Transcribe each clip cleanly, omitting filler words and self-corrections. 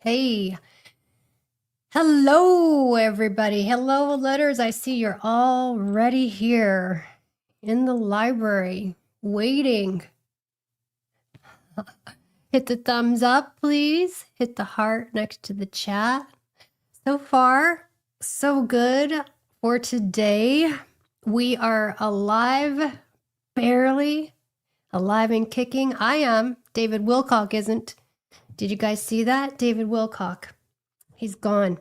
Hey, hello, everybody. Hello, letters. I see you're already here in the library waiting. Hit the thumbs up, please. Hit the heart next to the chat. So far, so good for today. We are alive, barely alive and kicking. I am. David Wilcock isn't. Did you guys see that? David Wilcock. He's gone.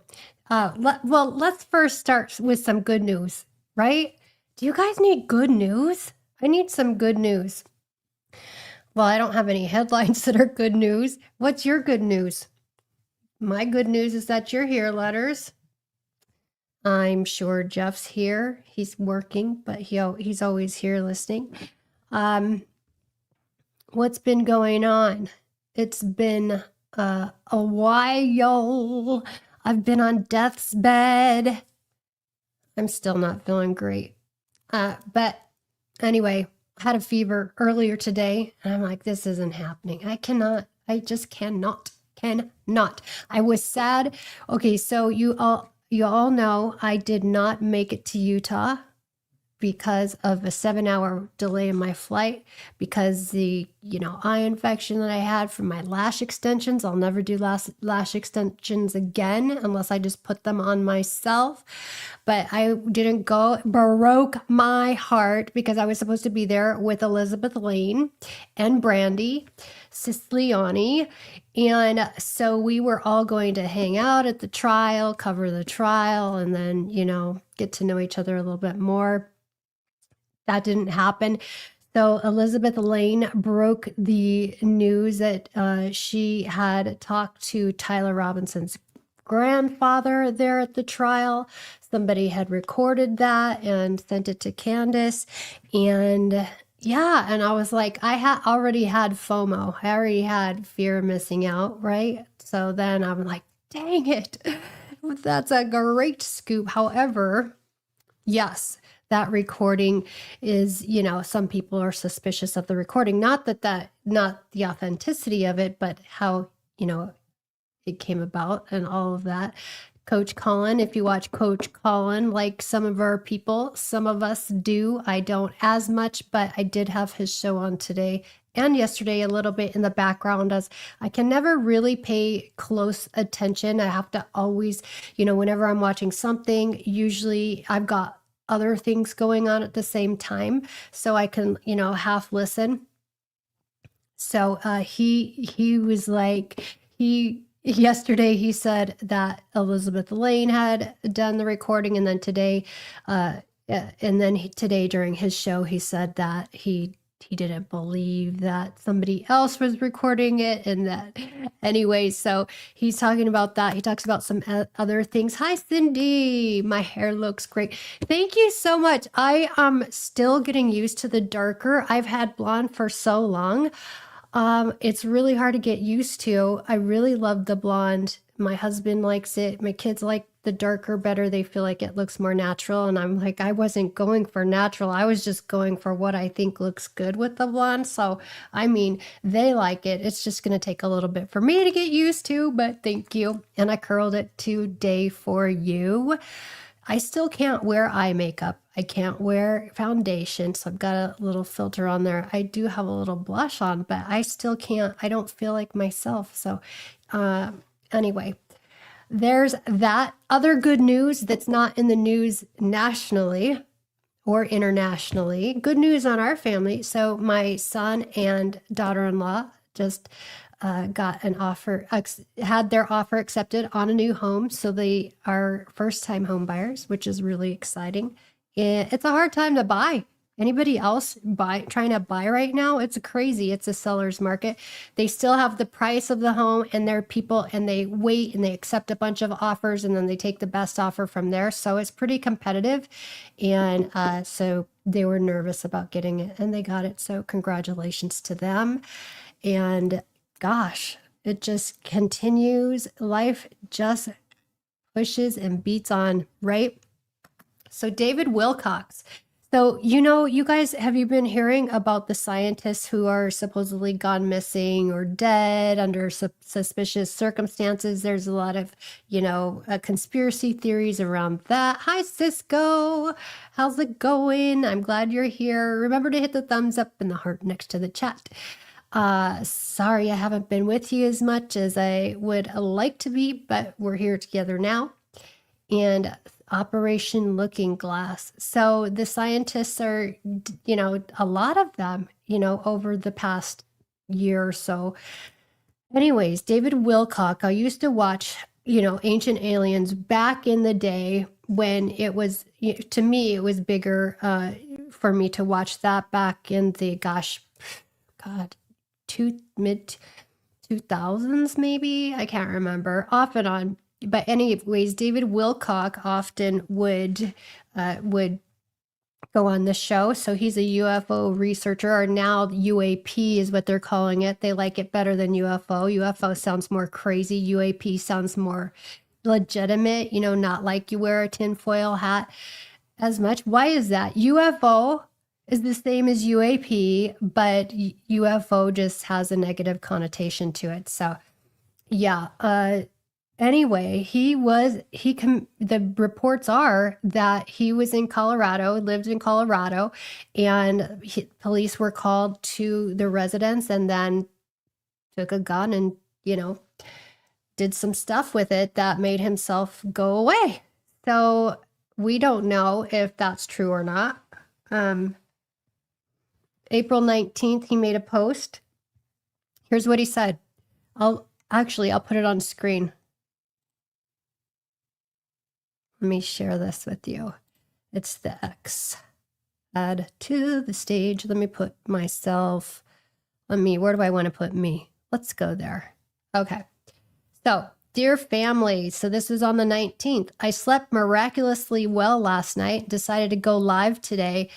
Well, let's first start with some good news, right? Do you guys need good news? I need some good news. Well, I don't have any headlines that are good news. What's your good news? My good news is that you're here, letters. I'm sure Jeff's here. He's working, but he's always here listening. What's been going on? It's been a while. I've been on death's bed. I'm still not feeling great. But anyway, I had a fever earlier today, and I'm like, this isn't happening. I just cannot. I was sad. Okay, so you all know I did not make it to Utah because of a 7-hour delay in my flight, because the eye infection that I had from my lash extensions. I'll never do lash extensions again unless I just put them on myself. But I didn't go. Broke my heart because I was supposed to be there with Elizabeth Lane and Brandy Siciliani. And so we were all going to hang out at the trial, cover the trial, and then, get to know each other a little bit more. That didn't happen. So Elizabeth Lane broke the news that she had talked to Tyler Robinson's grandfather there at the trial. Somebody had recorded that and sent it to Candace. And yeah, and I was like, I already had FOMO. I already had fear of missing out, right? So then I'm like, dang it. That's a great scoop. However, yes, that recording is, some people are suspicious of the recording. Not the authenticity of it, but how, it came about and all of that. Coach Colin, if you watch Coach Colin, like some of our people, some of us do. I don't as much, but I did have his show on today and yesterday a little bit in the background, as I can never really pay close attention. I have to always, whenever I'm watching something, usually I've got other things going on at the same time, so I can, half listen. So he was like, yesterday he said that Elizabeth Lane had done the recording, and then today during his show he said that he didn't believe that somebody else was recording it, and that anyway, so he's talking about that. He talks about some other things. Hi, Cindy. My hair looks great. Thank you so much. I am still getting used to the darker. I've had blonde for so long. It's really hard to get used to. I really love the blonde. My husband likes it. My kids like the darker better. They feel like it looks more natural. And I'm like, I wasn't going for natural. I was just going for what I think looks good with the blonde. So, I mean, they like it. It's just going to take a little bit for me to get used to, but thank you. And I curled it today for you. I still can't wear eye makeup. I can't wear foundation, so I've got a little filter on there. I do have a little blush on, but I still can't. I don't feel like myself. So anyway, there's that. Other good news that's not in the news nationally or internationally. Good news on our family. So my son and daughter-in-law just got an offer, had their offer accepted on a new home. So they are first-time home buyers, which is really exciting. It's a hard time to buy. Anybody else trying to buy right now? It's crazy. It's a seller's market. They still have the price of the home, and they're people, and they wait and they accept a bunch of offers, and then they take the best offer from there. So it's pretty competitive. And so they were nervous about getting it, and they got it. So congratulations to them. And gosh, it just continues. Life just pushes and beats on, right? So David Wilcock. So, you guys, have you been hearing about the scientists who are supposedly gone missing or dead under suspicious circumstances? There's a lot of, conspiracy theories around that. Hi, Cisco. How's it going? I'm glad you're here. Remember to hit the thumbs up and the heart next to the chat. Sorry, I haven't been with you as much as I would like to be, but we're here together now. And Operation Looking Glass. So the scientists are, a lot of them, over the past year or so. Anyways, David Wilcock, I used to watch, Ancient Aliens back in the day when it was, to me, it was bigger for me to watch that back in the, mid 2000s maybe. I can't remember, off and on. But anyways, David Wilcock often would go on the show. So he's a UFO researcher, or now UAP is what they're calling it. They like it better than UFO. UFO sounds more crazy. UAP sounds more legitimate, not like you wear a tinfoil hat as much. Why is that? UFO is the same as UAP, but UFO just has a negative connotation to it. So yeah, anyway, the reports are that he was in Colorado, lived in Colorado, and police were called to the residence and then took a gun and, did some stuff with it that made himself go away. So we don't know if that's true or not. April 19th, he made a post. Here's what he said. I'll put it on screen. Let me share this with you. It's the X. Add to the stage. Let me put myself, where do I want to put me? Let's go there. Okay. So, dear family, so this was on the 19th. I slept miraculously well last night, decided to go live today.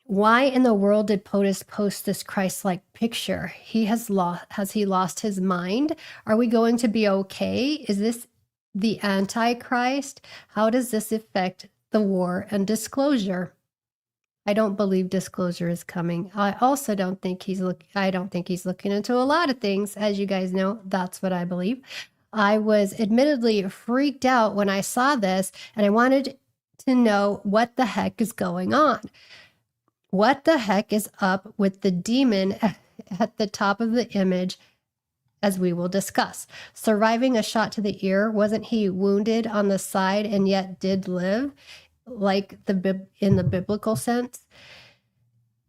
Why in the world did POTUS post this Christ-like picture? Has he lost his mind? Are we going to be okay? Is this the Antichrist? How does this affect the war and disclosure? I don't believe disclosure is coming. I also don't think he's looking into a lot of things. As you guys know, that's what I believe. I was admittedly freaked out when I saw this, and I wanted to know what the heck is going on. What the heck is up with the demon at the top of the image, as we will discuss? Surviving a shot to the ear, wasn't he wounded on the side and yet did live, like in the biblical sense?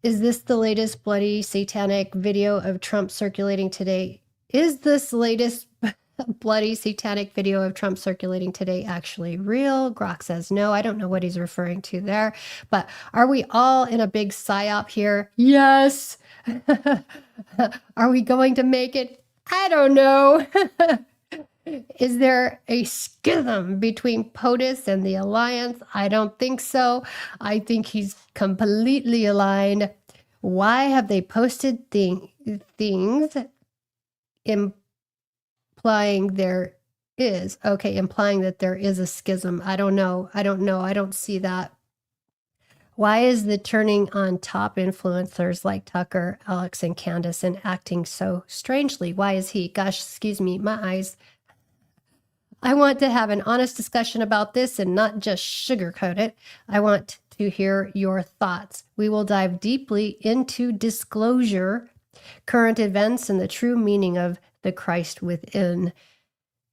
Is this the latest bloody satanic video of Trump circulating today? Is this latest bloody satanic video of Trump circulating today actually real? Grok says no. I don't know what he's referring to there, but are we all in a big psyop here? Yes. Are we going to make it? I don't know. Is there a schism between POTUS and the Alliance? I don't think so. I think he's completely aligned. Why have they posted things implying that there is a schism? I don't know. I don't see that. Why is the turning on top influencers like Tucker, Alex, and Candace and acting so strangely? Why is he? Gosh, excuse me, my eyes. I want to have an honest discussion about this and not just sugarcoat it. I want to hear your thoughts. We will dive deeply into disclosure, current events, and the true meaning of the Christ within.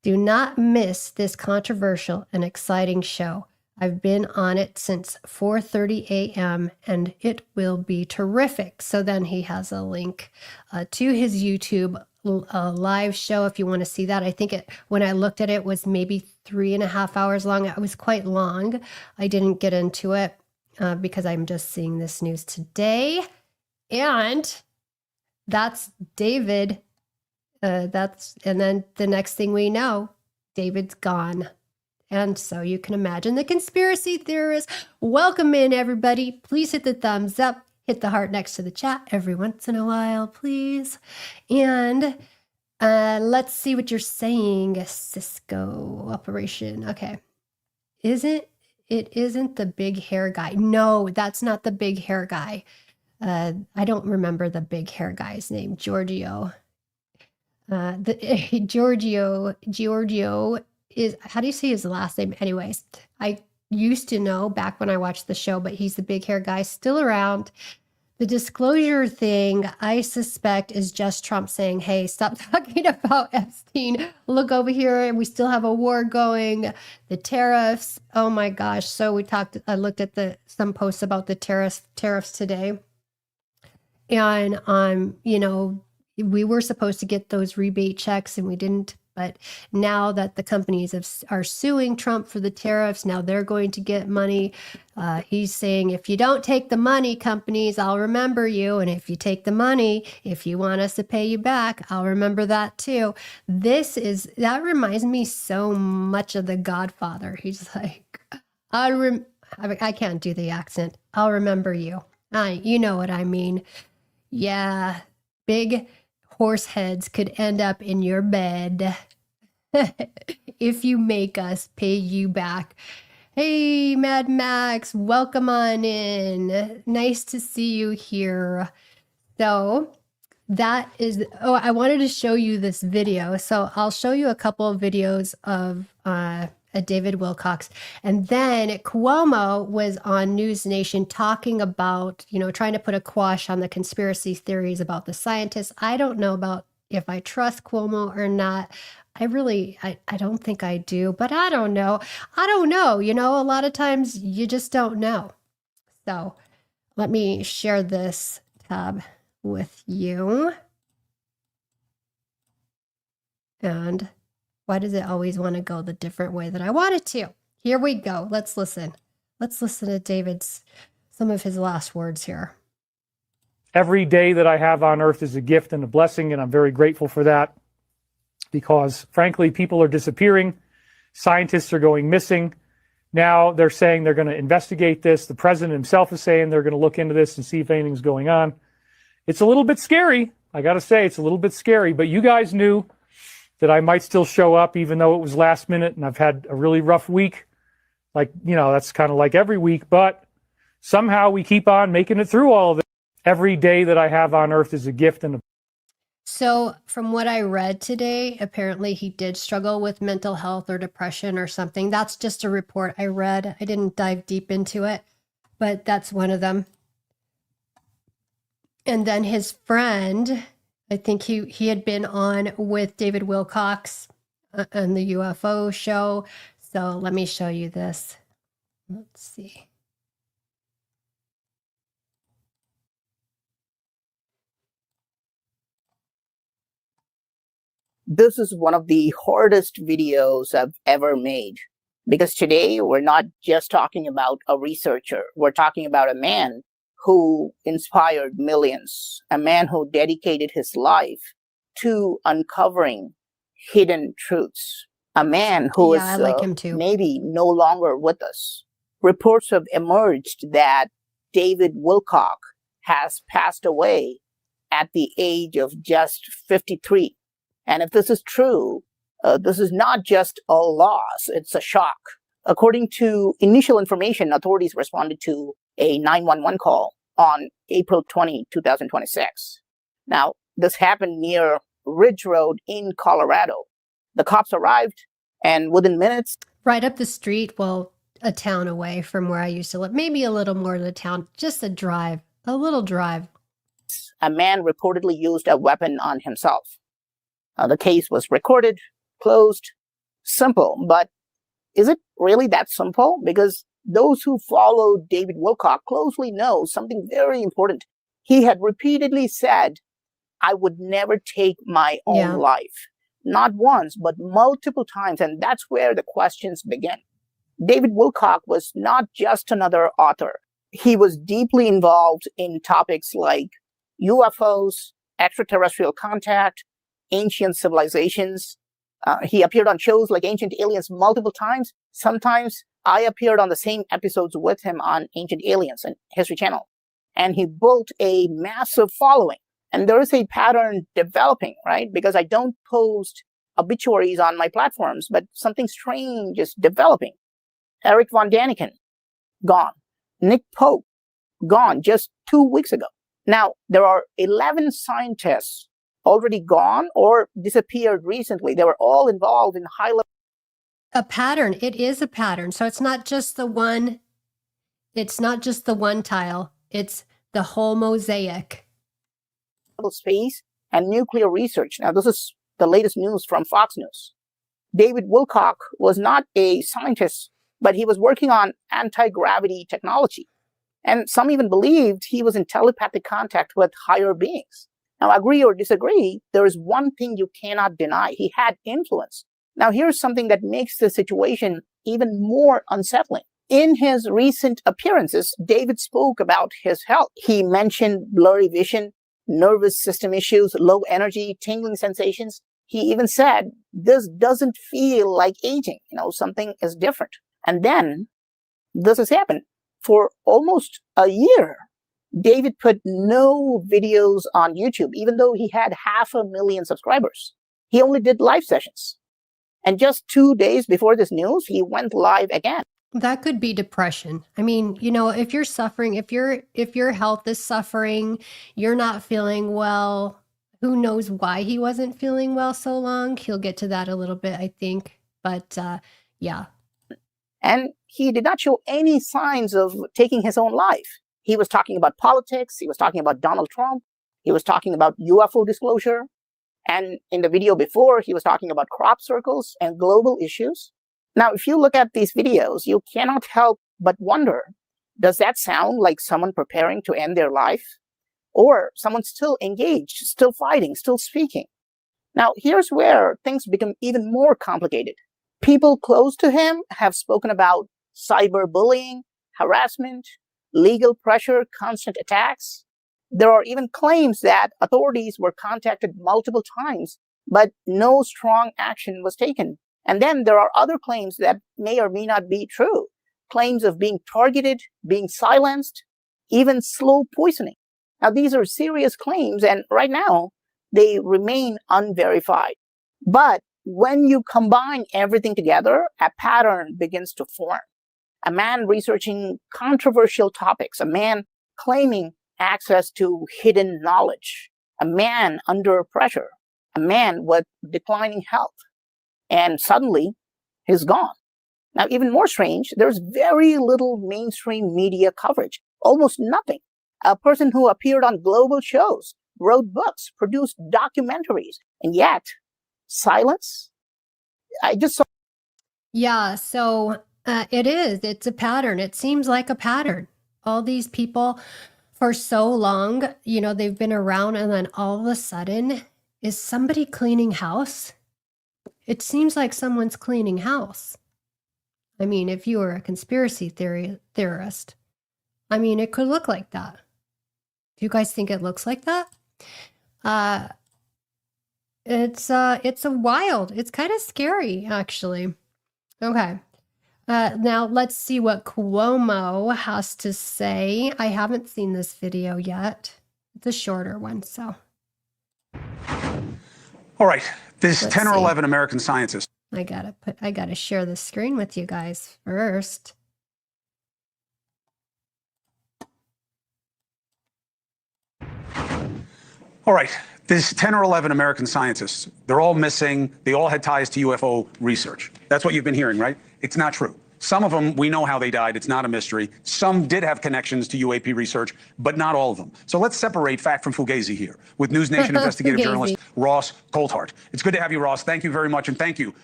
Do not miss this controversial and exciting show. I've been on it since 4:30 a.m. and it will be terrific. So then he has a link to his YouTube live show if you want to see that. I think when I looked at it was maybe 3.5 hours long. It was quite long. I didn't get into it because I'm just seeing this news today. And that's David. And then the next thing we know, David's gone. And so you can imagine the conspiracy theorists. Welcome in, everybody. Please hit the thumbs up. Hit the heart next to the chat every once in a while, please. And let's see what you're saying, Cisco operation. Okay. Isn't it isn't the big hair guy. No, that's not the big hair guy. I don't remember the big hair guy's name. Giorgio. Giorgio is, how do you say his last name? Anyways, I used to know back when I watched the show, but he's the big hair guy, still around. The disclosure thing, I suspect, is just Trump saying, hey, stop talking about Epstein. Look over here, and we still have a war going. The tariffs, oh my gosh. So I looked at some posts about the tariffs today. And, we were supposed to get those rebate checks and we didn't. But now that the companies are suing Trump for the tariffs, now they're going to get money. He's saying, if you don't take the money, companies, I'll remember you. And if you take the money, if you want us to pay you back, I'll remember that too. That reminds me so much of The Godfather. He's like, I can't do the accent. I'll remember you. You know what I mean. Yeah, big horse heads could end up in your bed if you make us pay you back. Hey, Mad Max, welcome on in. Nice to see you here. So that is, I wanted to show you this video. So I'll show you a couple of videos of David Wilcock. And then CUOMO was on NewsNation talking about, trying to put a quash on the conspiracy theories about the scientists. I don't know about if I trust CUOMO or not. I don't think I do, but I don't know. A lot of times you just don't know. So let me share this tab with you. And why does it always want to go the different way that I want it to? Here we go. Let's listen. Let's listen to some of his last words here. Every day that I have on earth is a gift and a blessing, and I'm very grateful for that because, frankly, people are disappearing. Scientists are going missing. Now they're saying they're going to investigate this. The president himself is saying they're going to look into this and see if anything's going on. It's a little bit scary. I got to say, it's a little bit scary, but you guys knew that I might still show up even though it was last minute and I've had a really rough week. That's kind of like every week, but somehow we keep on making it through all of it. Every day that I have on earth is a gift and a... So from what I read today, apparently he did struggle with mental health or depression or something. That's just a report I read. I didn't dive deep into it, but that's one of them. And then his friend, I think he had been on with David Wilcock on the UFO show. So let me show you this. Let's see. This is one of the hardest videos I've ever made because today we're not just talking about a researcher. We're talking about a man who inspired millions, a man who dedicated his life to uncovering hidden truths, a man who I like him too. Maybe no longer with us. Reports have emerged that David Wilcock has passed away at the age of just 53. And if this is true, this is not just a loss, it's a shock. According to initial information, authorities responded to a 911 call on April 20, 2026. Now, this happened near Ridge Road in Colorado. The cops arrived, and within minutes... Right up the street, well, a town away from where I used to live. Maybe a little more than a town, just a little drive. A man reportedly used a weapon on himself. The case was recorded, closed, simple, but is it really that simple? Because those who follow David Wilcock closely know something very important. He had repeatedly said, I would never take my own life. Not once, but multiple times. And that's where the questions begin. David Wilcock was not just another author. He was deeply involved in topics like UFOs, extraterrestrial contact, ancient civilizations. He appeared on shows like Ancient Aliens multiple times. Sometimes I appeared on the same episodes with him on Ancient Aliens and History Channel. And he built a massive following. And there is a pattern developing, right? Because I don't post obituaries on my platforms, but something strange is developing. Eric von Daniken, gone. Nick Pope, gone just 2 weeks ago. Now, there are 11 scientists already gone or disappeared recently. They were all involved in high-level... A pattern. It is a pattern. So it's not just the one. It's not just the one tile. It's the whole mosaic. Space and nuclear research. Now, this is the latest news from Fox News. David Wilcock was not a scientist, but he was working on anti-gravity technology. And some even believed he was in telepathic contact with higher beings. Now, agree or disagree, there is one thing you cannot deny. He had influence. Now, here's something that makes the situation even more unsettling. In his recent appearances, David spoke about his health. He mentioned blurry vision, nervous system issues, low energy, tingling sensations. He even said, this doesn't feel like aging. Something is different. And then this has happened. For almost a year, David put no videos on YouTube, even though he had 500,000 subscribers. He only did live sessions. And just 2 days before this news, he went live again. That could be depression. I mean, if you're suffering, if your health is suffering, you're not feeling well, who knows why he wasn't feeling well so long? He'll get to that a little bit, I think. But yeah. And he did not show any signs of taking his own life. He was talking about politics. He was talking about Donald Trump. He was talking about UFO disclosure. And in the video before, he was talking about crop circles and global issues. Now, if you look at these videos, you cannot help but wonder, does that sound like someone preparing to end their life? Or someone still engaged, still fighting, still speaking? Now, here's where things become even more complicated. People close to him have spoken about cyberbullying, harassment, legal pressure, constant attacks. There are even claims that authorities were contacted multiple times, but no strong action was taken. And then there are other claims that may or may not be true. Claims of being targeted, being silenced, even slow poisoning. Now, these are serious claims, and right now, they remain unverified. But when you combine everything together, a pattern begins to form. A man researching controversial topics, a man claiming access to hidden knowledge, a man under pressure, a man with declining health. And suddenly, he's gone. Now, even more strange, there's very little mainstream media coverage, almost nothing. A person who appeared on global shows, wrote books, produced documentaries, and yet, silence? I just saw... Yeah, so it's a pattern. It seems like a pattern. All these people for so long, they've been around, and then all of a sudden, is somebody cleaning house? It seems like someone's cleaning house. I mean, if you were a conspiracy theorist, it could look like that. Do you guys think it looks like that? It's a wild. It's kind of scary, actually. Okay. Now let's see what CUOMO has to say. I haven't seen this video yet. It's a shorter one, so. All right. There's Let's 10 or see. 11 American scientists. I gotta share the screen with you guys first. All right. There's 10 or 11 American scientists. They're all missing. They all had ties to UFO research. That's what you've been hearing, right? It's not true. Some of them, we know how they died. It's not a mystery. Some did have connections to UAP research, but not all of them. So let's separate fact from fugazi here with NewsNation investigative journalist Ross Coulthart. It's good to have you, Ross. Thank you very much, and thank you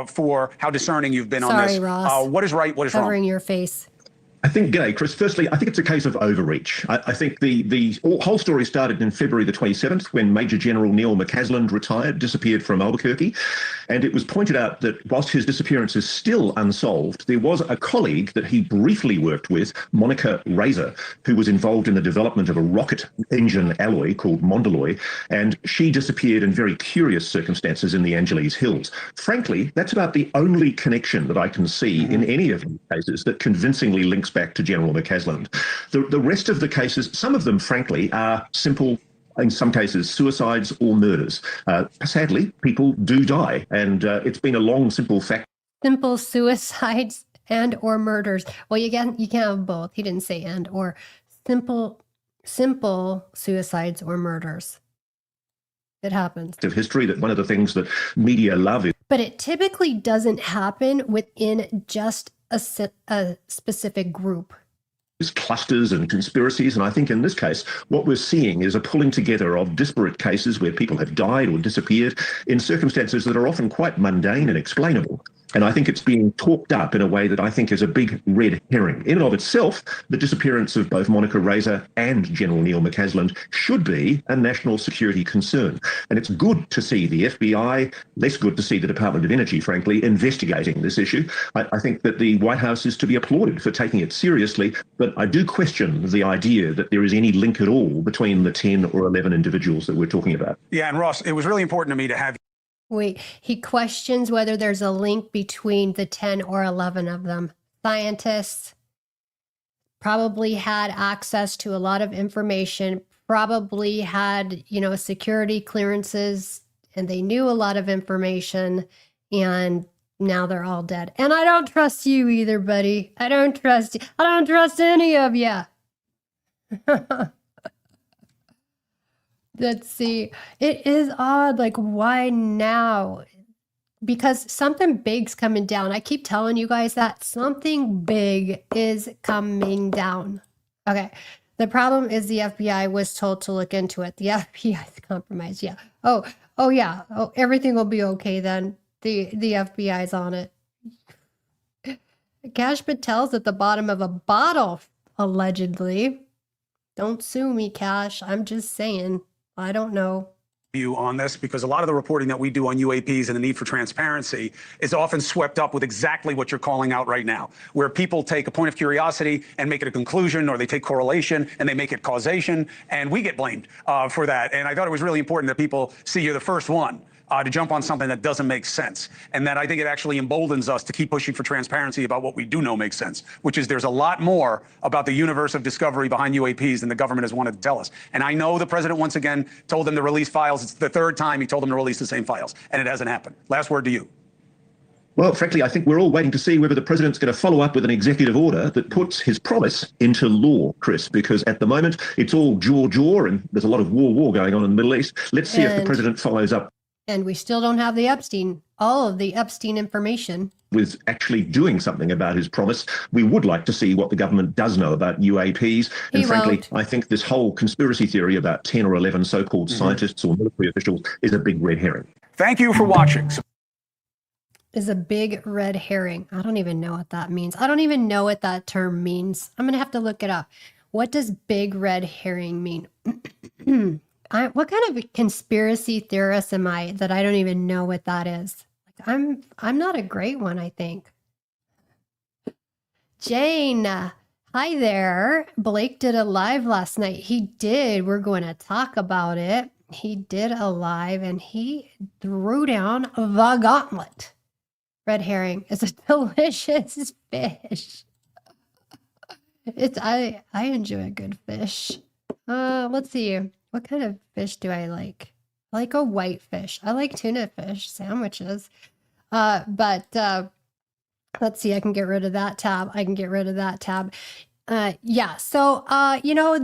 for how discerning you've been on this. Sorry, Ross. What is right? What is wrong? Covering your face. I think, g'day, Chris. Firstly, I think it's a case of overreach. I think the whole story started in February the 27th when Major General Neil McCasland retired, disappeared from Albuquerque. And it was pointed out that whilst his disappearance is still unsolved, there was a colleague that he briefly worked with, Monica Razor, who was involved in the development of a rocket engine alloy called Mondaloy. And she disappeared in very curious circumstances in the Angeles Hills. Frankly, that's about the only connection that I can see in any of these cases that convincingly links back to General McCasland. The rest of the cases, some of them, frankly, are simple, in some cases, suicides or murders. Sadly, people do die, and it's been a long, simple fact. Simple suicides. and or murders. Well, you can't have both. He didn't say and or. Simple suicides or murders. It happens. Of history, that one of the things that media love is But it typically doesn't happen within just a specific group. clusters and conspiracies. And I think in this case, what we're seeing is a pulling together of disparate cases where people have died or disappeared in circumstances that are often quite mundane and explainable. And I think it's being talked up in a way that I think is a big red herring. In and of itself, the disappearance of both Monica Razor and General Neil McCasland should be a national security concern. And it's good to see the FBI, less good to see the Department of Energy, frankly, investigating this issue. I think that the White House is to be applauded for taking it seriously, but I do question the idea that there is any link at all between the 10 or 11 individuals that we're talking about. Yeah, and Ross, it was really important to me to have Wait, he questions whether there's a link between the 10 or 11 of them. Scientists probably had access to a lot of information, probably had, security clearances, and they knew a lot of information, and now they're all dead. And I don't trust you either, buddy. I don't trust you. I don't trust any of you. Let's see. It is odd. Like, why now? Because something big's coming down. I keep telling you guys that something big is coming down. Okay. The problem is the FBI was told to look into it. The FBI is compromised. Yeah. Oh, yeah. Oh, everything will be okay then. The FBI's on it. Cash Patel's at the bottom of a bottle, allegedly. Don't sue me, Cash. I'm just saying. I don't know you on this because a lot of the reporting that we do on UAPs and the need for transparency is often swept up with exactly what you're calling out right now, where people take a point of curiosity and make it a conclusion, or they take correlation and they make it causation, and we get blamed for that. And I thought it was really important that people see you're the first one to jump on something that doesn't make sense. And that I think it actually emboldens us to keep pushing for transparency about what we do know makes sense, which is there's a lot more about the universe of discovery behind UAPs than the government has wanted to tell us. And I know the president once again told them to release files. It's the third time he told them to release the same files, and it hasn't happened. Last word to you. Well, frankly, I think we're all waiting to see whether the president's going to follow up with an executive order that puts his promise into law, Chris, because at the moment it's all jaw, and there's a lot of war going on in the Middle East. Let's see if the president follows up. And we still don't have all of the Epstein information. With actually doing something about his promise. We would like to see what the government does know about UAPs. And frankly, I think this whole conspiracy theory about 10 or 11 so-called scientists or military officials is a big red herring. Thank you for watching. Is a big red herring. I don't even know what that means. I don't even know what that term means. I'm going to have to look it up. What does big red herring mean? What kind of conspiracy theorist am I that I don't even know what that is? Like, I'm not a great one, I think. Jane, hi there. Blake did a live last night. He did. We're going to talk about it. He did a live and he threw down the gauntlet. Red herring is a delicious fish. I enjoy a good fish. Let's see. What kind of fish do I like? I like a white fish. I like tuna fish sandwiches. But let's see. I can get rid of that tab. Yeah. So,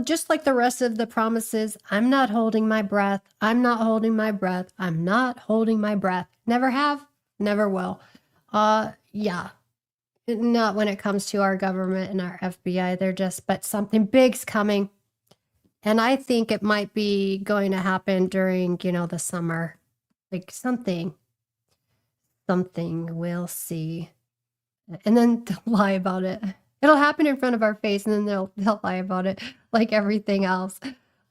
just like the rest of the promises, I'm not holding my breath. Never have, never will. Yeah. Not when it comes to our government and our FBI. But something big's coming. And I think it might be going to happen during, the summer. Like something. We'll see. And then they'll lie about it. It'll happen in front of our face, and then they'll lie about it like everything else.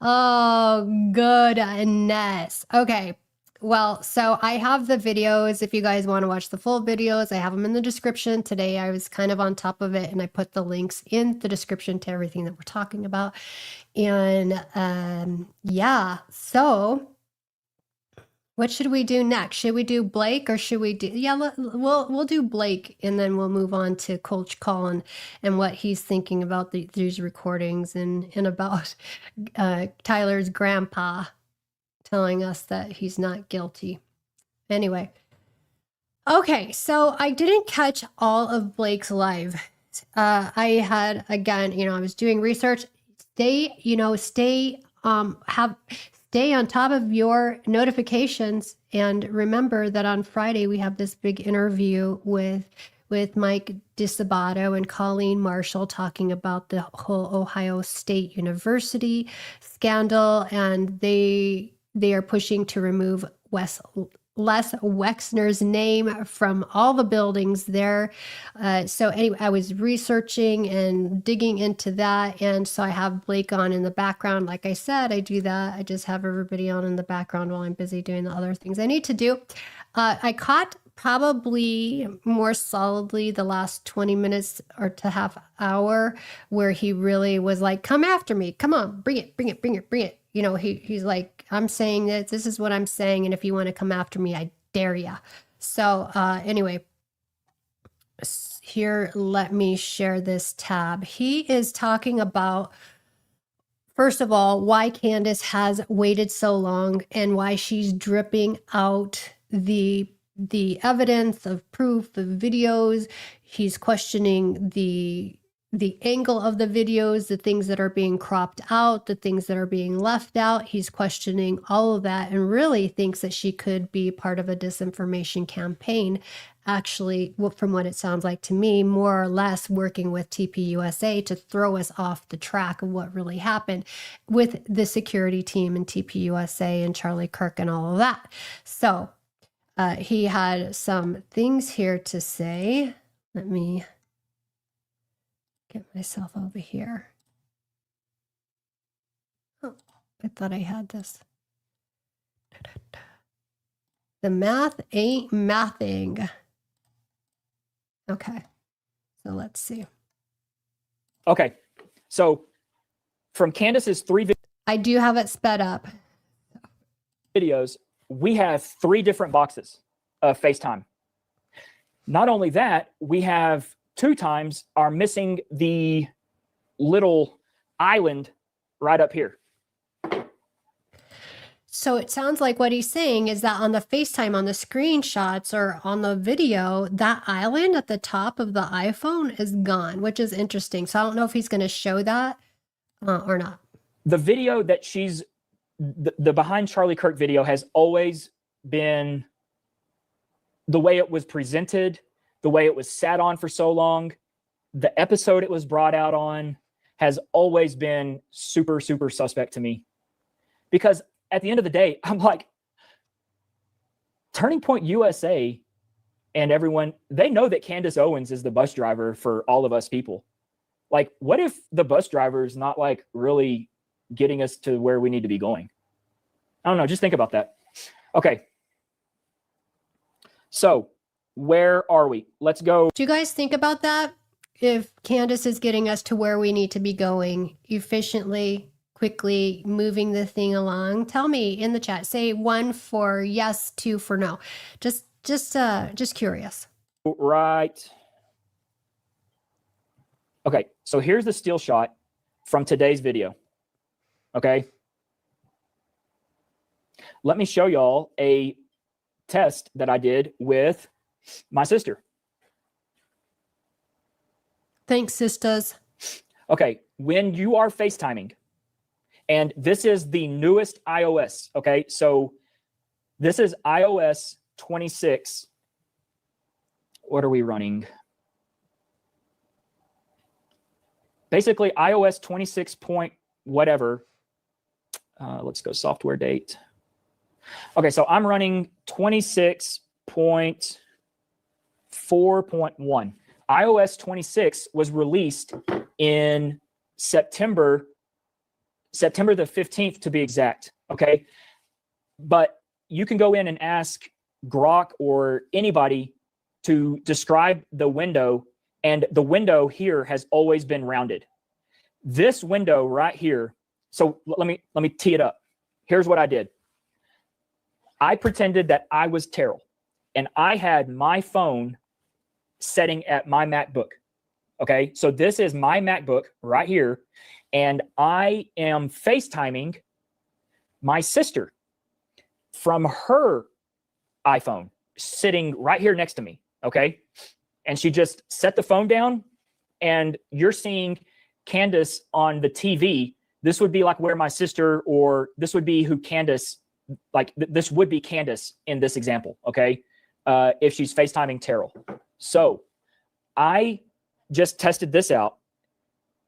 Oh, goodness. Okay. Well, so I have the videos. If you guys want to watch the full videos, I have them in the description. Today I was kind of on top of it, and I put the links in the description to everything that we're talking about. And yeah, so what should we do next? Should we do Blake, or should we do, we'll do Blake, and then we'll move on to Coach Colin and what he's thinking about these recordings and about Tyler's grandpa telling us that he's not guilty. Anyway, Okay, so I didn't catch all of Blake's live. I had, again, I was doing research. Stay on top of your notifications, and remember that on Friday we have this big interview with Mike DiSabato and Colleen Marshall talking about the whole Ohio State University scandal, and they are pushing to remove Les Wexner's name from all the buildings there. So anyway, I was researching and digging into that. And so I have Blake on in the background. Like I said, I do that. I just have everybody on in the background while I'm busy doing the other things I need to do. I caught probably more solidly the last 20 minutes or to half hour where he really was like, come after me. Come on, bring it, bring it, bring it, bring it. He's like, I'm saying this is what I'm saying. And if you want to come after me, I dare ya. So anyway, here, let me share this tab. He is talking about, first of all, why Candace has waited so long and why she's dripping out the evidence of proof, the videos. He's questioning the angle of the videos, the things that are being cropped out, the things that are being left out. He's questioning all of that and really thinks that she could be part of a disinformation campaign. Actually, from what it sounds like to me, more or less working with TPUSA to throw us off the track of what really happened with the security team and TPUSA and Charlie Kirk and all of that. So he had some things here to say. Let me get myself over here. Oh, I thought I had this. The math ain't mathing. Okay, so let's see. Okay, so from Candace's I do have it sped up. videos, we have 3 different boxes of FaceTime. Not only that, we have 2 times are missing the little island right up here. So it sounds like what he's saying is that on the FaceTime, on the screenshots or on the video, that island at the top of the iPhone is gone, which is interesting. So I don't know if he's going to show that or not. The video that the behind Charlie Kirk video has always been the way it was presented, the way it was sat on for so long, the episode it was brought out on has always been super, super suspect to me. Because at the end of the day, I'm like, Turning Point USA and everyone, they know that Candace Owens is the bus driver for all of us people. Like, what if the bus driver is not like really getting us to where we need to be going? I don't know. Just think about that. Okay. So where are we? Let's go. Do you guys think about that? If Candace is getting us to where we need to be going efficiently, quickly, moving the thing along, tell me in the chat. Say 1 for yes, 2 for no. Just curious. Right. Okay. So here's the still shot from today's video. Okay. Let me show y'all a test that I did with my sister. Thanks, sisters. Okay, when you are FaceTiming, and this is the newest iOS, okay? So this is iOS 26. What are we running? Basically, iOS 26 point whatever. Let's go software date. Okay, so I'm running 26.4.1. iOS 26 was released in September the 15th to be exact, okay? But you can go in and ask Grok or anybody to describe the window, and the window here has always been rounded. This window right here, so let me tee it up. Here's what I did. I pretended that I was Terrell, and I had my phone setting at my MacBook. Okay, so this is my MacBook right here, and I am FaceTiming my sister from her iPhone. sitting right here next to me, okay? And she just set the phone down, and you're seeing Candace on the TV. This would be like where my sister, or this would be who Candace, like this would be Candace in this example, okay? If she's FaceTiming Terrell. So I just tested this out,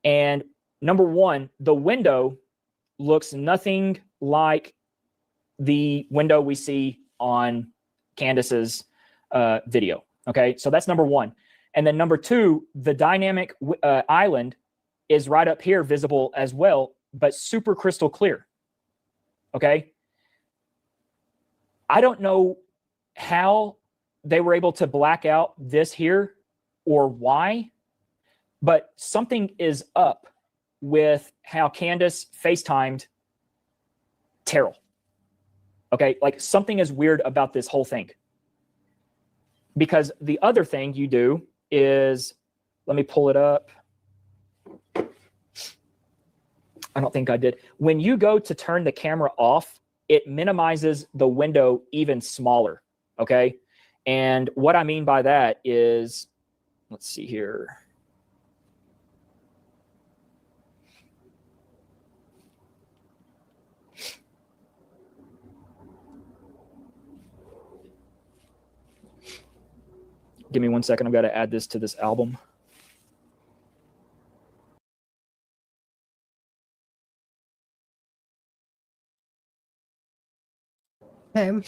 and number one, the window looks nothing like the window we see on Candace's video. Okay, so that's number one. And then number two, the dynamic island is right up here, visible as well, but super crystal clear. Okay. I don't know how they were able to black out this here or why, but something is up with how Candace FaceTimed Terrell. Okay, like something is weird about this whole thing. Because the other thing you do is, let me pull it up. I don't think I did. When you go to turn the camera off, it minimizes the window even smaller, okay? And what I mean by that is, let's see here. Give me 1 second. I've got to add this to this album. Okay.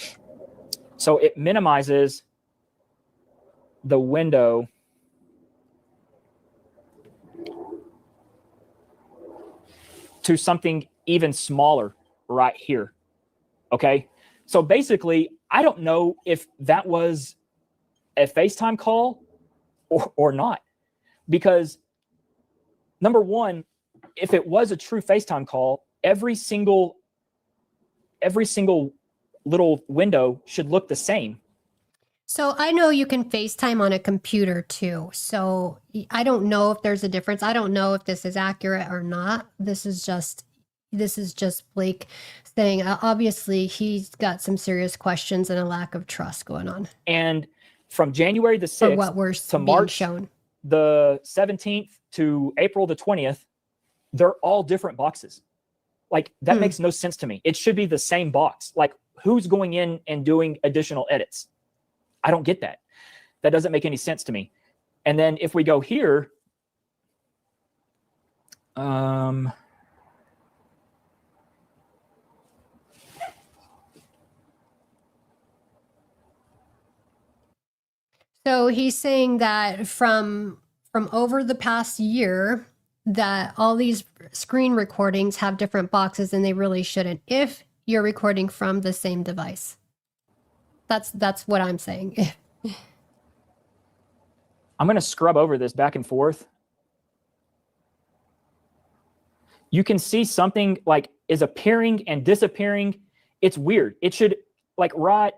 So it minimizes the window to something even smaller right here. Okay. So basically, I don't know if that was a FaceTime call or not, because number one, if it was a true FaceTime call, every single little window should look the same. So I know you can FaceTime on a computer too. So I don't know if there's a difference. I don't know if this is accurate or not. This is just Blake saying, obviously he's got some serious questions and a lack of trust going on. And from January the 6th what we're to being March shown. the 17th to April the 20th, they're all different boxes. Like that makes no sense to me. It should be the same box. Like who's going in and doing additional edits? I don't get that. That doesn't make any sense to me. And then if we go here, So he's saying that from over the past year, that all these screen recordings have different boxes and they really shouldn't if you're recording from the same device. That's what I'm saying. I'm going to scrub over this back and forth. You can see something like is appearing and disappearing. It's weird. It should like right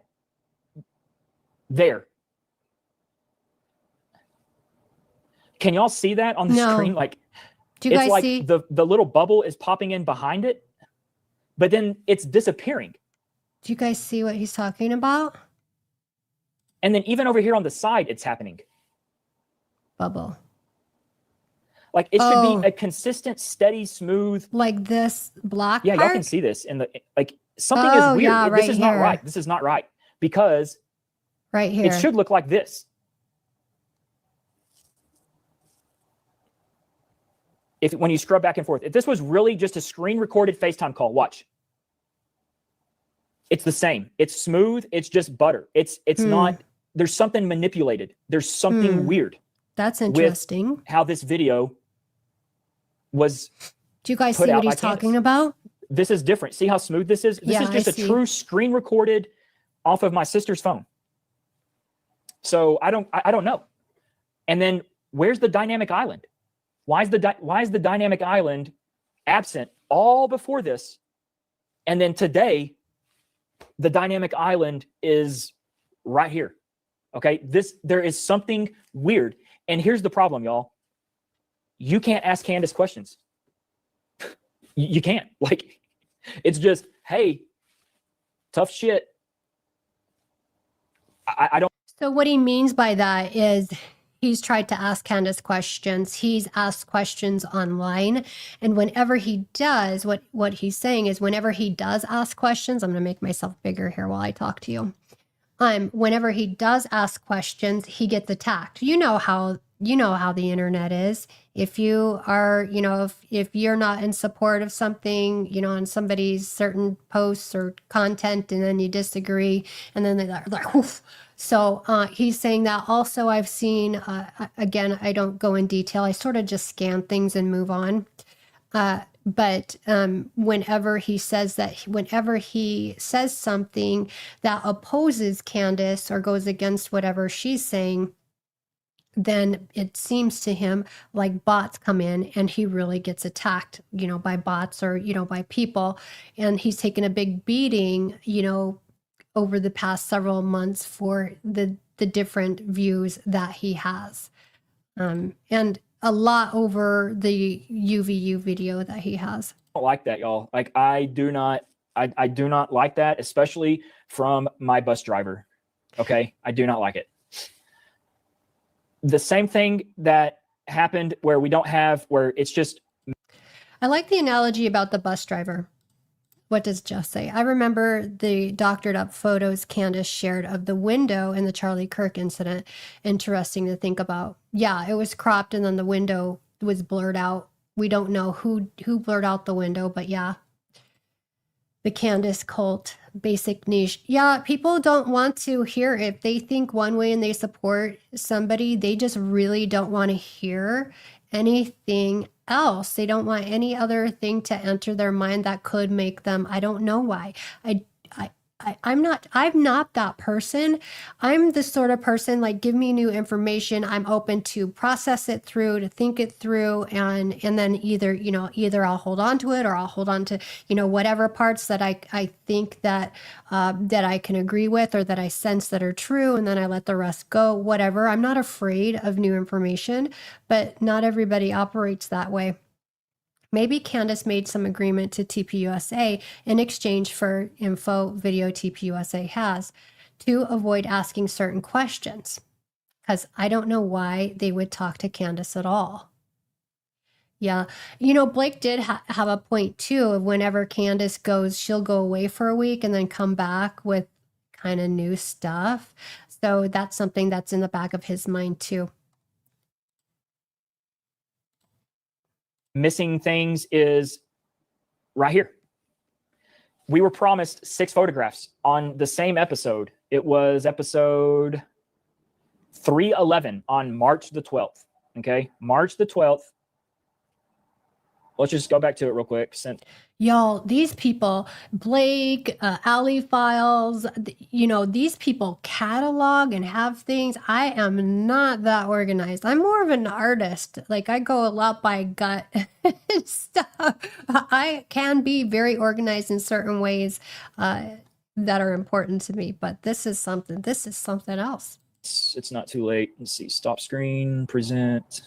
there. Can y'all see that on the screen? Like, do you it's guys like see? the little bubble is popping in behind it, but then it's disappearing. Do you guys see what he's talking about? And then even over here on the side, it's happening. Bubble. Like it should be a consistent, steady, smooth. Like this black Yeah, y'all part? can see this in the like something is weird. Yeah, This right is not here. right. This is not right because Right here. it should look like this. When you scrub back and forth, if this was really just a screen recorded FaceTime call, watch. It's the same. It's smooth. It's just butter. It's not, there's something manipulated. There's something weird. That's interesting. With how this video was. Do you guys put see out what by he's talking Candace. about? This is different. See how smooth this is? This Yeah, is just I a see. true screen recorded off of my sister's phone. So I don't know. And then where's the dynamic island? Why is the dynamic island absent all before this? And then today, the dynamic island is right here. Okay, there is something weird. And here's the problem, y'all. You can't ask Candace questions. You can't. Like, it's just, hey, tough shit. I don't. So what he means by that is he's tried to ask Candace questions. He's asked questions online. And whenever he does, what he's saying is whenever he does ask questions, I'm going to make myself bigger here while I talk to you. Whenever he does ask questions, he gets attacked. You know how the internet is. If you are, if you're not in support of something, on somebody's certain posts or content, and then you disagree, and then they're like, oof. So he's saying that. Also, I've seen, again, I don't go in detail. I sort of just scan things and move on. But whenever he says something that opposes Candace or goes against whatever she's saying, then it seems to him like bots come in and he really gets attacked, by bots or, by people. And he's taken a big beating, over the past several months for the different views that he has. And a lot over the UVU video that he has. I don't like that, y'all. Like I do not like that, especially from my bus driver. Okay. I do not like it. The same thing that happened where it's just. I like the analogy about the bus driver. What does Jeff say? I remember the doctored up photos Candace shared of the window in the Charlie Kirk incident. Interesting to think about. Yeah, it was cropped and then the window was blurred out. We don't know who blurred out the window, but yeah. The Candace cult, basic niche. Yeah, people don't want to hear it. If they think one way and they support somebody, they just really don't want to hear anything else. They don't want any other thing to enter their mind that could make them, I don't know why. I'm not that person. I'm the sort of person, like, give me new information. I'm open to process it through, to think it through, and then either I'll hold on to it or I'll hold on to, whatever parts that I think that I can agree with or that I sense that are true, and then I let the rest go, whatever. I'm not afraid of new information, but not everybody operates that way. Maybe Candace made some agreement to TPUSA in exchange for info video TPUSA has to avoid asking certain questions, because I don't know why they would talk to Candace at all. Yeah. Blake did have a point too of whenever Candace goes, she'll go away for a week and then come back with kind of new stuff. So that's something that's in the back of his mind too. Missing things is right here. We were promised 6 photographs on the same episode. It was episode 311 on March the 12th. Okay, March the 12th. Let's just go back to it real quick. Y'all, these people, Blake, Ali Files, these people catalog and have things. I am not that organized. I'm more of an artist. Like, I go a lot by gut and stuff. I can be very organized in certain ways that are important to me, but this is something else. It's not too late. Let's see. Stop screen, present.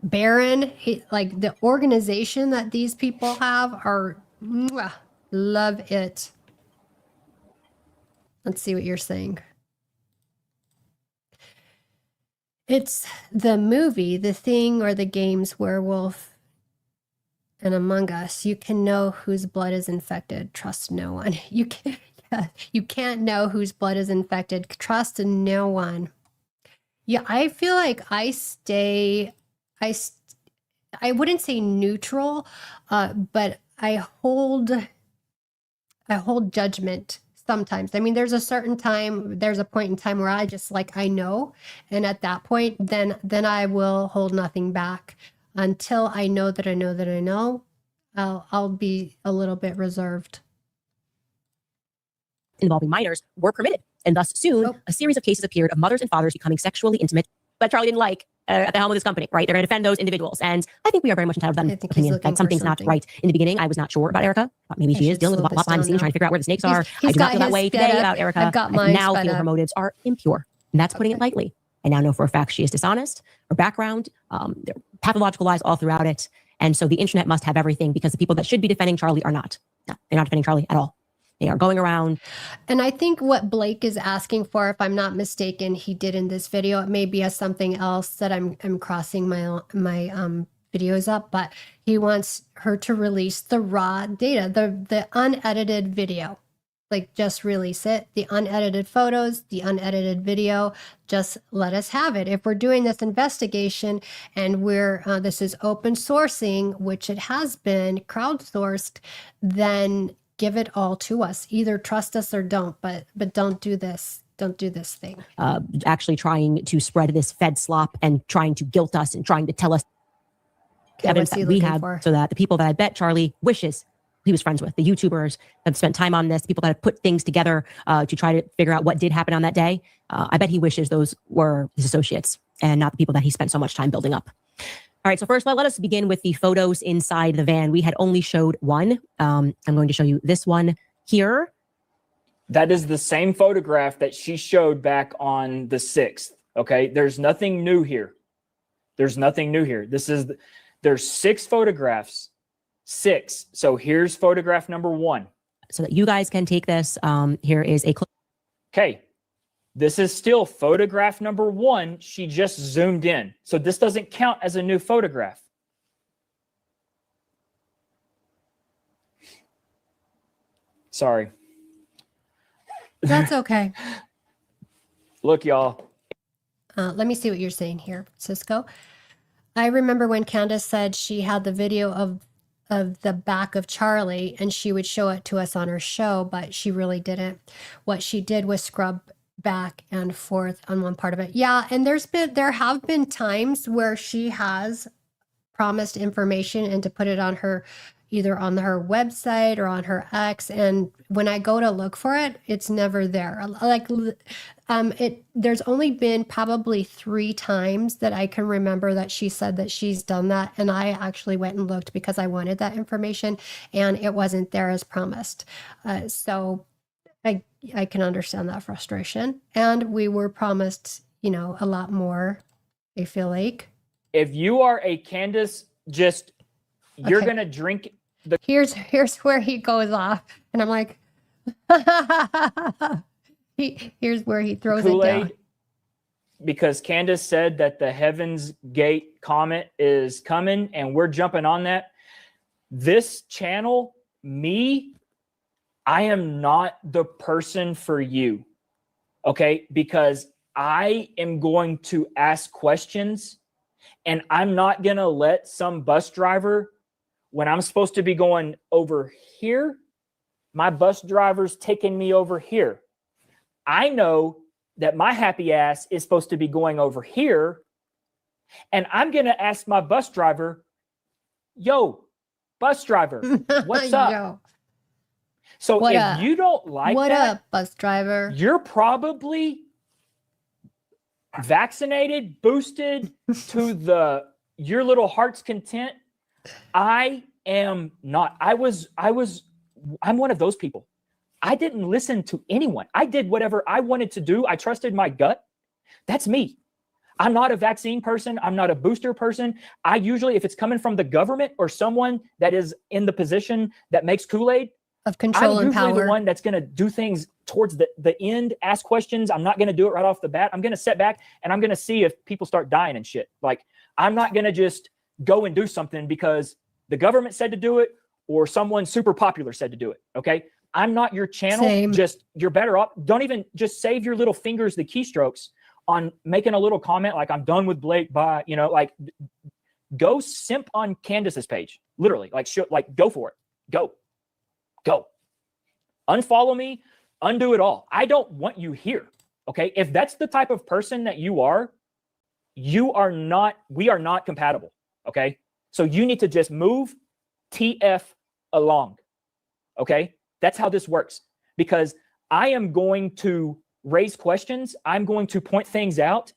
Baron, like the organization that these people have are, love it. Let's see what you're saying. It's the movie, The Thing, or the games Werewolf and Among Us. You can know whose blood is infected. Trust no one. You can't know whose blood is infected. Trust no one. Yeah, I feel like I wouldn't say neutral, but I hold judgment sometimes. I mean, there's a point in time where I just I know, and at that point, then I will hold nothing back until I know that I know that I know. I'll be a little bit reserved. Involving minors were permitted, and thus soon a series of cases appeared of mothers and fathers becoming sexually intimate. But Charlie didn't like at the helm of this company, right? They're going to defend those individuals. And I think we are very much entitled to that opinion. That something's not right. In the beginning, I was not sure about Erica. Thought maybe she is dealing with a lot behind the scenes, trying to figure out where the snakes are. I do not feel that way today about Erica. I now feel her motives are impure. And that's putting it lightly. I now know for a fact she is dishonest. Her background, there are pathological lies all throughout it. And so the internet must have everything, because the people that should be defending Charlie are not. No, they're not defending Charlie at all. They are going around. And I think what Blake is asking for, if I'm not mistaken, he did in this video, it may be as something else that I'm crossing my videos up, but he wants her to release the raw data, the unedited video. Like, just release it, the unedited photos, the unedited video, just let us have it. If we're doing this investigation and we're this is open sourcing, which it has been crowdsourced, then give it all to us. Either trust us or don't, but don't do this. Don't do this thing. Actually trying to spread this Fed slop and trying to guilt us and trying to tell us evidence that we have, so that the people that I bet Charlie wishes he was friends with, the YouTubers that have spent time on this, people that have put things together to try to figure out what did happen on that day. I bet he wishes those were his associates and not the people that he spent so much time building up. All right, so first let us begin with the photos inside the van. We had only showed one. I'm going to show you this one here. That is the same photograph that she showed back on the 6th. Okay, there's nothing new here. There's nothing new here. There's 6 photographs. 6. So here's photograph number 1. So that you guys can take this. Here is a. Okay. This is still photograph number 1. She just zoomed in. So this doesn't count as a new photograph. Sorry. That's okay. Look, y'all. Let me see what you're saying here, Cisco. I remember when Candace said she had the video of the back of Charlie and she would show it to us on her show, but she really didn't. What she did was scrub back and forth on one part of it. Yeah, and there have been times where she has promised information and to put it on her, either on her website or on her X, and when I go to look for it, it's never there. Like, there's only been probably 3 times that I can remember that she said that she's done that, and I actually went and looked because I wanted that information, and it wasn't there as promised. So I can understand that frustration, and we were promised, a lot more, I feel like. If you are a Candace, you're Okay. gonna drink the. Here's where he goes off, and I'm like, here's where he throws it down. Kool-Aid, because Candace said that the Heaven's Gate comet is coming and we're jumping on that. This channel, I am not the person for you, okay? Because I am going to ask questions, and I'm not going to let some bus driver, when I'm supposed to be going over here, my bus driver's taking me over here. I know that my happy ass is supposed to be going over here, and I'm going to ask my bus driver, yo, bus driver, what's up? Yo. So What if up? you don't like What that, up, bus driver? you're probably vaccinated, boosted to your little heart's content. I am not. I'm one of those people. I didn't listen to anyone. I did whatever I wanted to do. I trusted my gut. That's me. I'm not a vaccine person. I'm not a booster person. I usually, if it's coming from the government or someone that is in the position that makes Kool-Aid, Of control I'm and usually power. the one that's going to do things towards the end, ask questions. I'm not going to do it right off the bat. I'm going to sit back and I'm going to see if people start dying and shit. Like, I'm not going to just go and do something because the government said to do it or someone super popular said to do it. Okay. I'm not your channel. Same. Just, you're better off. Don't even just save your little fingers, the keystrokes on making a little comment. Like, I'm done with Blake. Bye. Like, go simp on Candace's page. Literally, like go for it. Go. Unfollow me, undo it all. I don't want you here. Okay. If that's the type of person that we are not compatible. Okay. So you need to just move TF along. Okay. That's how this works, because I am going to raise questions. I'm going to point things out.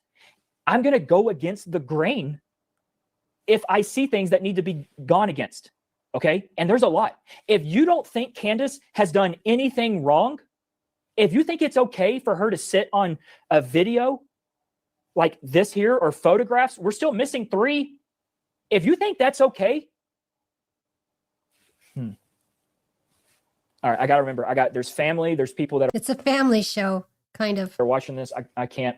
I'm going to go against the grain if I see things that need to be gone against. Okay. And there's a lot. If you don't think Candace has done anything wrong, if you think it's okay for her to sit on a video like this here or photographs, we're still missing 3. If you think that's okay. All All right, I gotta remember. There's family. There's people that It's a family show, kind of. are watching this. I can't.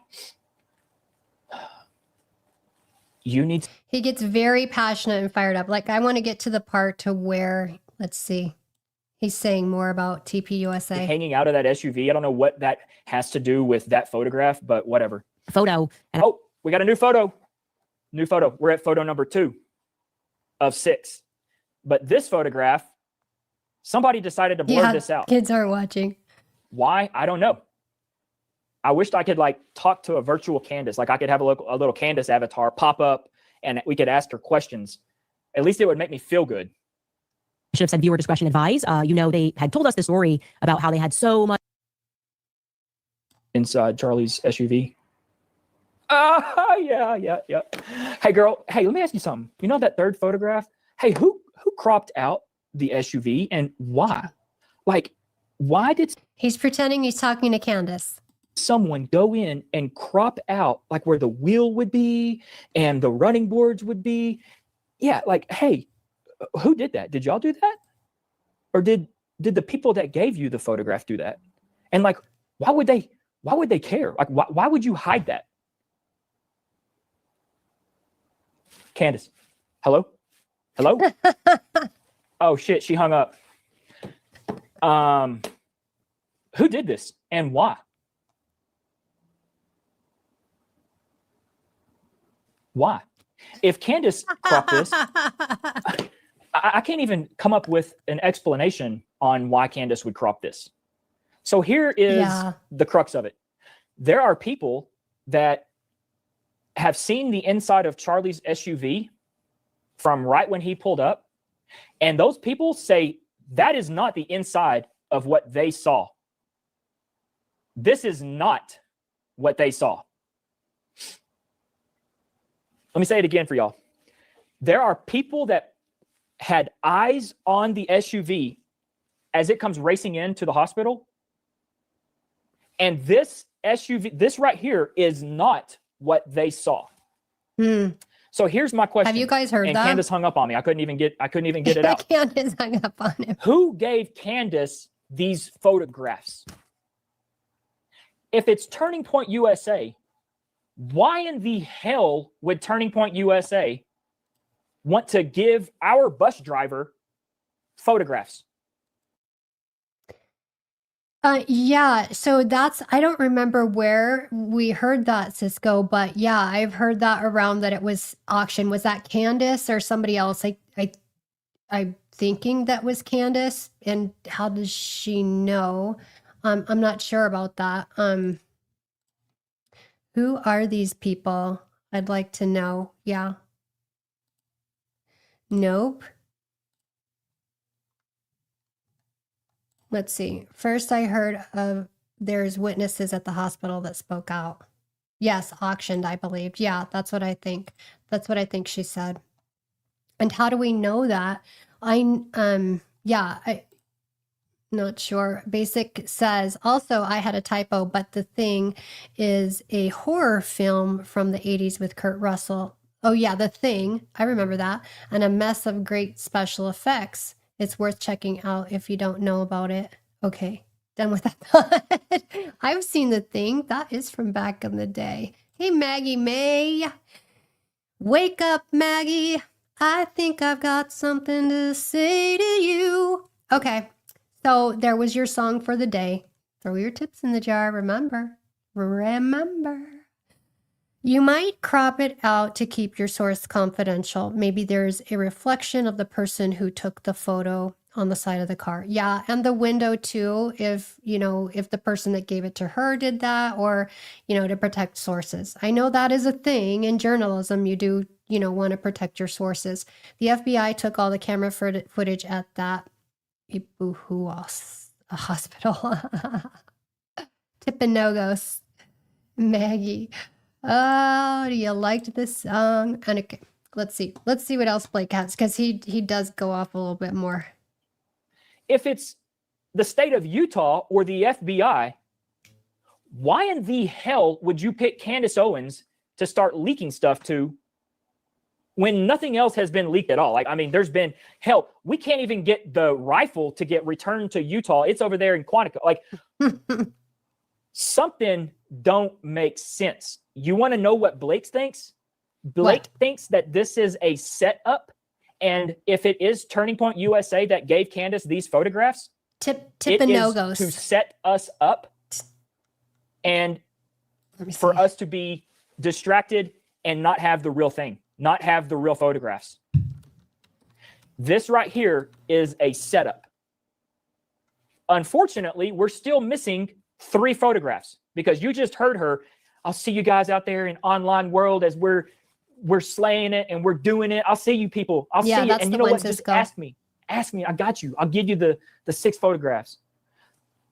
You need. He gets very passionate and fired up. Like, I want to get to the part to where, let's see, he's saying more about TPUSA. Hanging out of that SUV. I don't know what that has to do with that photograph, but whatever. Photo. Oh, we got a new photo. New photo. We're at photo number 2 of 6. But this photograph, somebody decided to blur this out. Kids are watching. Why? I don't know. I wished I could like talk to a virtual Candace. Like I could have a little Candace avatar pop up and we could ask her questions. At least it would make me feel good. Should have said viewer discretion advised. They had told us the story about how they had so much inside Charlie's SUV. Yeah. Hey, girl. Hey, let me ask you something. You know that third photograph? Hey, who cropped out the SUV and why? Like, why did He's pretending he's talking to Candace. someone go in and crop out like where the wheel would be and the running boards would be? Yeah, like, hey, who did that? Did y'all do that? Or did the people that gave you the photograph do that? And like, why would they care? Like, why would you hide that? Candace, hello? Oh shit, she hung up. Who did this and why? Why? If Candace cropped this, I can't even come up with an explanation on why Candace would crop this. So here is the crux of it. There are people that have seen the inside of Charlie's SUV from right when he pulled up, and those people say that is not the inside of what they saw. This is not what they saw. Let me say it again for y'all. There are people that had eyes on the SUV as it comes racing into the hospital. And this SUV, this right here, is not what they saw. So here's my question. Have you guys heard and that? Candace hung up on me. I couldn't even get it out. Candace hung up on him. Who gave Candace these photographs? If it's Turning Point USA, why in the hell would Turning Point USA want to give our bus driver photographs? So I don't remember where we heard that, Cisco, but yeah, I've heard that around that it was auction. Was that Candace or somebody else? I'm thinking that was Candace. And how does she know? I'm not sure about that. Who are these people? I'd like to know. Yeah. Nope. Let's see. First, I heard of there's witnesses at the hospital that spoke out. Yes, auctioned, I believe. Yeah, that's what I think. That's what I think she said. And how do we know that? I'm not sure. Basic says, also, I had a typo, but The Thing is a horror film from the 80s with Kurt Russell. Oh, yeah, The Thing. I remember that. And a mess of great special effects. It's worth checking out if you don't know about it. Okay, done with that. I've seen The Thing. That is from back in the day. Hey, Maggie May. Wake up, Maggie. I think I've got something to say to you. Okay, so there was your song for the day. Throw your tips in the jar, remember. Remember. You might crop it out to keep your source confidential. Maybe there's a reflection of the person who took the photo on the side of the car. Yeah, and the window too, if the person that gave it to her did that, or, to protect sources. I know that is a thing in journalism. You do, want to protect your sources. The FBI took all the camera footage at that hospital. Tipinogos. Maggie. Oh, do you like this song? And okay, let's see what else Blake has, because he does go off a little bit more. If it's the state of Utah or the FBI, why in the hell would you pick Candace Owens to start leaking stuff to when nothing else has been leaked at all. Like, I mean, there's been, hell, we can't even get the rifle to get returned to Utah. It's over there in Quantico. Like, something don't make sense. You want to know what Blake thinks? Blake thinks that this is a setup. And if it is Turning Point USA that gave Candace these photographs, tip and no-goes to set us up and for us to be distracted and not have the real thing, not have the real photographs. This right here is a setup. Unfortunately, we're still missing 3 photographs because you just heard her. I'll see you guys out there in online world as we're slaying it and we're doing it. I'll see you people. I'll see you. And you know what? Just ask me. Ask me. I got you. I'll give you the 6 photographs.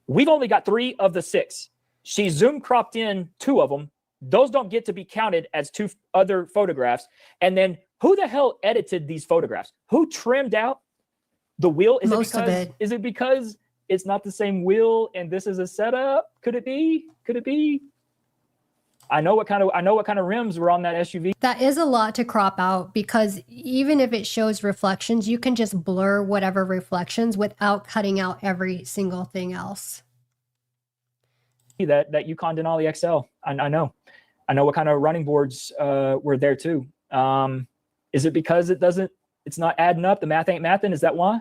We've only got 3 of the 6. She zoom cropped in 2 of them. Those don't get to be counted as 2 other photographs. And then who the hell edited these photographs? Who trimmed out the wheel? Is it because it's not the same wheel and this is a setup? Could it be? Could it be? I know what kind of rims were on that SUV. That is a lot to crop out because even if it shows reflections, you can just blur whatever reflections without cutting out every single thing else. That Yukon Denali XL. I know what kind of running boards were there too. Is it because it's not adding up? The math ain't mathing. Is that why?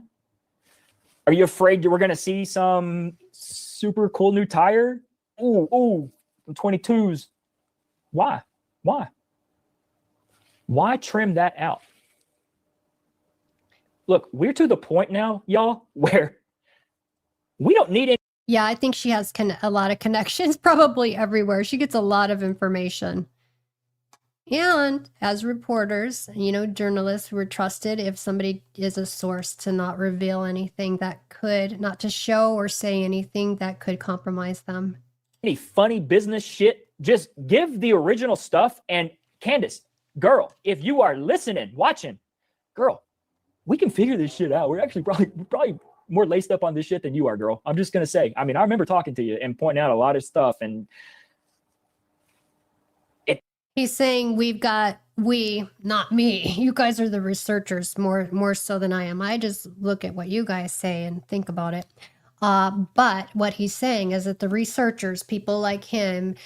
Are you afraid we're going to see some super cool new tire? Ooh, 22s. Why? Why trim that out? Look, we're to the point now, y'all, where we don't need any. Yeah, I think she has a lot of connections probably everywhere. She gets a lot of information. And as reporters, journalists, we're trusted if somebody is a source to not reveal anything that could, not to show or say anything that could compromise them. Any funny business shit, just give the original stuff. And Candace, girl, if you are listening, watching, girl, we can figure this shit out. We're actually probably more laced up on this shit than you are, girl. I'm just going to say, I mean, I remember talking to you and pointing out a lot of stuff. And he's saying not me. You guys are the researchers more so than I am. I just look at what you guys say and think about it. But what he's saying is that the researchers, people like him,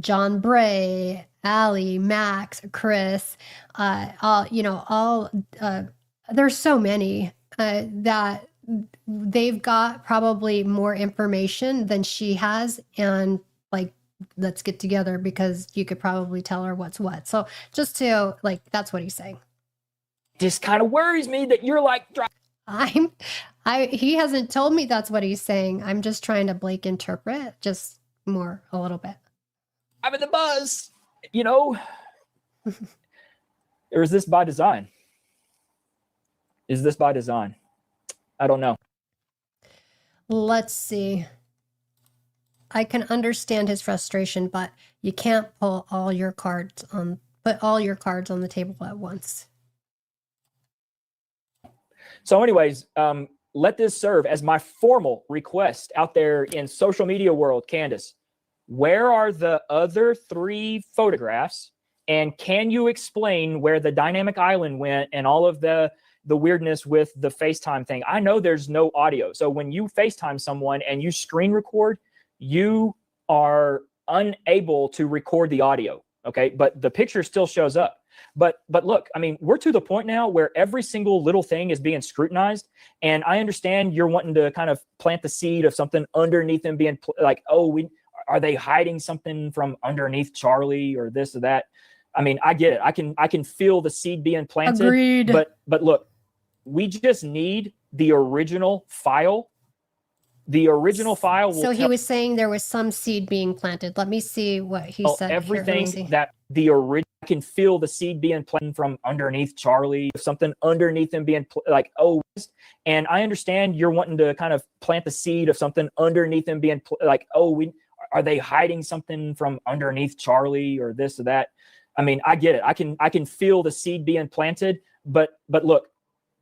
John Bray, Allie, Max, Chris, there's so many that they've got probably more information than she has. And let's get together because you could probably tell her what's what. So just to that's what he's saying. Just kind of worries me that you're like, he hasn't told me that's what he's saying. I'm just trying to Blake interpret just more a little bit. I'm in the buzz, Or is this by design? Is this by design? I don't know. Let's see. I can understand his frustration, but you can't put all your cards on the table at once. So anyways, let this serve as my formal request out there in social media world. Candace, where are the other 3 photographs? And can you explain where the dynamic island went and all of the weirdness with the FaceTime thing? I know there's no audio. So when you FaceTime someone and you screen record, you are unable to record the audio. Okay. But the picture still shows up. But look, I mean, we're to the point now where every single little thing is being scrutinized. And I understand you're wanting to kind of plant the seed of something underneath them being are they hiding something from underneath Charlie or this or that? I mean, I get it. I can feel the seed being planted. Agreed. But look, we just need the original file. The original file will. So he was saying there was some seed being planted. Let me see what he said. Everything that the original. I can feel the seed being planted from underneath Charlie, something underneath him being and I understand you're wanting to kind of plant the seed of something underneath him being are they hiding something from underneath Charlie or this or that? I mean, I get it. I can feel the seed being planted, but look,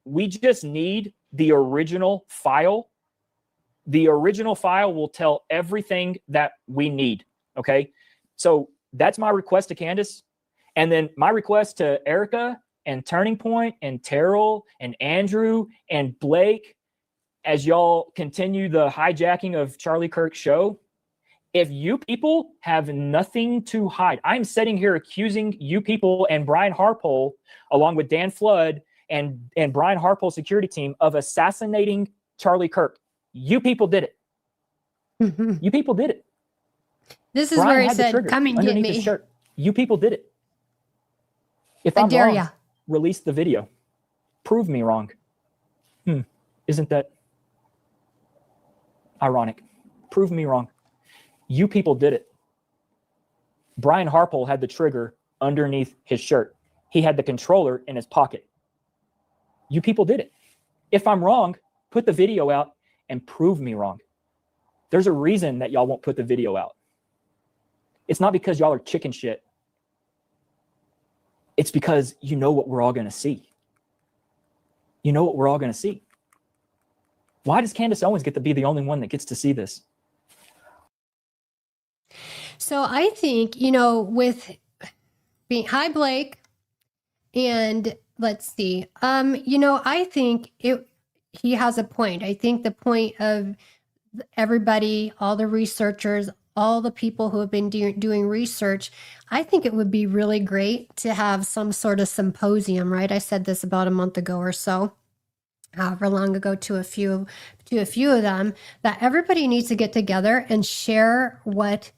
we just need the original file. The original file will tell everything that we need. Okay. So that's my request to Candace. And then my request to Erica and Turning Point and Terrell and Andrew and Blake, as y'all continue the hijacking of Charlie Kirk's show, if you people have nothing to hide, I'm sitting here accusing you people and Brian Harpole, along with Dan Flood and Brian Harpole's security team, of assassinating Charlie Kirk. You people did it. Mm-hmm. You people did it. This is Brian where he had the said, trigger come and get underneath his me. shirt. You people did it. If I I'm dare wrong, ya. release the video. Prove me wrong. Isn't that ironic? Prove me wrong. You people did it. Brian Harpole had the trigger underneath his shirt. He had the controller in his pocket. You people did it. If I'm wrong, put the video out and prove me wrong. There's a reason that y'all won't put the video out. It's not because y'all are chicken shit. It's because you know what we're all going to see. You know what we're all going to see. Why does Candace Owens get to be the only one that gets to see this? So I think, with being, hi, Blake. And let's see, I think he has a point. I think the point of everybody, all the researchers, all the people who have been doing research, I think it would be really great to have some sort of symposium, right? I said this about a month ago or so, however long ago, to a few of them, that everybody needs to get together and share what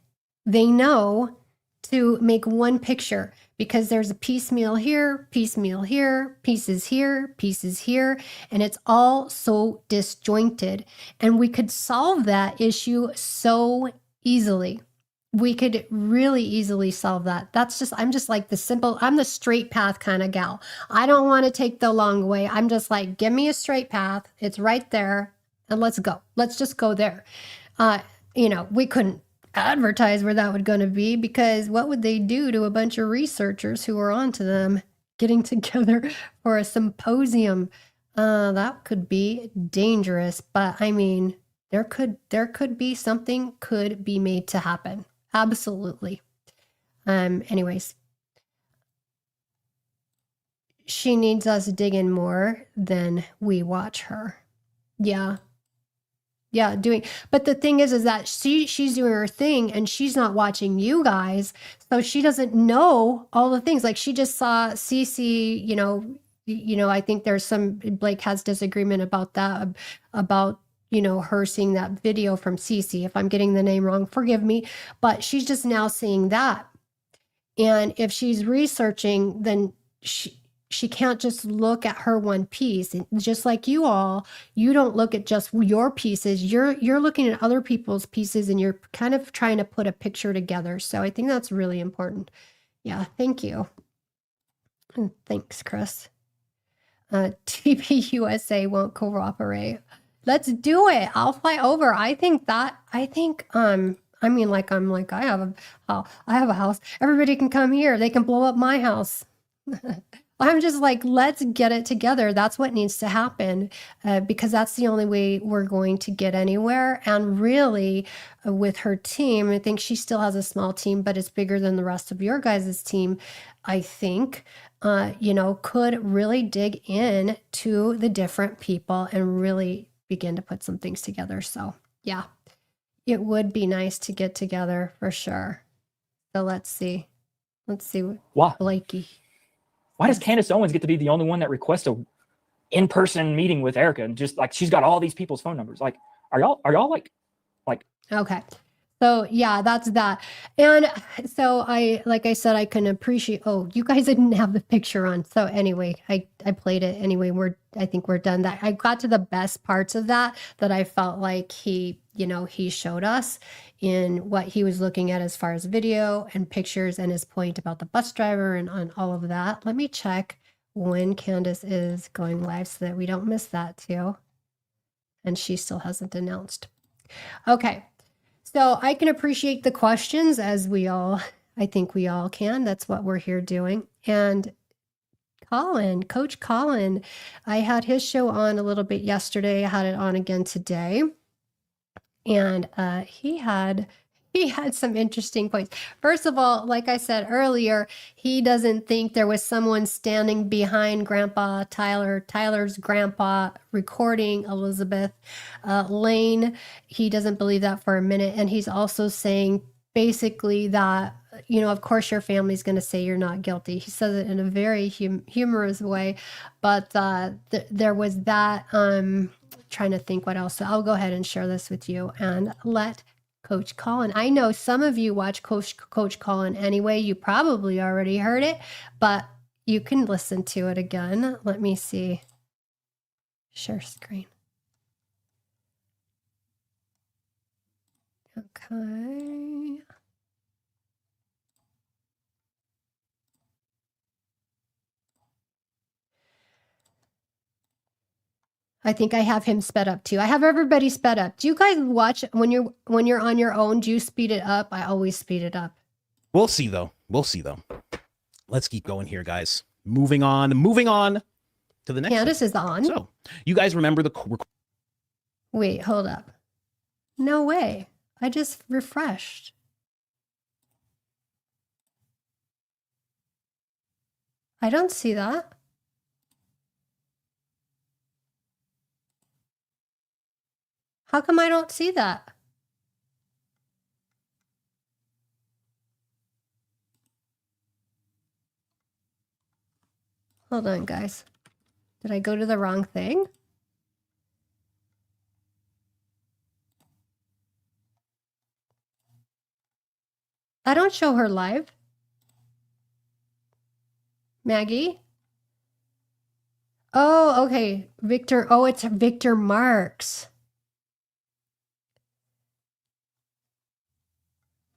they know to make one picture, because there's a piecemeal here, pieces here, and it's all so disjointed. And we could solve that issue so easily. We could really easily solve that. I'm just like I'm the straight path kind of gal. I don't want to take the long way. I'm just like, give me a straight path. It's right there. And let's go. Let's just go there. We couldn't advertise where that would going to be, because what would they do to a bunch of researchers who are onto them getting together for a symposium? That could be dangerous, but I mean, there could be something could be made to happen. Absolutely. Anyways, she needs us to dig in more than we watch her. Yeah, but the thing is that she's doing her thing and she's not watching you guys, so she doesn't know all the things. Like, she just saw Cece, I think there's Blake has disagreement about that, about her seeing that video from Cece. If I'm getting the name wrong, forgive me, but she's just now seeing that. And if she's researching, then she can't just look at her one piece. Just like you all, you don't look at just your pieces. You're looking at other people's pieces, and you're kind of trying to put a picture together. So I think that's really important. Yeah, thank you. And thanks, Chris. TPUSA won't cooperate. Let's do it. I'll fly over. I have a house. Everybody can come here. They can blow up my house. I'm just like, let's get it together. That's what needs to happen, because that's the only way we're going to get anywhere. And really, with her team, I think she still has a small team, but it's bigger than the rest of your guys' team, I think, could really dig in to the different people and really begin to put some things together. So, yeah, it would be nice to get together for sure. So let's see. Wow. Blakey. Why does Candace Owens get to be the only one that requests a in-person meeting with Erica? And just like, she's got all these people's phone numbers. Like, are y'all like? Okay. So yeah, that's that. And so like I said, I can appreciate, you guys didn't have the picture on. So anyway, I played it anyway. I think we're done. That I got to the best parts of that I felt like he showed us in what he was looking at as far as video and pictures, and his point about the bus driver and on all of that. Let me check when Candace is going live so that we don't miss that too. And she still hasn't announced. Okay. So I can appreciate the questions, as I think we all can. That's what we're here doing. And Coach Colin, I had his show on a little bit yesterday. I had it on again today. And he had He had some interesting points. First of all, like I said earlier, he doesn't think there was someone standing behind Grandpa Tyler's grandpa, recording Elizabeth Lane. He doesn't believe that for a minute. And he's also saying basically that, you know, of course your family's going to say you're not guilty. He says it in a very humorous way. But there was that, trying to think what else. So I'll go ahead and share this with you and let Coach Colin. I know some of you watch Coach Colin anyway. You probably already heard it, but you can listen to it again. Let me see. Share screen. Okay. I think I have him sped up too. I have everybody sped up. Do you guys watch when you're on your own? Do you speed it up? I always speed it up. We'll see though. Let's keep going here, guys. Moving on to the next. Candace is on. So, you guys remember the? Wait, hold up. No way. I just refreshed. I don't see that. How come I don't see that? Hold on, guys. Did I go to the wrong thing? I don't show her live. Maggie? Oh, okay. Victor. Oh, it's Victor Marks.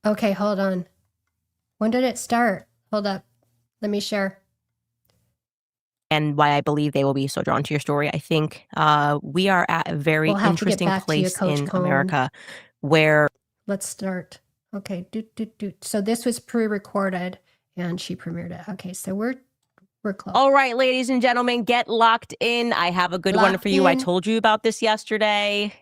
Okay, hold on. When did it start? Hold up. Let me share. And why I believe they will be so drawn to your story. I think we are at a very interesting place in America where... Let's start. Okay. So this was pre-recorded and she premiered it. Okay, so we're close. All right, ladies and gentlemen, get locked in. I have a good one for you. I told you about this yesterday.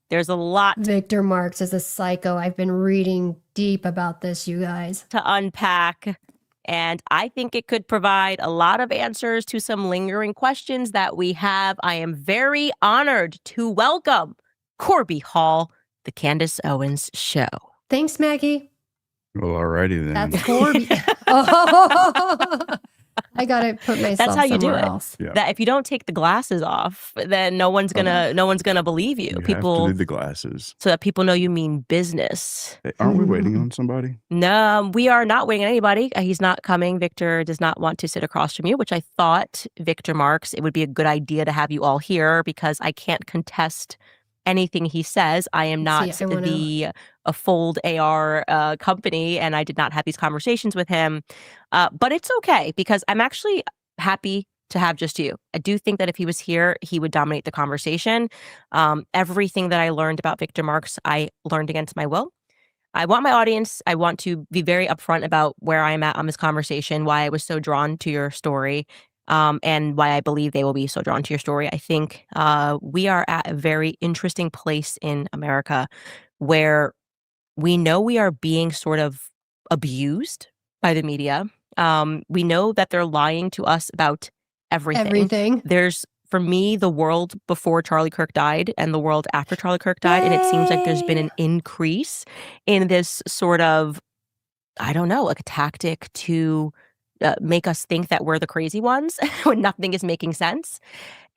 There's a lot. Victor Marks is a psycho. I've been reading deep about this, you guys. To unpack. And I think it could provide a lot of answers to some lingering questions that we have. I am very honored to welcome Corby Hall, the Candace Owens Show. Thanks, Maggie. Well, alrighty then. That's Corby. Oh, I gotta put myself. That's how you do it. Else. Yeah. That if you don't take the glasses off, then no one's gonna believe you. People have to do the glasses so that people know you mean business. Hey, aren't we waiting on somebody? No, we are not waiting on anybody. He's not coming. Victor does not want to sit across from you, which I thought, Victor Marks, it would be a good idea to have you all here because I can't contest anything he says. I am not a Fold AR company, and I did not have these conversations with him. But it's okay because I'm actually happy to have just you. I do think that if he was here, he would dominate the conversation. Everything that I learned about Victor Marks, I learned against my will. I want my audience, I want to be very upfront about where I'm at on this conversation, why I was so drawn to your story, and why I believe they will be so drawn to your story. I think we are at a very interesting place in America where we know we are being sort of abused by the media. We know that they're lying to us about everything. There's, for me, the world before Charlie Kirk died and the world after Charlie Kirk died. And it seems like there's been an increase in this sort of, I don't know, like a tactic to make us think that we're the crazy ones when nothing is making sense.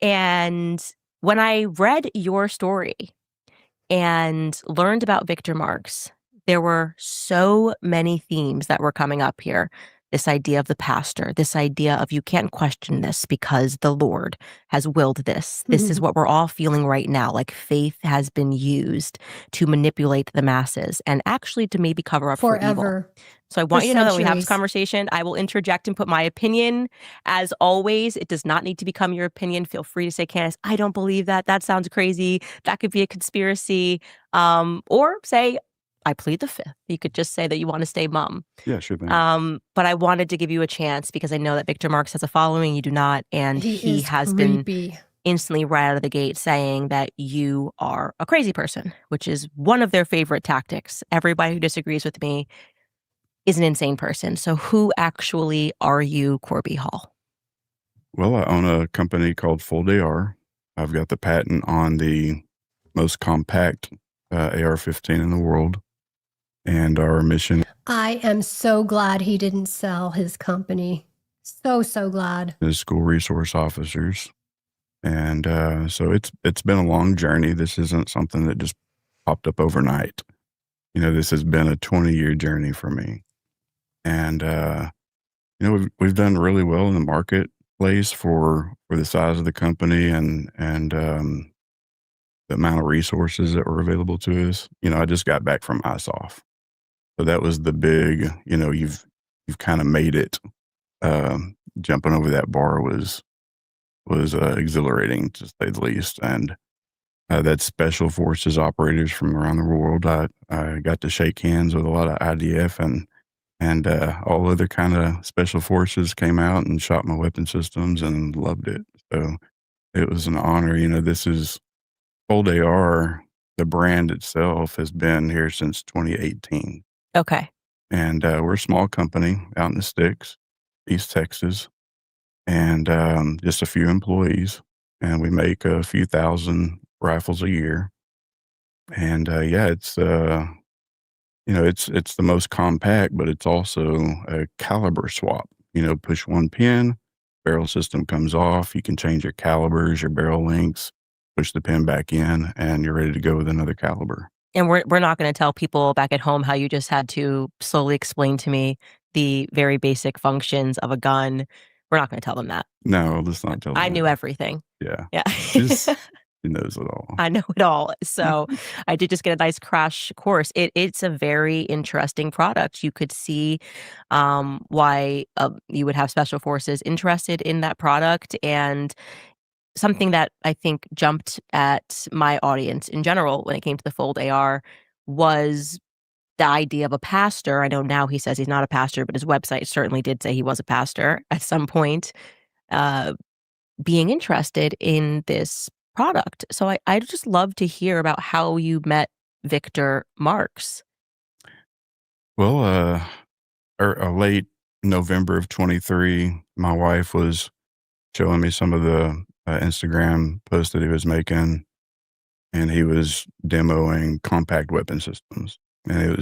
And when I read your story and learned about Victor Marks, there were so many themes that were coming up here. This idea of the pastor, this idea of you can't question this because the Lord has willed this. This is what we're all feeling right now. Like faith has been used to manipulate the masses and actually to maybe cover up for evil. So I want you to know that when we have this conversation, I will interject and put my opinion. As always, it does not need to become your opinion. Feel free to say, Candace, I don't believe that. That sounds crazy. That could be a conspiracy. Or say, I plead the fifth. You could just say that you want to stay mum. Yeah, sure thing. But I wanted to give you a chance because I know that Victor Marks has a following. You do not. And he has been instantly right out of the gate saying that you are a crazy person, which is one of their favorite tactics. Everybody who disagrees with me is an insane person. So who actually are you, Corby Hall? Well, I own a company called Full AR. I've got the patent on the most compact AR-15 in the world. And our mission I am so glad he didn't sell his company. So glad. is school resource officers. And so it's been a long journey. This isn't something that just popped up overnight. You know, this has been a 20-year journey for me. And, you know, we've done really well in the marketplace for the size of the company and the amount of resources that were available to us. You know, I just got back from ISOF. So that was the big, you know, you've kind of made it. Jumping over that bar was exhilarating, to say the least. And that's special forces operators from around the world. I got to shake hands with a lot of IDF and all other kind of special forces came out and shot my weapon systems and loved it. So it was an honor. You know, this is Cold AR. The brand itself has been here since 2018. Okay. And we're a small company out in the sticks, East Texas, and just a few employees. And we make a few thousand rifles a year. And yeah, it's you know, it's the most compact, but it's also a caliber swap. You know, push one pin, barrel system comes off. You can change your calibers, your barrel lengths, push the pin back in, and you're ready to go with another caliber. And we're not going to tell people back at home how you just had to slowly explain to me the very basic functions of a gun. We're not going to tell them that. No, let's not tell them. I knew everything. Yeah. Yeah. She knows it all. I know it all. So I did just get a nice crash course. It's a very interesting product. You could see why you would have special forces interested in that product. And something that I think jumped at my audience in general when it came to the Fold AR was the idea of a pastor. I know now he says he's not a pastor, but his website certainly did say he was a pastor at some point, being interested in this product. So I'd just love to hear about how you met Victor Marks. Well, late November of 23, my wife was showing me some of the Instagram posts that he was making, and he was demoing compact weapon systems. And it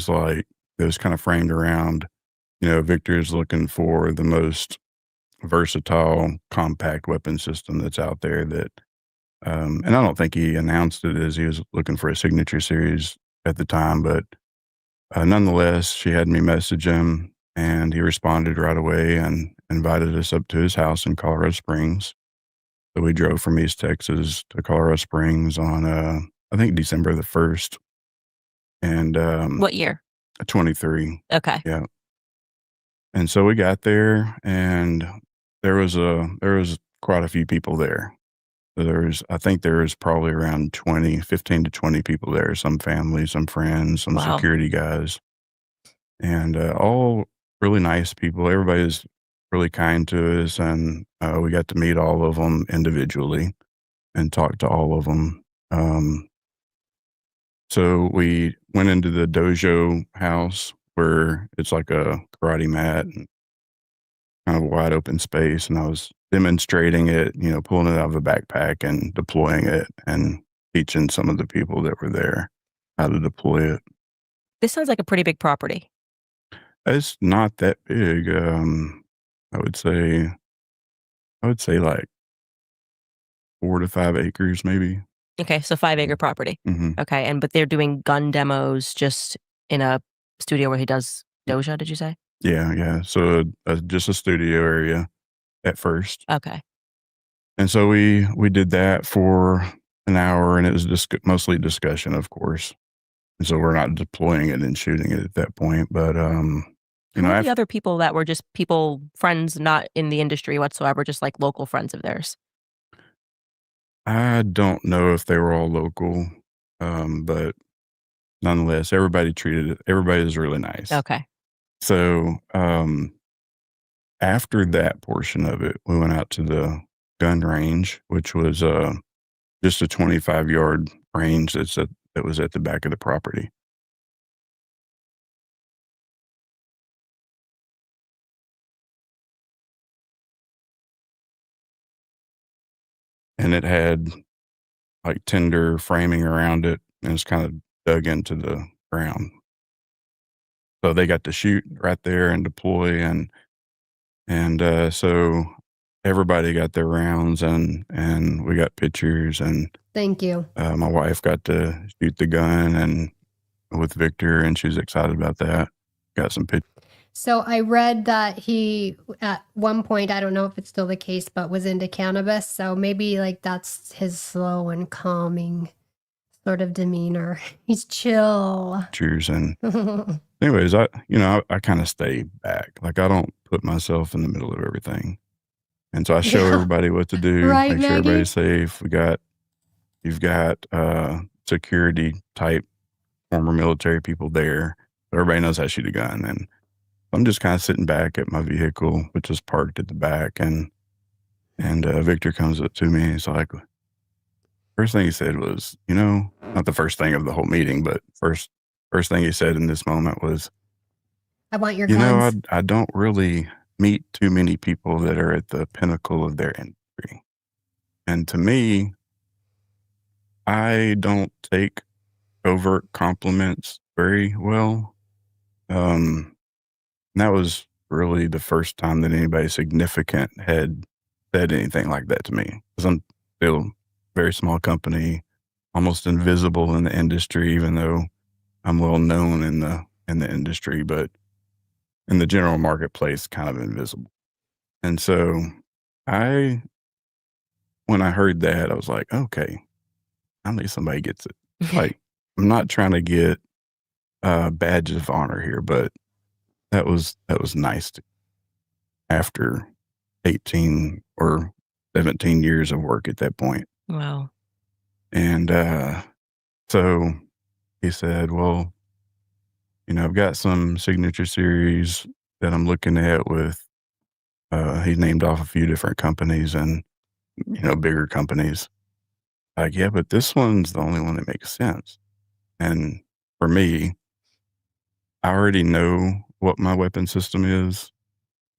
was kind of framed around, you know, Victor's looking for the most versatile compact weapon system that's out there that, and I don't think he announced it as he was looking for a signature series at the time, but nonetheless, she had me message him and he responded right away and invited us up to his house in Colorado Springs. So we drove from East Texas to Colorado Springs on, I think December the 1st. And What year? 23. Okay. Yeah. And so we got there and there was quite a few people there. So I think there was probably around 15 to 20 people there, some family, some friends, some Wow. security guys, and all really nice people. Everybody was really kind to us, and we got to meet all of them individually and talk to all of them. So we went into the dojo house where it's like a karate mat and kind of a wide open space, and I was demonstrating it, you know, pulling it out of a backpack and deploying it and teaching some of the people that were there how to deploy it. This sounds like a pretty big property. It's not that big. I would say like 4 to 5 acres, maybe. Okay, so 5-acre property. Hmm. Okay, but they're doing gun demos just in a studio where he does dojo, did you say? Yeah. So just a studio area at first. Okay. And so we did that for an hour, and it was just mostly discussion, of course. And so we're not deploying it and shooting it at that point. But Who are the other people that were just people, friends, not in the industry whatsoever, just like local friends of theirs? I don't know if they were all local, but nonetheless, everybody was really nice. Okay. So after that portion of it, we went out to the gun range, which was just a 25-yard range that was at the back of the property. And it had like tinder framing around it, and it's kind of dug into the ground. So they got to shoot right there and deploy, and so everybody got their rounds, and we got pictures, and Thank you. my wife got to shoot the gun and with Victor, and she was excited about that. Got some pictures. So I read that he, at one point, I don't know if it's still the case, but was into cannabis. So maybe like that's his slow and calming sort of demeanor. He's chill. Pictures, and anyways, I kind of stay back. Like, I don't put myself in the middle of everything. And so I show everybody what to do, Right, make sure Maggie? everybody's safe. You've got security type former military people there. Everybody knows how to shoot a gun. And I'm just kind of sitting back at my vehicle, which is parked at the back. And Victor comes up to me and he's like, first thing he said was, not the first thing of the whole meeting, but first thing he said in this moment was, I want your guns. I don't really meet too many people that are at the pinnacle of their industry. And to me, I don't take overt compliments very well. And that was really the first time that anybody significant had said anything like that to me. Because I'm still a very small company, almost invisible in the industry, even though I'm well known in the industry, but in the general marketplace, kind of invisible. And so when I heard that, I was like, okay, at least somebody gets it. Like, I'm not trying to get badges of honor here, but that was nice after 18 or 17 years of work at that point. Wow. And so he said, well, I've got some signature series that I'm looking at with, he named off a few different companies and, bigger companies. Like, yeah, but this one's the only one that makes sense. And for me, I already know what my weapon system is.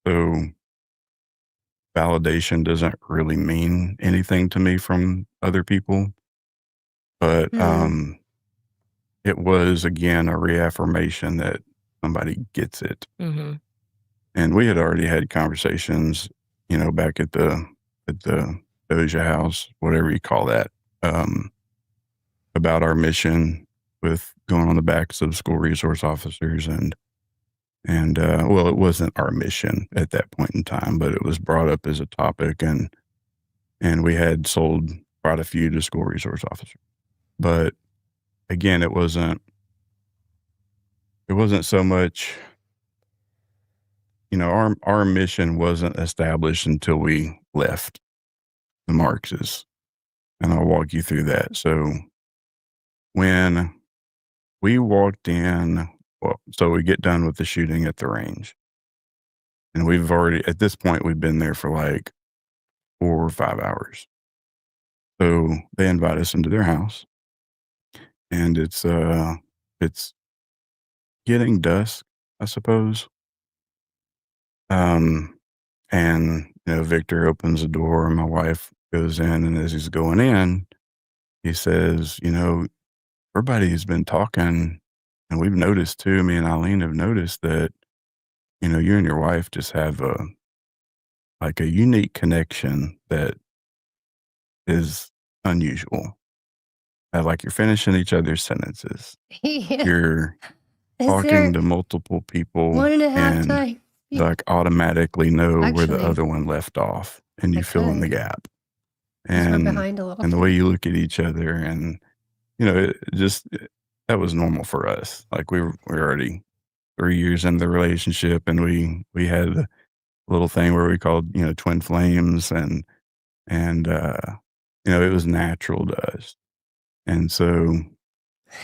So validation doesn't really mean anything to me from other people. But it was, again, a reaffirmation that somebody gets it. Mm-hmm. And we had already had conversations, back at the Doja house, whatever you call that, about our mission with going on the backs of school resource officers. And well, it wasn't our mission at that point in time, but it was brought up as a topic, and we had sold quite a few to school resource officers. But again, it wasn't so much, our mission wasn't established until we left the Marxes. And I'll walk you through that. So when we walked in, so we get done with the shooting at the range. And at this point, we've been there for like 4 or 5 hours. So they invite us into their house. And it's getting dusk, I suppose. And Victor opens the door, and my wife goes in, and as he's going in, he says, everybody's been talking, and we've noticed too, me and Eileen have noticed that, you and your wife just have a unique connection that is unusual. Like, you're finishing each other's sentences. You're talking to multiple people 1.5 times. like automatically know where the Actually, other one left off, and you I fill in the could. gap. Just go And behind a little. the way you look at each other, and that was normal for us. Like, we're already 3 years into the relationship, and we had a little thing where we called twin flames, and it was natural to us. And so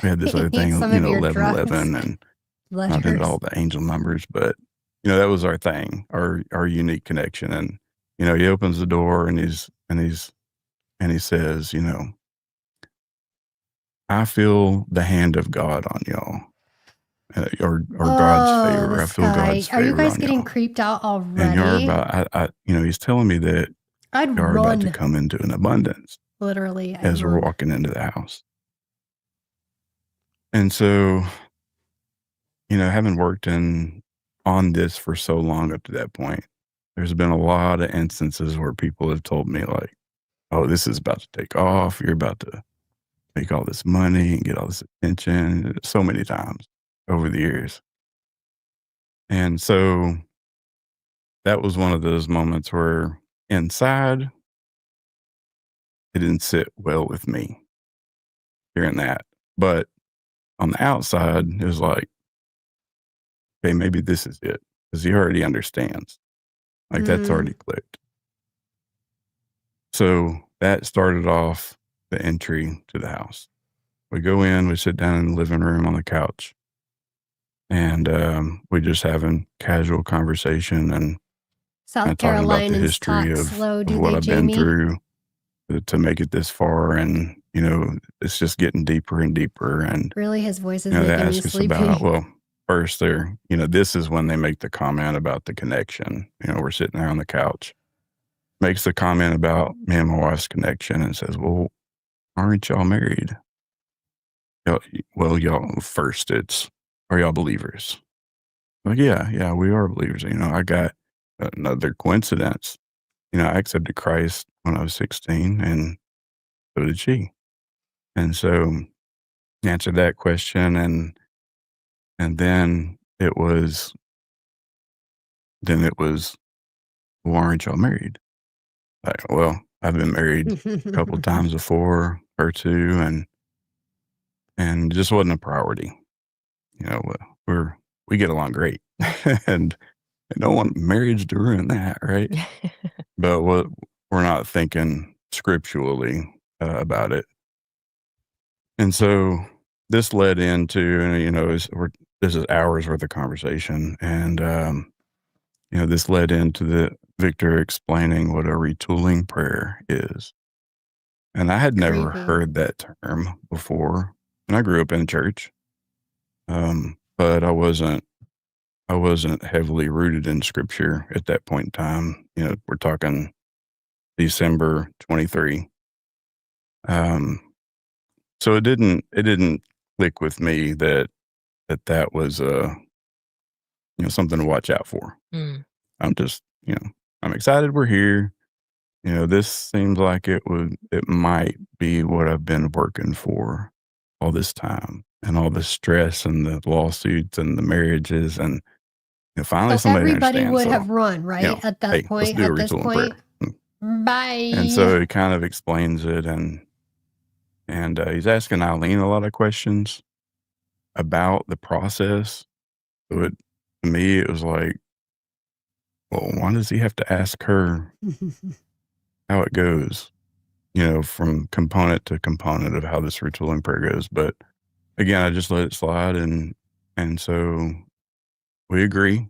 we had this other thing, Some of your 1111, drugs. and not into all the angel numbers, but that was our thing, our unique connection. And he opens the door, and he's and he says, I feel the hand of God on y'all, or God's favor. I This feel guy. God's Are favor you guys on getting y'all. creeped out And you're already? about, he's telling me that I'd you're about to run. come into an abundance Literally, I'd as we're run. walking into the house. And so, having worked on this for so long up to that point, there's been a lot of instances where people have told me like, oh, this is about to take off. You're about to make all this money and get all this attention, so many times over the years. And so that was one of those moments where inside, it didn't sit well with me hearing that. But on the outside, it was like, okay, maybe this is it. Because he already understands. Like that's already clicked. So that started off the entry to the house. We go in, we sit down in the living room on the couch, and we just having casual conversation and South talking about the Carolinians history talk of slow, do what they, I've been Jamie? through to make it this far. And, it's just getting deeper and deeper. And, Really, his voice is they making me ask us sleepy. about, well, first they're, this is when they make the comment about the connection. We're sitting there on the couch. Makes the comment about me and my wife's connection and says, well, aren't y'all married? Well, y'all, first are y'all believers? Like, yeah, we are believers. I got another coincidence. I accepted Christ when I was 16, and so did she. And so answered that question, and then it was, well, aren't y'all married? Like, well, I've been married a couple of times before, or two, and it just wasn't a priority. We get along great, and I don't want marriage to ruin that, right? But we're not thinking scripturally about it, and so this led into, this is hours worth of conversation, and this led into the Victor explaining what a retooling prayer is. And I had never heard that term before. And I grew up in church. But I wasn't heavily rooted in scripture at that point in time. We're talking December 23. So it didn't click with me that was something to watch out for. I'm just, I'm excited we're here. This seems like it might be what I've been working for all this time, and all the stress and the lawsuits and the marriages, and finally somebody everybody understands. would So, have run, right? At that point, let's do at a this retooling point. prayer. Bye. And so he kind of explains it, and he's asking Eileen a lot of questions about the process. So to me, it was like, well, why does he have to ask her how it goes, from component to component of how this retooling prayer goes? But again, I just let it slide, and so we agree,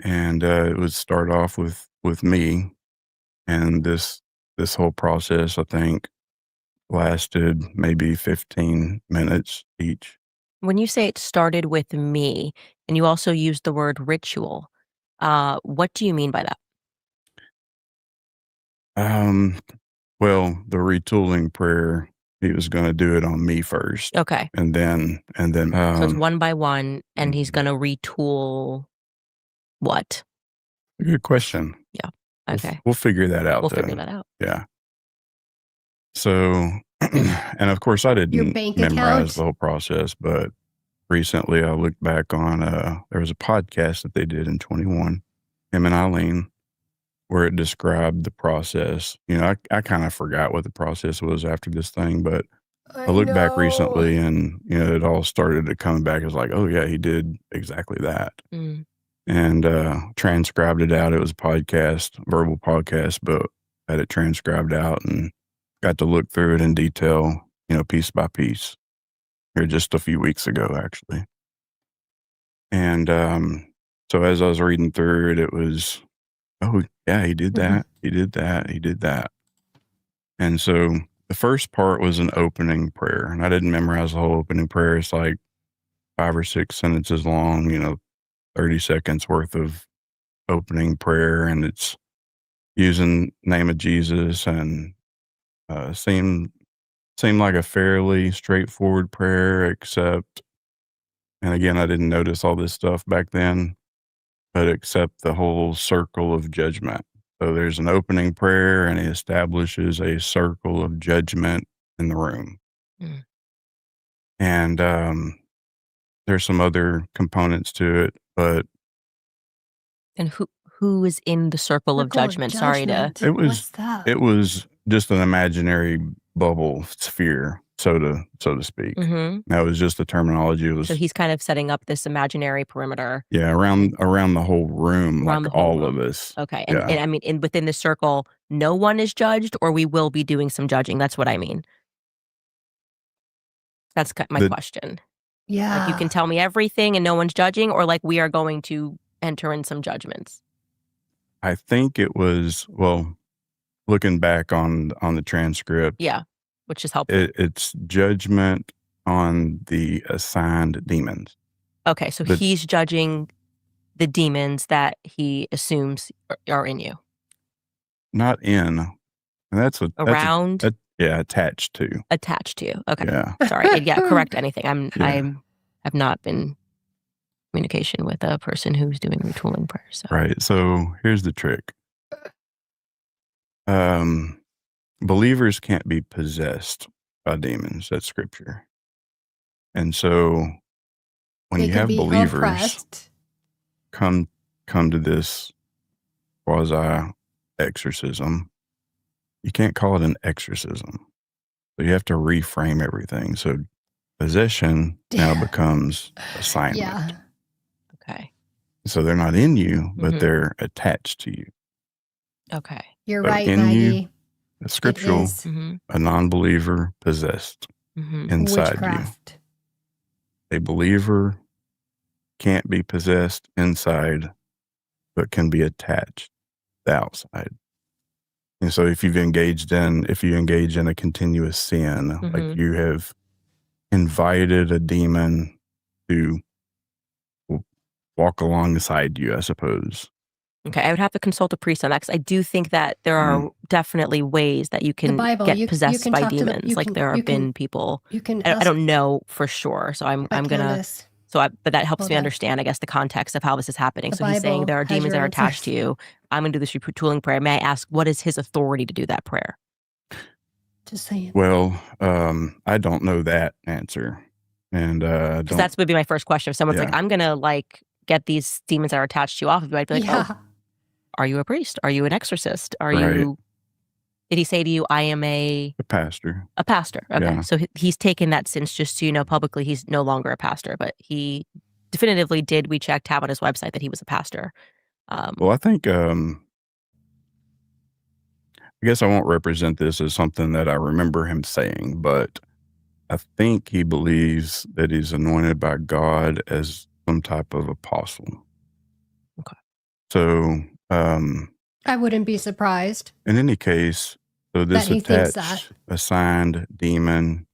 and it would start off with me, and this whole process, I think, lasted maybe 15 minutes each. When you say it started with me, and you also used the word ritual, what do you mean by that? Well, the retooling prayer, he was going to do it on me first. Okay. And then, So it's one by one, and he's going to retool what? Good question. Yeah. Okay. We'll figure that out. We'll figure that out. Yeah. So, and of course I didn't memorize the whole process, but recently I looked back on, there was a podcast that they did in 21, him and Eileen, where it described the process. I kind of forgot what the process was after this thing, but I looked back recently, and, it all started to come back. It was like, oh yeah, he did exactly that. And transcribed it out. It was a podcast, verbal podcast, but had it transcribed out and got to look through it in detail, piece by piece, here just a few weeks ago, actually. And so as I was reading through it, it was, oh yeah, he did that, he did that, he did that. And so the first part was an opening prayer, and I didn't memorize the whole opening prayer. It's like 5 or 6 sentences long, 30 seconds worth of opening prayer, and it's using name of Jesus, and seemed like a fairly straightforward prayer, except, and again, I didn't notice all this stuff back then, but except the whole circle of judgment. So there's an opening prayer, and he establishes a circle of judgment in the room. Mm. And there's some other components to it, but And who is in the circle of judgment? Sorry to. What's that? it was just an imaginary bubble sphere, so to speak. Mhm. That was just the terminology. It was So he's kind of setting up this imaginary perimeter. around the whole room, Around like the whole all of room. us. Okay. Yeah. And I mean, within the circle, no one is judged, or we will be doing some judging. That's what I mean. That's my question. Yeah. Like, you can tell me everything and no one's judging, or like we are going to enter in some judgments. I think it was, well, looking back on the transcript. Yeah, which is helpful. It's judgment on the assigned demons. Okay, so he's judging the demons that he assumes are in you. Not in. And that's Around? attached to. Attached to you. Okay. Yeah. Sorry. Yeah, correct anything. I've not been in communication with a person who's doing retooling prayers. So. Right. So here's the trick. Believers can't be possessed by demons. That's scripture. And so when you have believers come to this quasi exorcism, you can't call it an exorcism. So you have to reframe everything. So possession now becomes assignment. Yeah. Okay. So they're not in you, but they're attached to you. Okay. You're So right, in Maggie. you, a scriptural, a non-believer possessed inside Witchcraft. you. A believer can't be possessed inside, but can be attached the outside. And so if you engage in a continuous sin, like you have invited a demon to walk alongside you, I suppose. Okay, I would have to consult a priest on that, because I do think that there are definitely ways that you can get possessed by demons. Like there have been people. You can. I don't know for sure, so I'm gonna. But that helps me understand, I guess, the context of how this is happening. So he's saying there are demons that are attached to you. I'm going to do this retooling prayer. May I ask, what is his authority to do that prayer? Just saying. Well, I don't know that answer, and because that's would be my first question. If someone's like, I'm going to get these demons that are attached to you off of you, I'd be like, oh, are you a priest? Are you an exorcist? Are you? Did he say to you, I am a pastor? A pastor. Okay. Yeah. So he's taken that since, just so you know, publicly, he's no longer a pastor, but he definitively did, we checked, have on his website that he was a pastor. Well, I think, I guess I won't represent this as something that I remember him saying, but I think he believes that he's anointed by God as some type of apostle. Okay. So, I wouldn't be surprised. In any case, so this attached, assigned demon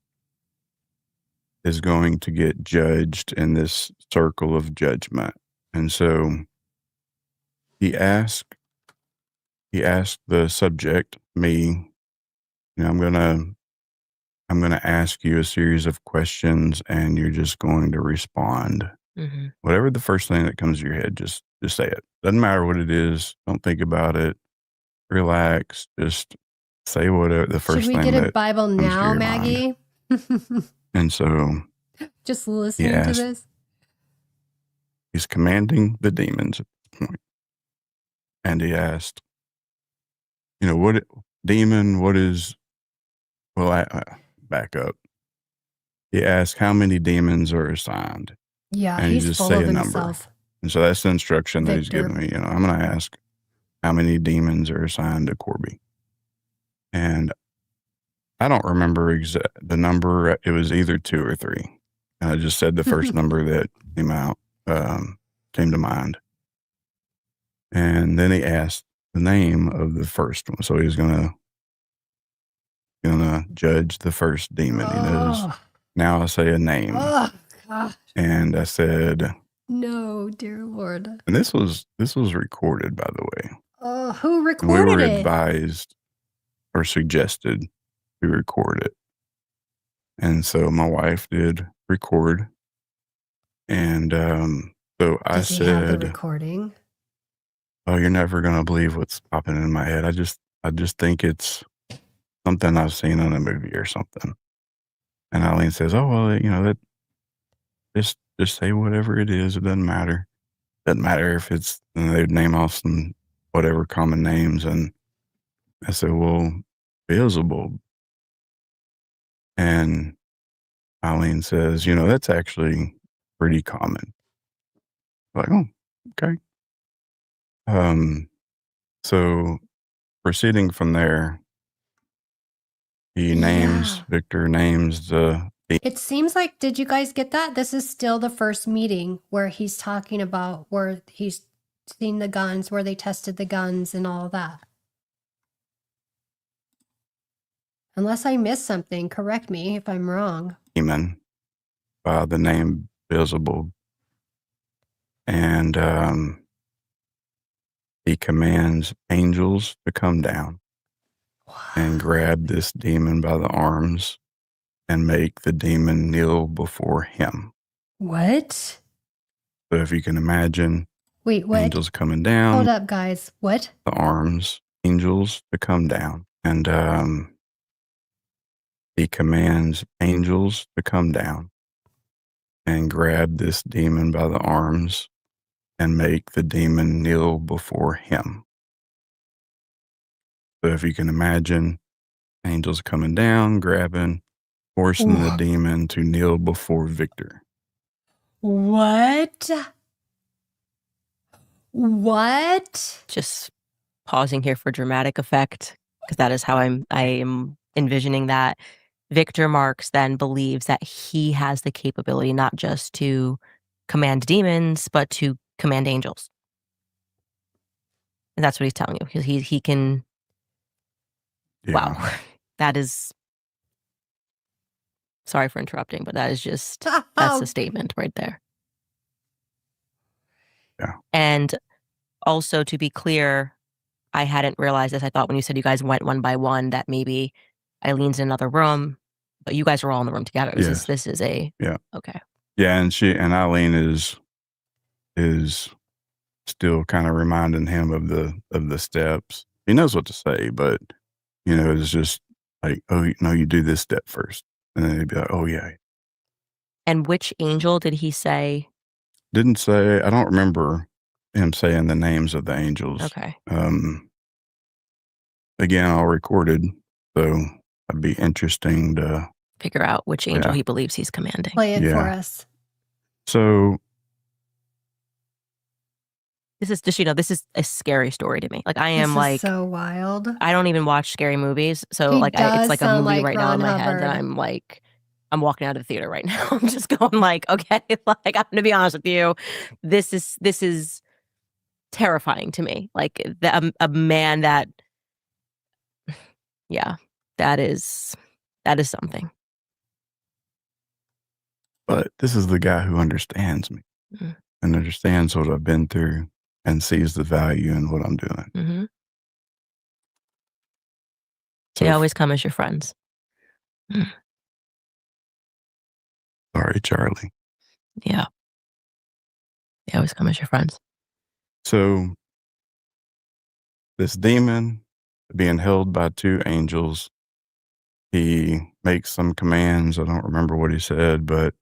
is going to get judged in this circle of judgment. And so he asked the subject, me, I'm going to ask you a series of questions, and you're just going to respond. Whatever the first thing that comes to your head, just say it. Doesn't matter what it is. Don't think about it. Relax. Just say whatever the first thing. Should we get a Bible now, Maggie? And so, just listening to this. He's commanding the demons at this point, and he asked, what demon? What is? Well, I back up. He asked how many demons are assigned. Yeah, and he's you just full say of a himself. number. And so that's the instruction that he's giving me. I'm going to ask how many demons are assigned to Corby. And I don't remember the number. It was either 2 or 3. And I just said the first number that came to mind. And then he asked the name of the first one. So he was going to gonna judge the first demon. He knows. Now I say a name. Oh, God. And I said, No, dear Lord. and this was recorded, by the way. Who We recorded were it? advised or suggested to record it. And so my wife did record. And so I Does he have the said, recording? "Oh, you're never gonna believe what's popping in my head. I just think it's something I've seen in a movie or something." And Eileen says, "Oh well, that just say whatever it is. It doesn't matter. Doesn't matter if it's." And they'd name off some whatever common names, and I said, "Well, Beelzebub." And Eileen says, "That's actually pretty common." Like, oh, okay. So proceeding from there, Victor names the. It seems like, did you guys get that? This is still the first meeting where he's talking about where he's seen the guns, where they tested the guns and all that. Unless I missed something, correct me if I'm wrong. Demon by the name Beelzebub. And he commands angels to come down and grab this demon by the arms and make the demon kneel before him. What? So if you can imagine, wait, what? Angels coming down. Hold up, guys. What? The arms, angels to come down. And he commands angels to come down and grab this demon by the arms and make the demon kneel before him. So if you can imagine, angels coming down, grabbing, forcing the demon to kneel before Victor. What? What? Just pausing here for dramatic effect, because that is how I am envisioning that. Victor Marks then believes that he has the capability not just to command demons, but to command angels. And that's what he's telling you. He can. Yeah. Wow. That is. Sorry for interrupting, but that is just, that's a statement right there. Yeah. And also, to be clear, I hadn't realized this. I thought when you said you guys went one by one that maybe Eileen's in another room, but you guys were all in the room together. Yes. This is a. Yeah. Okay. Yeah, and Eileen is still kind of reminding him of the steps. He knows what to say, but it's just like, oh no, you do this step first. And then he'd be like, oh yeah. And which angel did he say? Didn't say. I don't remember him saying the names of the angels. Okay. Again, all recorded, so it'd be interesting to figure out which angel he believes he's commanding. Play it for us. So this is just, this is a scary story to me. Like I am this is so wild. I don't even watch scary movies. So it's like a movie right now in my head that I'm like, I'm walking out of the theater right now. I'm just going like, okay, like I'm gonna be honest with you. This is terrifying to me. Like a man that, yeah, that is something. But this is the guy who understands me and understands what I've been through and sees the value in what I'm doing. Mm-hmm. So they always come as your friends. Sorry, Charlie. Yeah. They always come as your friends. So this demon being held by two angels, he makes some commands. I don't remember what he said, but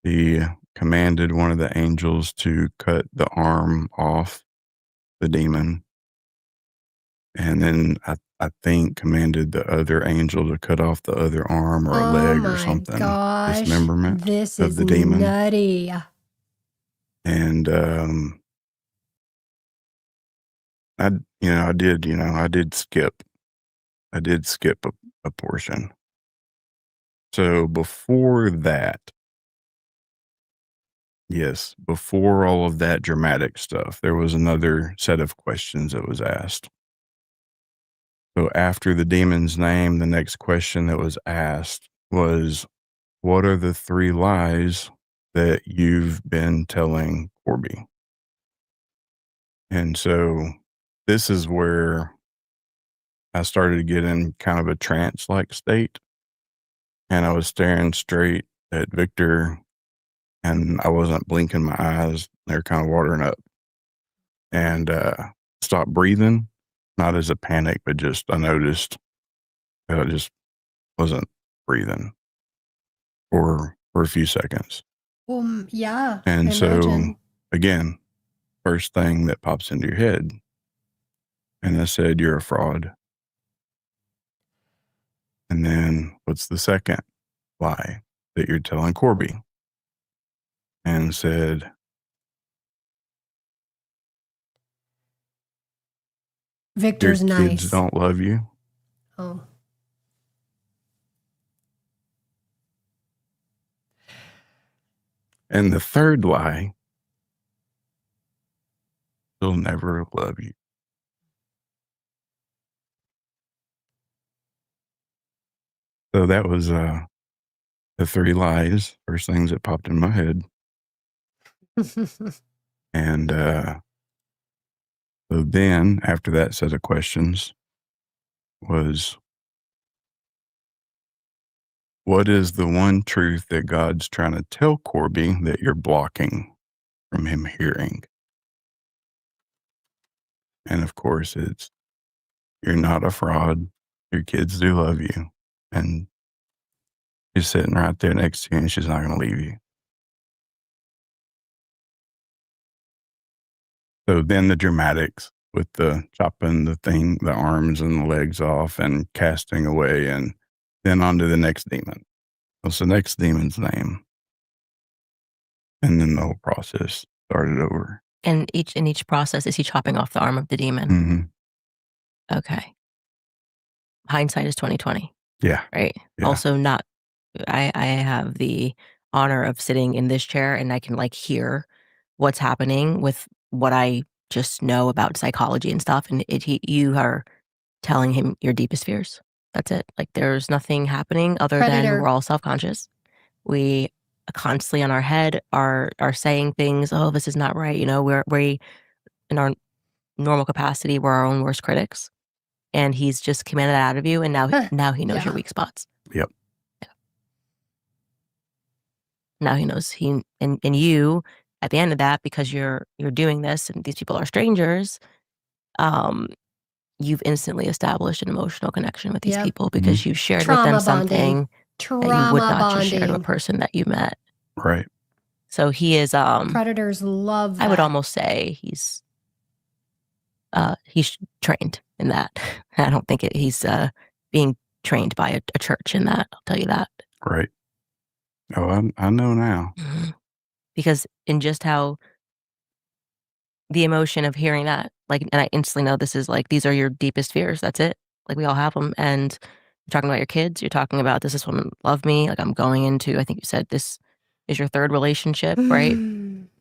he commanded one of the angels to cut the arm off the demon. And then I think commanded the other angel to cut off the other arm or a leg or something. Gosh, dismemberment this of is the demon. Nutty. And I did skip a portion. So before that, before all of that dramatic stuff, there was another set of questions that was asked. So after the demon's name, the next question that was asked was, what are the 3 lies that you've been telling Corby? And so this is where I started to get in kind of a trance-like state. And I was staring straight at Victor, and I wasn't blinking my eyes. They were kind of watering up. And stopped breathing, not as a panic, but just I noticed that I just wasn't breathing for a few seconds. Yeah. And I so, imagine. again, first thing that pops into your head, and I said, you're a fraud. And then what's the second lie that you're telling Corby? And said, Victor's your nice. kids don't love you. Oh. And the third lie, they'll never love you. So that was the 3 lies, first things that popped in my head. And so then after that set of questions was, what is the one truth that God's trying to tell Corby that you're blocking from him hearing? And of course, it's, you're not a fraud. Your kids do love you. And she's sitting right there next to you, and she's not going to leave you. So then the dramatics with the chopping the arms and the legs off and casting away, and then on to the next demon. What's the next demon's name? And then the whole process started over. And in each process, is he chopping off the arm of the demon? Mm-hmm. Okay. Hindsight is 20/20. Yeah. Right. Yeah. Also, not. I have the honor of sitting in this chair, and I can like hear what's happening with what I just know about psychology and stuff. And you are telling him your deepest fears. That's it. Like there's nothing happening other than we're all self-conscious. We constantly on our head are saying things. Oh, this is not right. You know, we in our normal capacity, we're our own worst critics. And he's just commanded that out of you, and now he knows your weak spots. Yep. Yeah. Now he knows and you at the end of that, because you're doing this and these people are strangers, you've instantly established an emotional connection with these people because you've shared with them something that you would not just share to a person that you met. Right. So he is Predators love that. I would almost say he's trained in that. I don't think he's being trained by a church in that. I'll tell you that. Right. Oh, I know now. Mm-hmm. Because in just how the emotion of hearing that, like, and I instantly know this is like, these are your deepest fears. That's it. Like we all have them. And you're talking about your kids. You're talking about, does this woman love me? Like I'm going into, I think you said this is your 3rd relationship, right?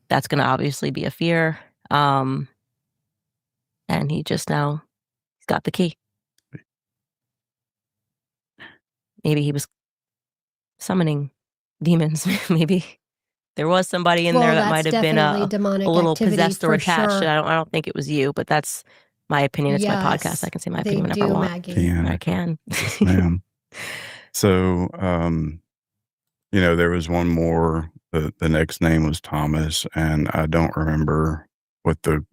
That's going to obviously be a fear. And he just he's got the key. Maybe he was summoning demons. Maybe there was somebody in there that might have been a little possessed or attached. Sure. I don't think it was you, but that's my opinion. It's my podcast. I can say my opinion whenever I want. Maggie. I can. Yes, ma'am. So, there was one more. The next name was Thomas, and I don't remember what the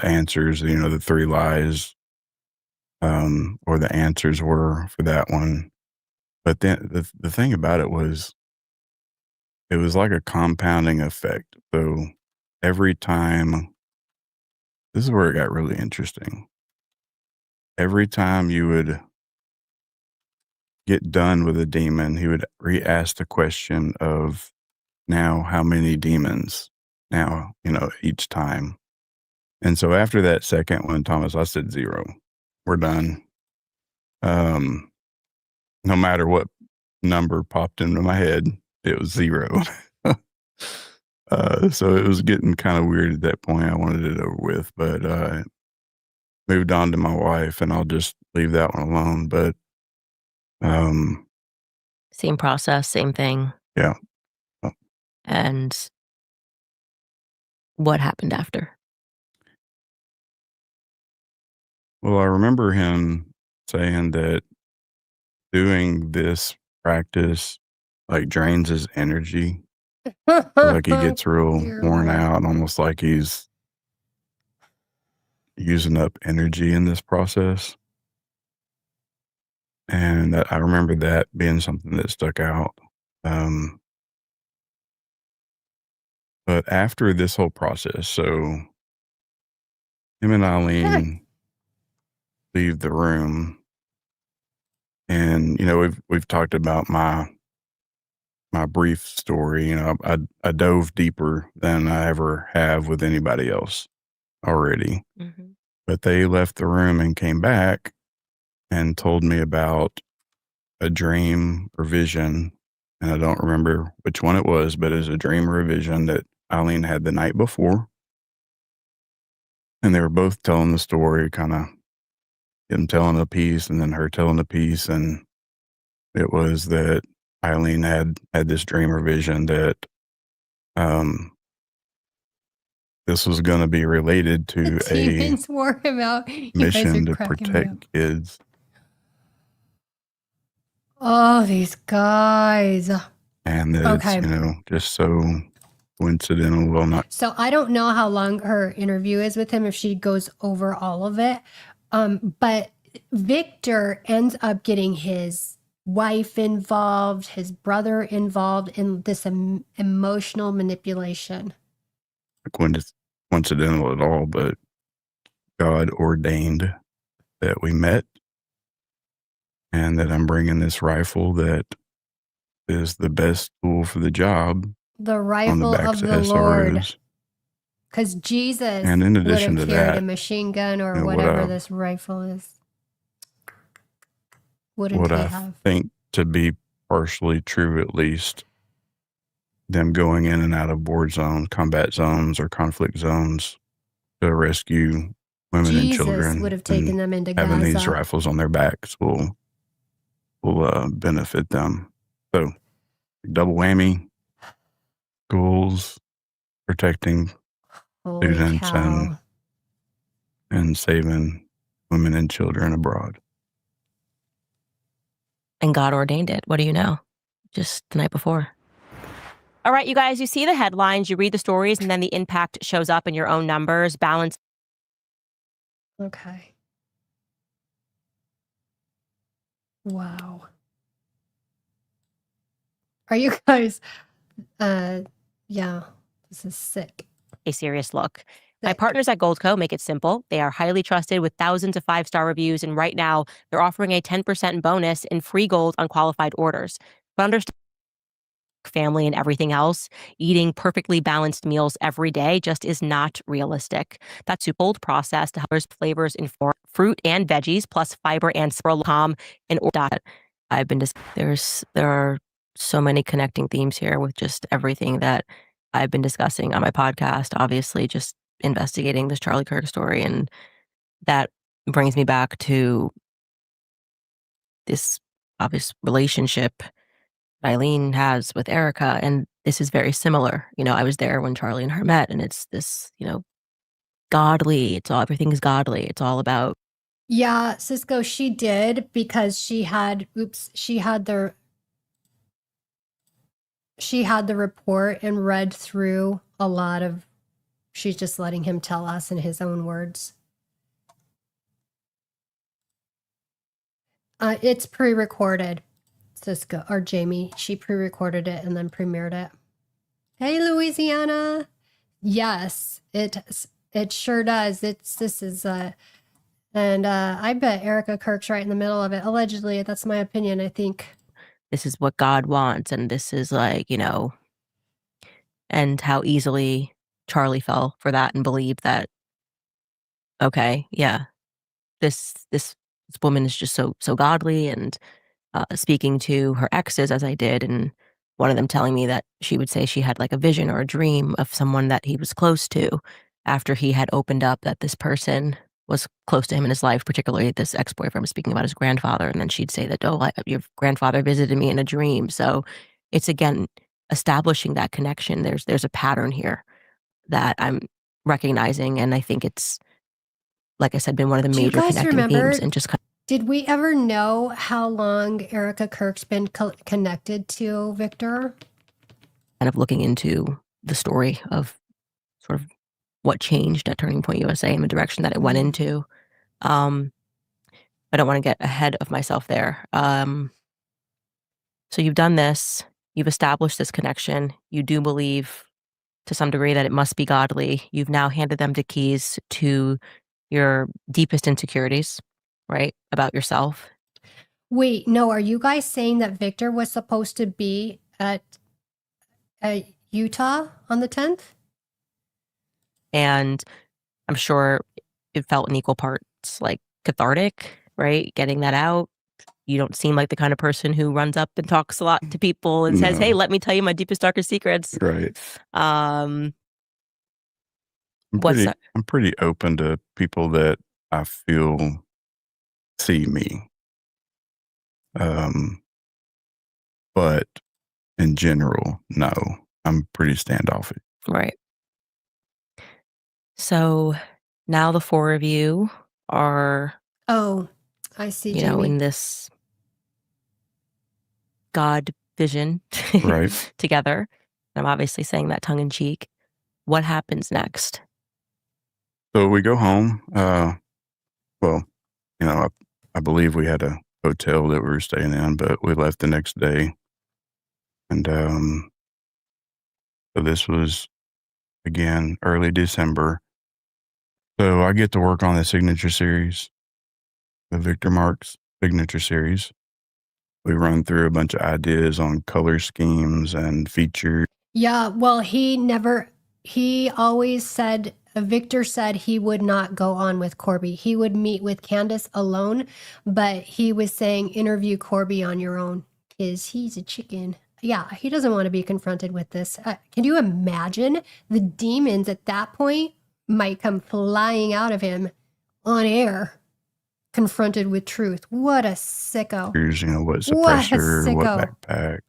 answers, the 3 lies, or the answers were for that one. But then the thing about it was like a compounding effect. So every time, this is where it got really interesting. Every time you would get done with a demon, he would re-ask the question of, now how many demons? Now, each time. And so after that second one, Thomas, I said 0. We're done. No matter what number popped into my head, it was 0. So it was getting kind of weird at that point. I wanted it over with, but moved on to my wife, and I'll just leave that one alone. But same process, same thing. Yeah. And what happened after? Well, I remember him saying that doing this practice like drains his energy. Like he gets real Dear worn Lord. out, almost like he's using up energy in this process. And I remember that being something that stuck out. But after this whole process, so him and Eileen leave the room, and we've talked about my brief story. I dove deeper than I ever have with anybody else already. Mm-hmm. But they left the room and came back and told me about a dream or vision, and I don't remember which one it was, but it was a dream or a vision that Eileen had the night before. And they were both telling the story, kind of him telling a piece and then her telling a piece. And it was that Eileen had this dream or vision that this was going to be related to a Demons wore him out. You guys are mission to cracking me up. protect kids. Oh, these guys. And that it's, just so coincidental. Well, not. So I don't know how long her interview is with him, if she goes over all of it. But Victor ends up getting his wife involved, his brother involved in this emotional manipulation. Coincidental at all, but God ordained that we met, and that I'm bringing this rifle that is the best tool for the job. The rifle of the Lord. Because Jesus and in addition would have to carried that, a machine gun or whatever this rifle is. Wouldn't what he I have? think to be partially true, at least, them going in and out of war zones, combat zones, or conflict zones to rescue women and children. Would have taken them into Gaza. Having these rifles on their backs will benefit them. So, double whammy, schools, protecting Holy students, cow. and saving women and children abroad. And God ordained it. What do you know? Just the night before. All right, you guys, you see the headlines, you read the stories, and then the impact shows up in your own numbers. Balance. Okay. Wow. Are you guys, yeah, this is sick. A serious look. My partners at Goldco make it simple. They are highly trusted with thousands of 5-star reviews, and right now they're offering a 10% bonus in free gold on qualified orders. But understand, family and everything else, eating perfectly balanced meals every day just is not realistic. That's cold processed flavors in fruit and veggies, plus fiber and calm and diet. There are so many connecting themes here with just everything that I've been discussing on my podcast, obviously just investigating this Charlie Kirk story. And that brings me back to this obvious relationship Eileen has with Erica. And this is very similar. I was there when Charlie and her met, and it's this, godly. Everything's godly. It's all about. Yeah, Cisco, she did, because she had the report and read through a lot of, she's just letting him tell us in his own words. It's pre-recorded, Cisco, or Jamie. She pre-recorded it and then premiered it. Hey, Louisiana. Yes, it sure does. And I bet Erica Kirk's right in the middle of it. Allegedly, that's my opinion, I think. This is what God wants, and this is and how easily Charlie fell for that and believed that, okay, yeah, this woman is just so godly, and speaking to her exes as I did, and one of them telling me that she would say she had like a vision or a dream of someone that he was close to after he had opened up that this person was close to him in his life, particularly this ex-boyfriend was speaking about his grandfather. And then she'd say that, oh, your grandfather visited me in a dream. So it's, again, establishing that connection. There's a pattern here that I'm recognizing. And I think it's, like I said, been one of the Do you major guys connecting remember, themes. And just did we ever know how long Erica Kirk's been connected to Victor? kind of looking into the story of sort of what changed at Turning Point USA and the direction that it went into. I don't want to get ahead of myself there. So you've done this, you've established this connection. You do believe to some degree that it must be godly. You've now handed them the keys to your deepest insecurities, right? About yourself. Wait, no, are you guys saying that Victor was supposed to be at Utah on the 10th? And I'm sure it felt in equal parts like cathartic, right? Getting that out. You don't seem like the kind of person who runs up and talks a lot to people and says, hey, let me tell you my deepest, darkest secrets. Right. Um, I'm pretty open to people that I feel see me. But in general, no, I'm pretty standoffish. Right. So now the four of you are, oh, I see, you know, in this God vision Right. together. I'm obviously saying that tongue in cheek. What happens next? So we go home. Well, you know, I believe we had a hotel that we were staying in, but we left the next day. And so this was, again, early December. So I get to work on the signature series, the Victor Marks signature series. We run through a bunch of ideas on color schemes and features. Yeah, well, he always said, Victor said he would not go on with Corby. He would meet with Candace alone, but he was saying interview Corby on your own because he's a chicken. Yeah, he doesn't want to be confronted with this. Can you imagine the demons at that point might come flying out of him on air, confronted with truth? What a sicko. You know, what suppressor, what backpack,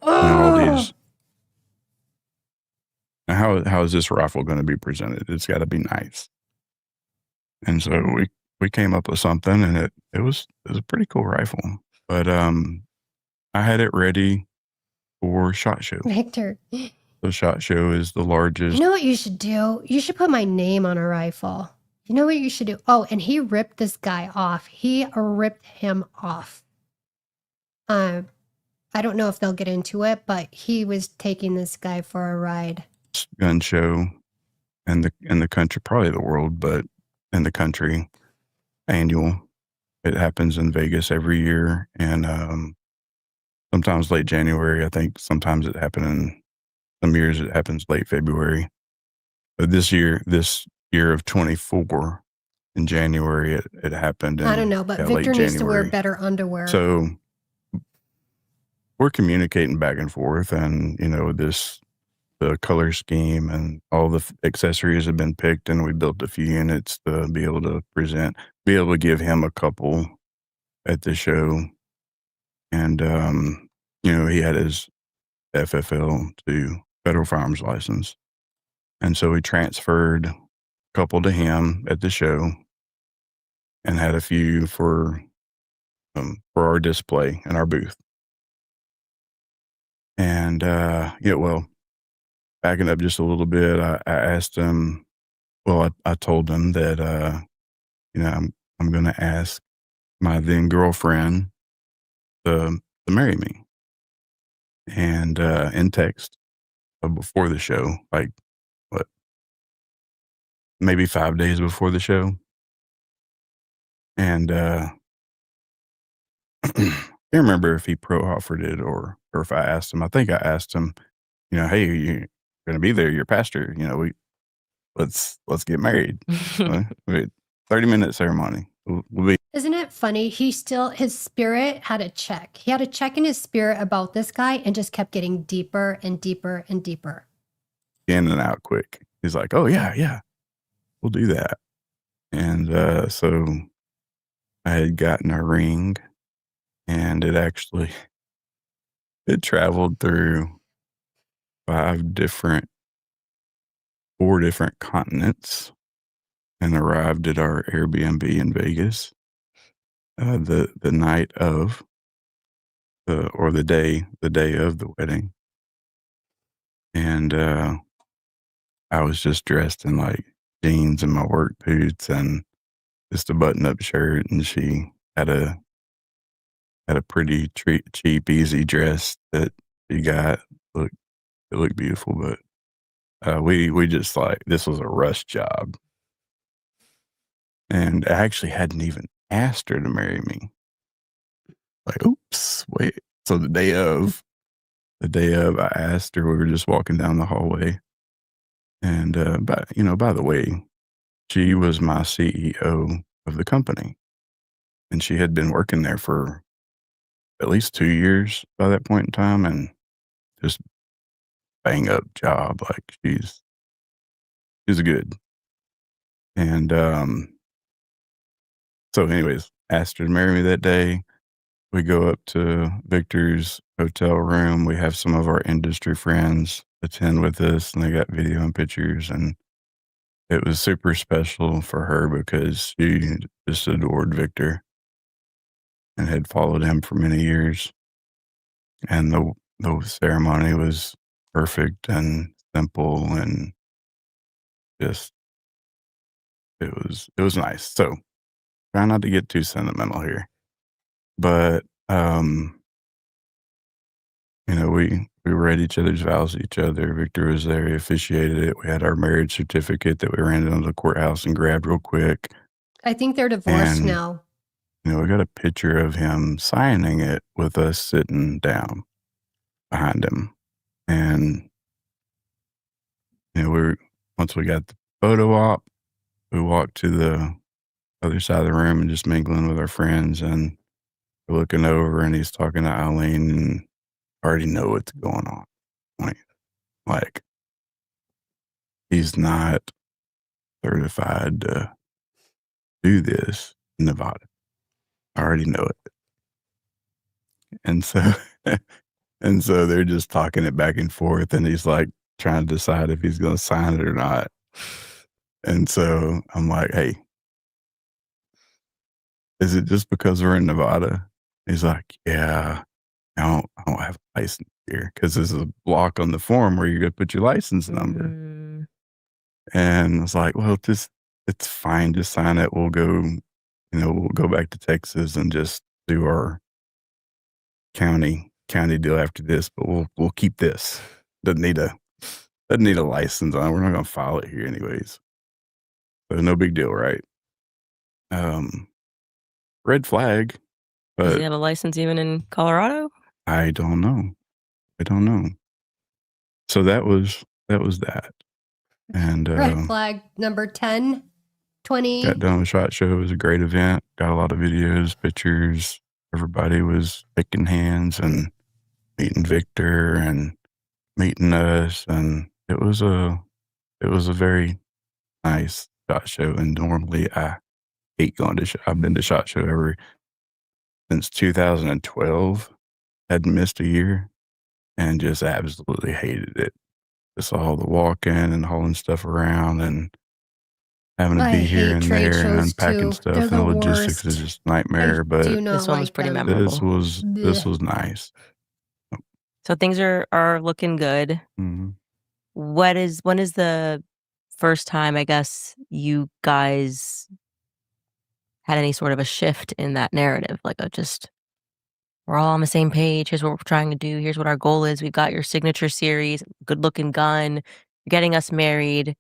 all these. Now, how is this rifle going to be presented? It's got to be nice. And so we came up with something, and it was a pretty cool rifle. But I had it ready for SHOT Show. Victor. The SHOT Show is the largest. You know what you should do? You should put my name on a rifle. You know what you should do? Oh, and he ripped this guy off. He ripped him off. I don't know if they'll get into it, but he was taking this guy for a ride. Gun show in the country, probably the world, but in the country, annual. It happens in Vegas every year, and sometimes late January. I think sometimes it happened in some years. It happens late February. But this year of 24 in January, it happened. I don't know, but Victor needs to wear better underwear. So we're communicating back and forth, and you know the color scheme and all the accessories have been picked, and we built a few units to be able to be able to give him a couple at the show. And, you know, he had his FFL to federal firearms license. And so we transferred a couple to him at the show and had a few for our display in our booth. And, yeah, well, backing up just a little bit, I asked him, well, I told him that, you know, I'm going to ask my then girlfriend to marry me. And in text before the show, like, what, maybe 5 days before the show. And I can't remember if he pro-offered it or if I asked him. I think I asked him, you know, hey, you're going to be there, your pastor, you know, let's get married. 30-minute ceremony. We'll be. Isn't it funny? His spirit had a check. He had a check in his spirit about this guy and just kept getting deeper and deeper and deeper. In and out quick. He's like, oh, yeah, we'll do that. And so I had gotten a ring, and it traveled through 4 different continents and arrived at our Airbnb in Vegas the night of the day of the wedding. And I was just dressed in like jeans and my work boots and just a button-up shirt, and she had a pretty cheap, easy dress that she got. It looked beautiful, but we just like, this was a rush job. And I actually hadn't even asked her to marry me. Like, oops, wait. So the day of, I asked her. We were just walking down the hallway, and by the way, she was my CEO of the company, and she had been working there for at least 2 years by that point in time, and just bang up job. Like she's good. And so anyways, asked her to marry me that day. We go up to Victor's hotel room. We have some of our industry friends attend with us, and they got video and pictures, and it was super special for her because she just adored Victor and had followed him for many years. And the ceremony was perfect and simple, and just it was nice. So try not to get too sentimental here, but we read each other's vows to each other. Victor was there; he officiated it. We had our marriage certificate that we ran down to the courthouse and grabbed real quick. I think they're divorced And now. we got a picture of him signing it with us sitting down behind him. And, once we got the photo op, we walked to the other side of the room and just mingling with our friends. And we're looking over, and he's talking to Eileen, and I already know what's going on. Like he's not certified to do this in Nevada. I already know it. And so, and so they're just talking it back and forth, and he's like trying to decide if he's going to sign it or not. And so I'm like, hey, is it just because we're in Nevada? He's like, yeah, I don't have a license here, because there's a block on the form where you're going to put your license number. And I was like, well, it's fine. Just sign it. We'll go back to Texas and just do our county deal after this, but we'll keep this. Doesn't need a license on it. We're not going to file it here anyways. So no big deal, right? Red flag. But Does he have a license even in Colorado? I don't know. So that was that. And Red flag number 10, 20. got done with SHOT Show. It was a great event. Got a lot of videos, pictures. Everybody was shaking hands and meeting Victor and meeting us, and it was a very nice SHOT Show. And normally I hate going to I've been to SHOT Show ever since 2012. Hadn't missed a year, and just absolutely hated it. Just all the walking and hauling stuff around and having to be here and there and unpacking stuff, and the logistics is just nightmare. But this one was pretty memorable. This was nice. So things are looking good. Mm-hmm. When is the first time, I guess, you guys had any sort of a shift in that narrative? Like we're all on the same page. Here's what we're trying to do. Here's what our goal is. We've got your signature series, good looking gun. You're getting us married.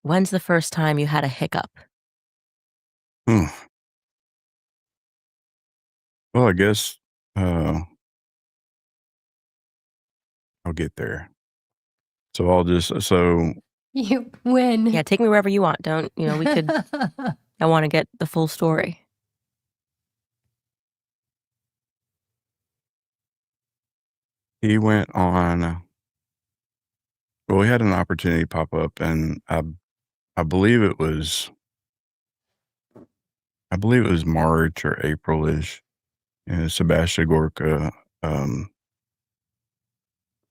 When's the first time you had a hiccup? Well, I guess I'll get there. So You win. Yeah, take me wherever you want. Don't, we could, I want to get the full story. he went on. Well, we had an opportunity pop up, and I believe it was I believe it was March or April-ish. Sebastian Gorka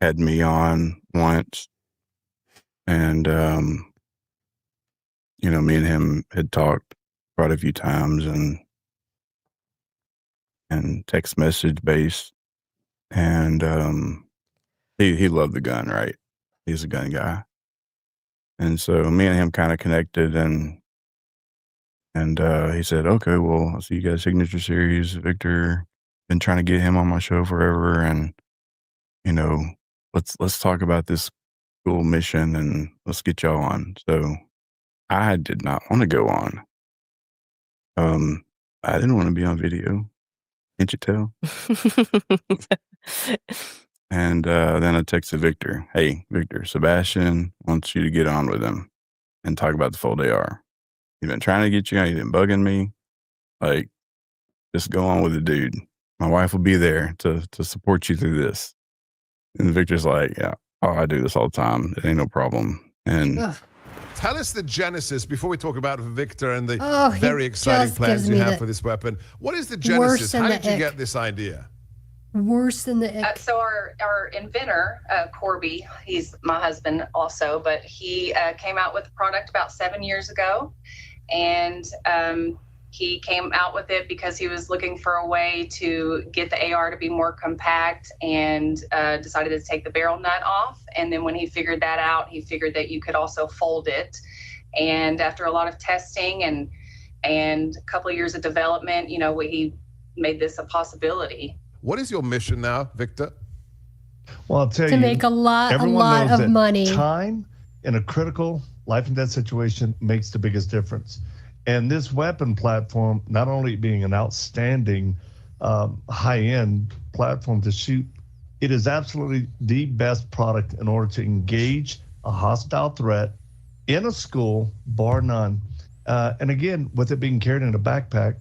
had me on once, and me and him had talked quite a few times, and text message based, and he loved the gun, right? He's a gun guy, and so me and him kind of connected, and he said, "Okay, well, I'll see you guys Signature Series, Victor. Been trying to get him on my show forever, and let's talk about this cool mission, and let's get y'all on." So I did not want to go on. I didn't want to be on video. Can't you tell? And then I texted Victor, "Hey, Victor, Sebastian wants you to get on with him and talk about the full AR. He's been trying to get you on. He's been bugging me. Like, just go on with the dude. My wife will be there to support you through this." And Victor's like, "Yeah, I do this all the time. It ain't no problem." And tell us the genesis before we talk about Victor and the very exciting plans you have for this weapon. What is the genesis? How did you get this idea? Worse than the ick. So our inventor, Corby, he's my husband also, but he came out with a product about 7 years ago, and he came out with it because he was looking for a way to get the AR to be more compact, and decided to take the barrel nut off. And then when he figured that out, he figured that you could also fold it. And after a lot of testing and a couple of years of development, he made this a possibility. What is your mission now, Victor? Well, I'll tell you, to make a lot of money. Time in a critical life and death situation makes the biggest difference. And this weapon platform, not only being an outstanding high-end platform to shoot, it is absolutely the best product in order to engage a hostile threat in a school, bar none. And again, with it being carried in a backpack,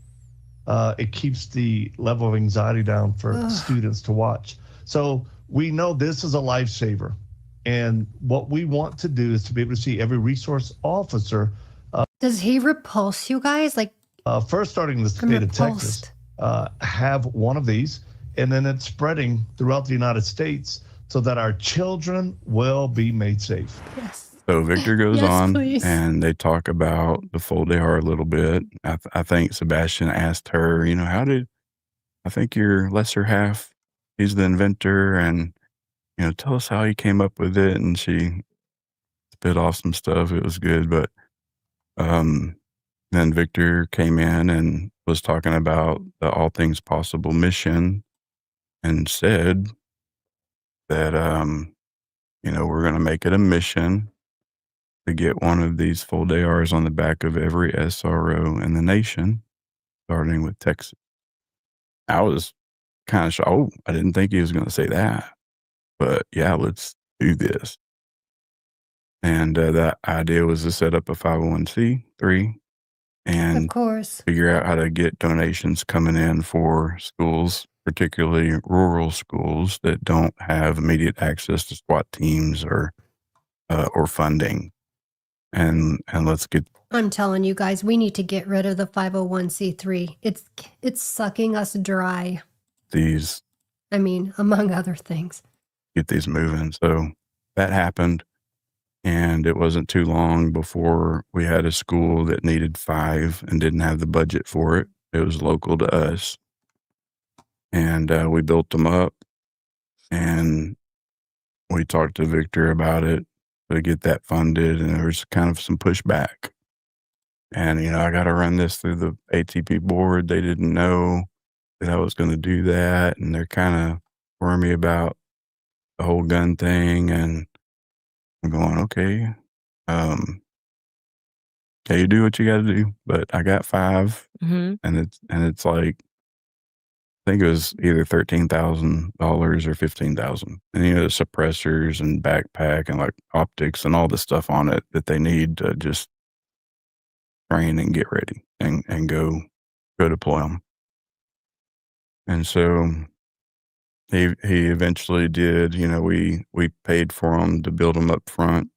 it keeps the level of anxiety down for students to watch. So we know this is a lifesaver. And what we want to do is to be able to see every resource officer. Does he repulse you guys? First starting in the state of Texas, have one of these, and then it's spreading throughout the United States so that our children will be made safe. Yes. So Victor goes on, please. and they talk about the full AR a little bit. I think Sebastian asked her, I think your lesser half, he's the inventor, and, tell us how he came up with it. And she spit off some stuff. It was good. But then Victor came in and was talking about the All Things Possible mission, and said that, we're going to make it a mission to get one of these full ARs on the back of every SRO in the nation, starting with Texas. I was kind of shocked. Oh, I didn't think he was going to say that. But yeah, let's do this. And that idea was to set up a 501c3 and Of course. figure out how to get donations coming in for schools, particularly rural schools that don't have immediate access to SWAT teams or funding. And let's get. I'm telling you guys, we need to get rid of the 501c3. It's sucking us dry. These. I mean, among other things. Get these moving. So that happened, and it wasn't too long before we had a school that needed 5 and didn't have the budget for it. It was local to us, and we built them up, and we talked to Victor about it to get that funded, and there was kind of some pushback. And, I got to run this through the ATP board. They didn't know that I was going to do that, and they're kind of wormy about the whole gun thing. And I'm going, okay, you do what you got to do. But I got 5, and it's like, I think it was either $13,000 or $15,000. And the suppressors and backpack and like optics and all the stuff on it that they need to just train and get ready and go deploy them. And so he eventually did. We paid for them to build them up front,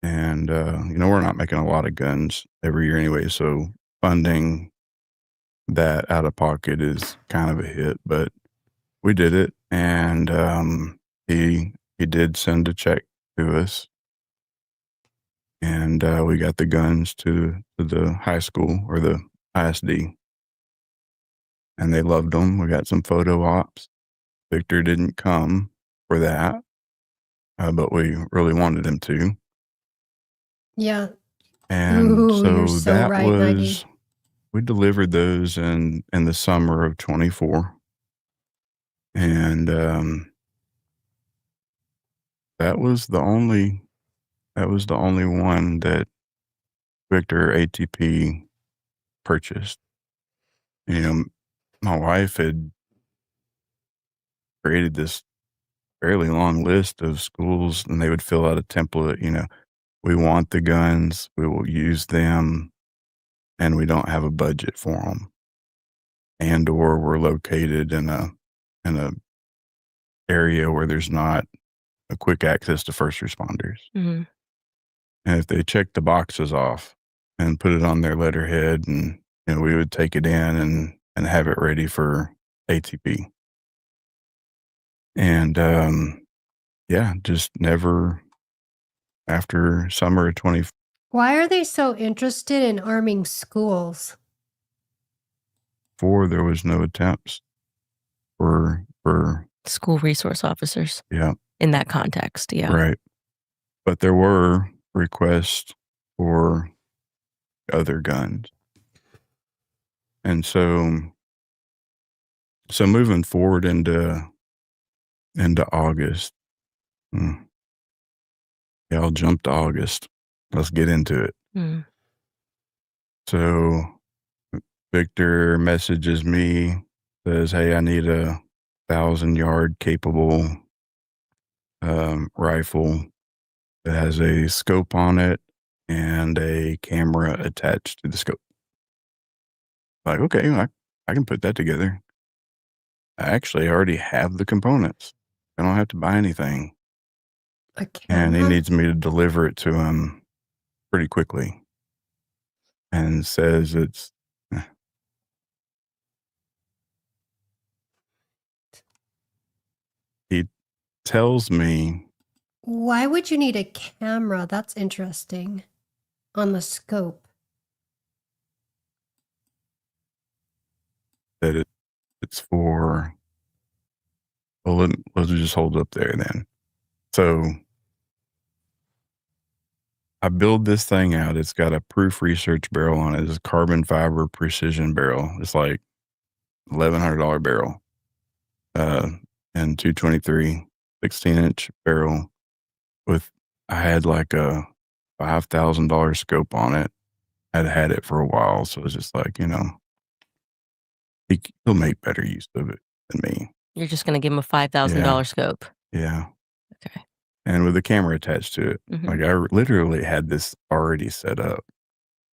and we're not making a lot of guns every year anyway, so funding that out of pocket is kind of a hit, but we did it. And he did send a check to us. And we got the guns to the high school or the ISD. And they loved them. We got some photo ops. Victor didn't come for that, but we really wanted him to. Yeah. And Ooh, so so that right, was, 90. we delivered those in the summer of 24. And that was the only one that Victor ATP purchased. You know, my wife had created this fairly long list of schools, and they would fill out a template. You know, we want the guns, we will use them, and we don't have a budget for them. And or we're located in a area where there's not a quick access to first responders. Mm-hmm. And if they check the boxes off and put it on their letterhead, and you know, we would take it in and have it ready for ATP. And yeah, just never after summer of 24. Why are they so interested in arming schools? There was no attempts for school resource officers. Yeah. In that context, yeah. Right. But there were requests for other guns. And so moving forward into August. Yeah, I'll jump to August. Let's get into it. Mm. So Victor messages me, says, hey, I need a 1,000-yard capable rifle that has a scope on it and a camera attached to the scope. Like, okay, I can put that together. I actually already have the components. I don't have to buy anything. And he needs me to deliver it to him pretty quickly. And says it's he tells me, why would you need a camera? That's interesting. On the scope. That it's for, well, let's just hold up there then. So I build this thing out. It's got a proof research barrel on it. It's a carbon fiber precision barrel. It's like $1,100 barrel. And 223 16-inch barrel I had like a $5,000 scope on it. I'd had it for a while. So it's just like, you know, he'll make better use of it than me. You're just going to give him a $5,000 scope. Yeah. Okay. And with a camera attached to it. Mm-hmm. Like I literally had this already set up,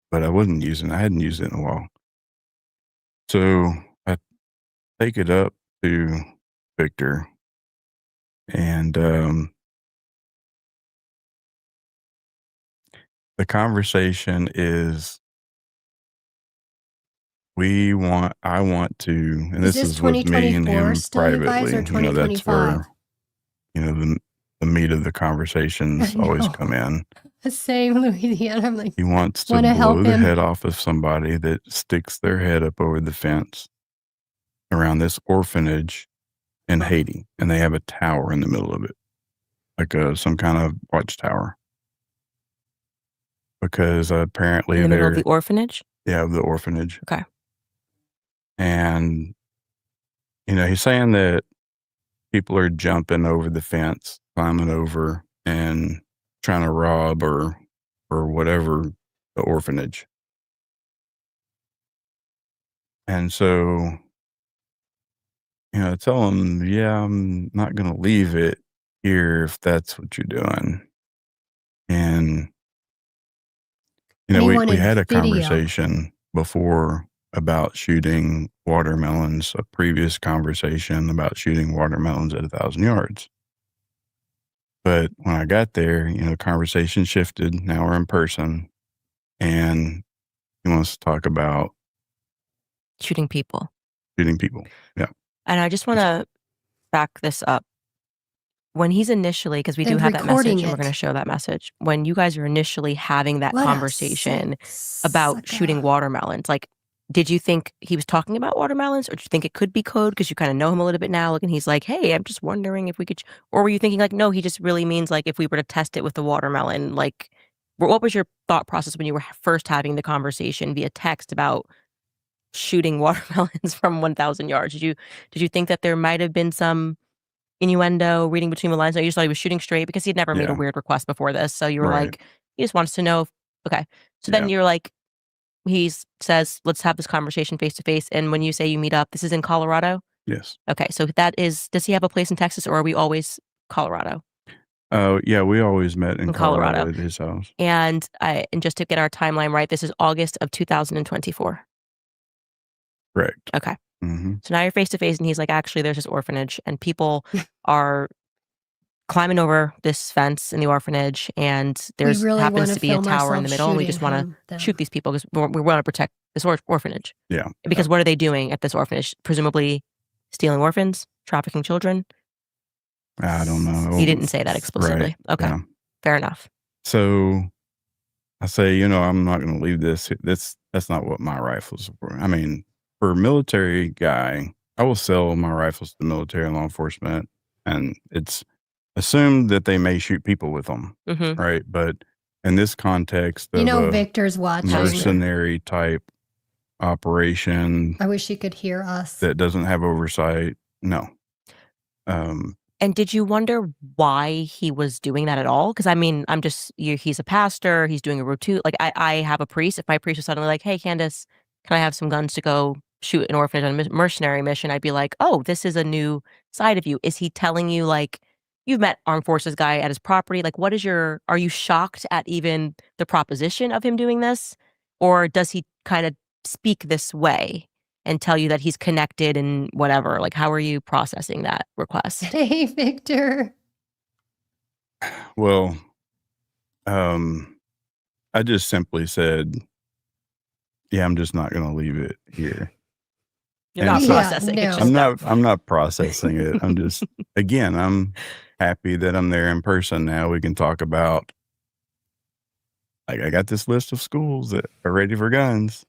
but I hadn't used it in a while. So I take it up to Victor, and the conversation is I want to, and this is with me and him privately. You know, that's where, you know, the meat of the conversations always come in. Same, Louisiana. I'm like, he wants to blow the head off of somebody that sticks their head up over the fence around this orphanage in Haiti, and they have a tower in the middle of it, like some kind of watchtower. Because apparently in the middle of the orphanage? Yeah, the orphanage. Okay. And, you know, he's saying that people are jumping over the fence, climbing over, and trying to rob or whatever the orphanage. And so, you know, I tell him, yeah, I'm not going to leave it here if that's what you're doing. And, you know, we had a conversation before about shooting watermelons, a previous conversation about shooting watermelons at 1,000 yards. But when I got there, you know, the conversation shifted. Now we're in person, and he wants to talk about Shooting people. Shooting people. Yeah. And I just want to back this up. When he's initially, because we do have that message, and we're going to show that message. When you guys are initially having that conversation about shooting watermelons, like, did you think he was talking about watermelons, or did you think it could be code because you kind of know him a little bit now? Like, and he's like, "Hey, I'm just wondering if we could," or were you thinking like, no, he just really means like if we were to test it with the watermelon? Like, what was your thought process when you were first having the conversation via text about shooting watermelons from 1,000 yards? Did you think that there might have been some innuendo, reading between the lines? No, you just thought he was shooting straight because he'd never made a weird request before this. So you were like, he just wants to know. Okay. So then you're like, he says, let's have this conversation face to face. And when you say you meet up, this is in Colorado? Yes. Okay. So does he have a place in Texas, or are we always Colorado? Yeah, we always met in Colorado at his house. And just to get our timeline right, this is August of 2024. Correct. Okay. Mm-hmm. So now you're face to face, and he's like, actually, there's this orphanage, and people are climbing over this fence in the orphanage, and there's happens to be a tower in the middle, and we just want to shoot these people because we want to protect this orphanage. Yeah. Because what are they doing at this orphanage? Presumably stealing orphans, trafficking children? I don't know. He didn't say that explicitly. Right. Okay. Yeah. Fair enough. So I say, I'm not going to leave this. That's not what my rifles were. I mean, for a military guy, I will sell my rifles to the military and law enforcement, and it's assumed that they may shoot people with them, right? But in this context of Victor's watching. Mercenary type operation, I wish he could hear us. That doesn't have oversight. No. And did you wonder why he was doing that at all? Because I mean, he's a pastor. He's doing a routine. Like I have a priest. If my priest was suddenly like, "Hey, Candace, can I have some guns to go shoot an orphanage on a mercenary mission?" I'd be like, "Oh, this is a new side of you." Is he telling you like, you've met armed forces guy at his property? Like, are you shocked at even the proposition of him doing this? Or does he kind of speak this way and tell you that he's connected and whatever? Like, how are you processing that request? Hey, Victor. Well, I just simply said, yeah, I'm just not going to leave it here. You're not processing it. I'm not processing it. I'm just, again, I'm happy that I'm there in person now. We can talk about, like, I got this list of schools that are ready for guns.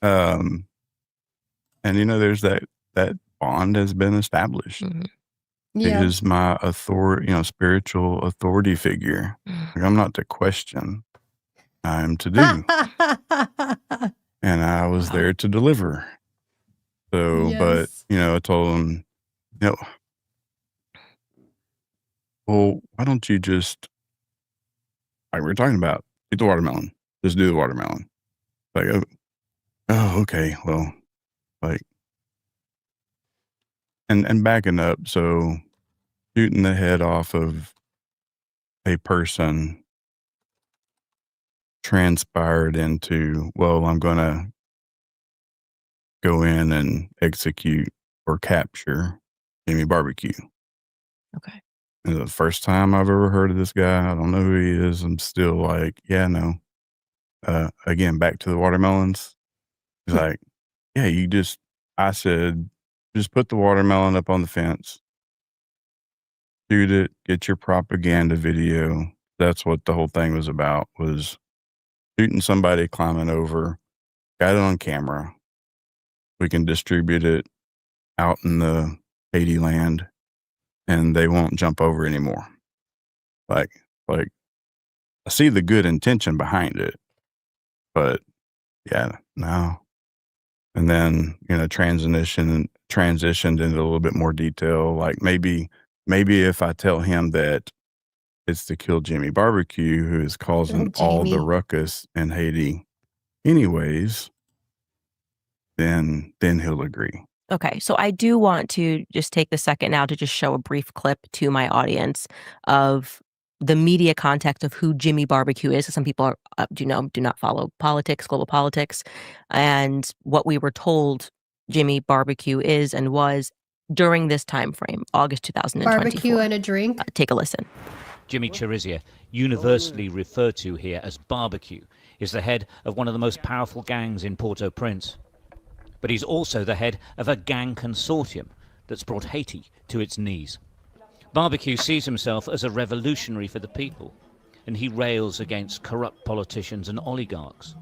And there's that bond has been established. Yeah. It is my spiritual authority figure. Like, I'm not to question. I'm to do. And I was there to deliver. So, but, I told him, well, why don't you just, like we were talking about, eat the watermelon. Just do the watermelon. Like, oh, okay. Well, like, and backing up. So shooting the head off of a person transpired into, well, I'm going to go in and execute or capture Jimmy Barbecue. Okay. And the first time I've ever heard of this guy. I don't know who he is. I'm still like, yeah, no. Again, back to the watermelons. He's like, yeah, I said, just put the watermelon up on the fence, shoot it, get your propaganda video. That's what the whole thing was about, was shooting somebody climbing over, got it on camera. We can distribute it out in the Haiti land, and they won't jump over anymore. Like I see the good intention behind it, but yeah, no. And then, transitioned into a little bit more detail. Like maybe if I tell him that it's to kill Jimmy Barbecue, who is causing all the ruckus in Haiti anyways, then he'll agree. Okay, so I do want to just take the second now to just show a brief clip to my audience of the media context of who Jimmy Barbecue is. Some people do not follow politics, global politics, and what we were told Jimmy Barbecue is and was during this time frame, August 2024. Barbecue and a drink. Take a listen. Jimmy Chirizia, universally referred to here as Barbecue, is the head of one of the most powerful gangs in Port-au-Prince. but he's also the head of a gang consortium that's brought Haiti to its knees. Barbecue sees himself as a revolutionary for the people, and he rails against corrupt politicians and oligarchs.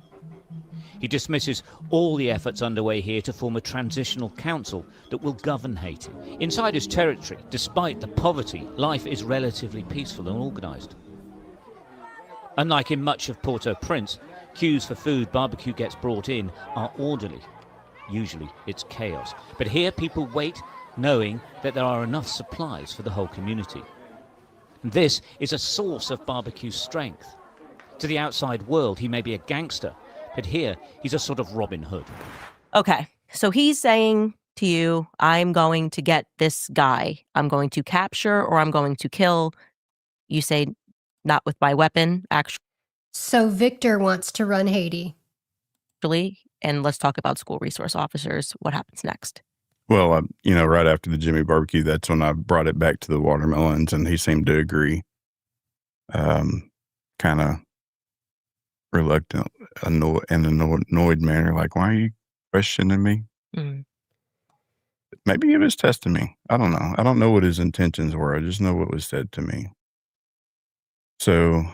He dismisses all the efforts underway here to form a transitional council that will govern Haiti. Inside his territory, despite the poverty, life is relatively peaceful and organised. Unlike in much of Port-au-Prince, queues for food Barbecue gets brought in are orderly. Usually it's chaos. But here people wait knowing that there are enough supplies for the whole community. And this is a source of Barbecue's strength. To the outside world, he may be a gangster, but here he's a sort of Robin Hood. Okay, so he's saying to you, I'm going to get this guy. I'm going to capture or I'm going to kill. You say, not with my weapon, actually. So Victor wants to run Haiti. And let's talk about school resource officers. What happens next? Well, right after the Jimmy barbecue, that's when I brought it back to the watermelons, and he seemed to agree. Kind of reluctant, annoyed manner, like, why are you questioning me? Mm. Maybe he was testing me. I don't know. I don't know what his intentions were. I just know what was said to me. So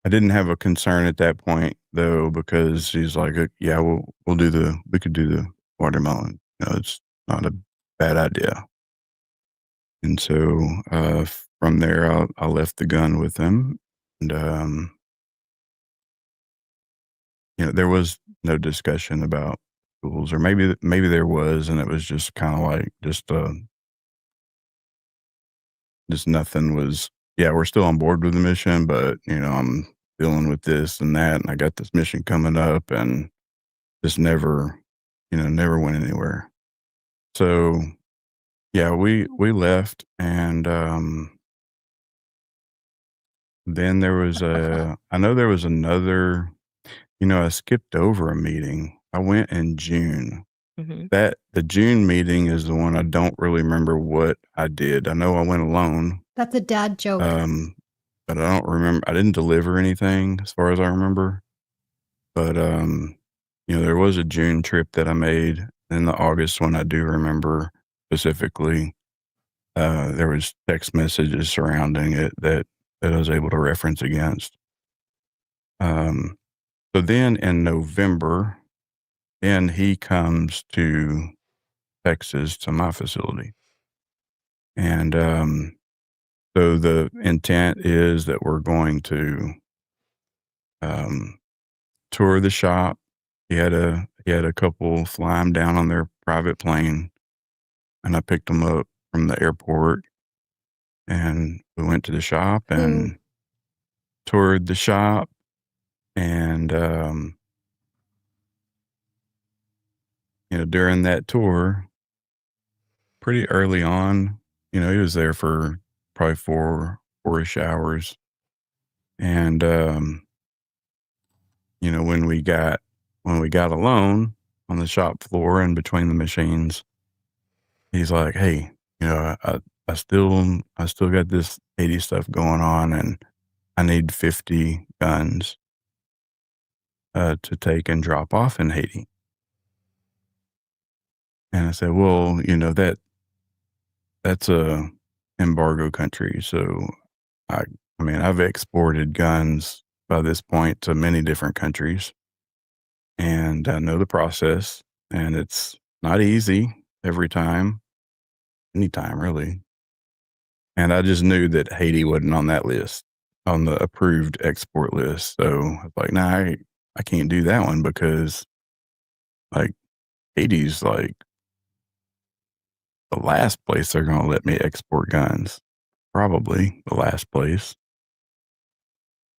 I didn't have a concern at that point, though, because he's like, yeah, we could do the watermelon. It's not a bad idea. And so from there, I left the gun with him, and there was no discussion about schools, or maybe there was, and it was just kind of like just nothing was. Yeah, we're still on board with the mission, but I'm dealing with this and that, and I got this mission coming up, and just never went anywhere. So yeah, we left, and then there was I know there was another. I skipped over a meeting. I went in June. Mm-hmm. The June meeting is the one I don't really remember what I did. I know I went alone. That's a dad joke. But I don't remember. I didn't deliver anything as far as I remember. But there was a June trip that I made. And the August one I do remember specifically. There was text messages surrounding it that I was able to reference against. So then in November, then he comes to Texas to my facility. And so the intent is that we're going to tour the shop. He had a couple fly him down on their private plane, and I picked them up from the airport, and we went to the shop and toured the shop. And, during that tour, pretty early on, he was there for probably four-ish hours. And, when we got alone on the shop floor and between the machines, he's like, hey, I still got this 80 stuff going on, and I need 50 guns to take and drop off in Haiti. And I said, well, that's a embargo country. So I've exported guns by this point to many different countries, and I know the process, and it's not easy anytime really. And I just knew that Haiti wasn't on that list, on the approved export list. So I was like, nah, I can't do that one, because Haiti's the last place they're going to let me export guns, probably the last place.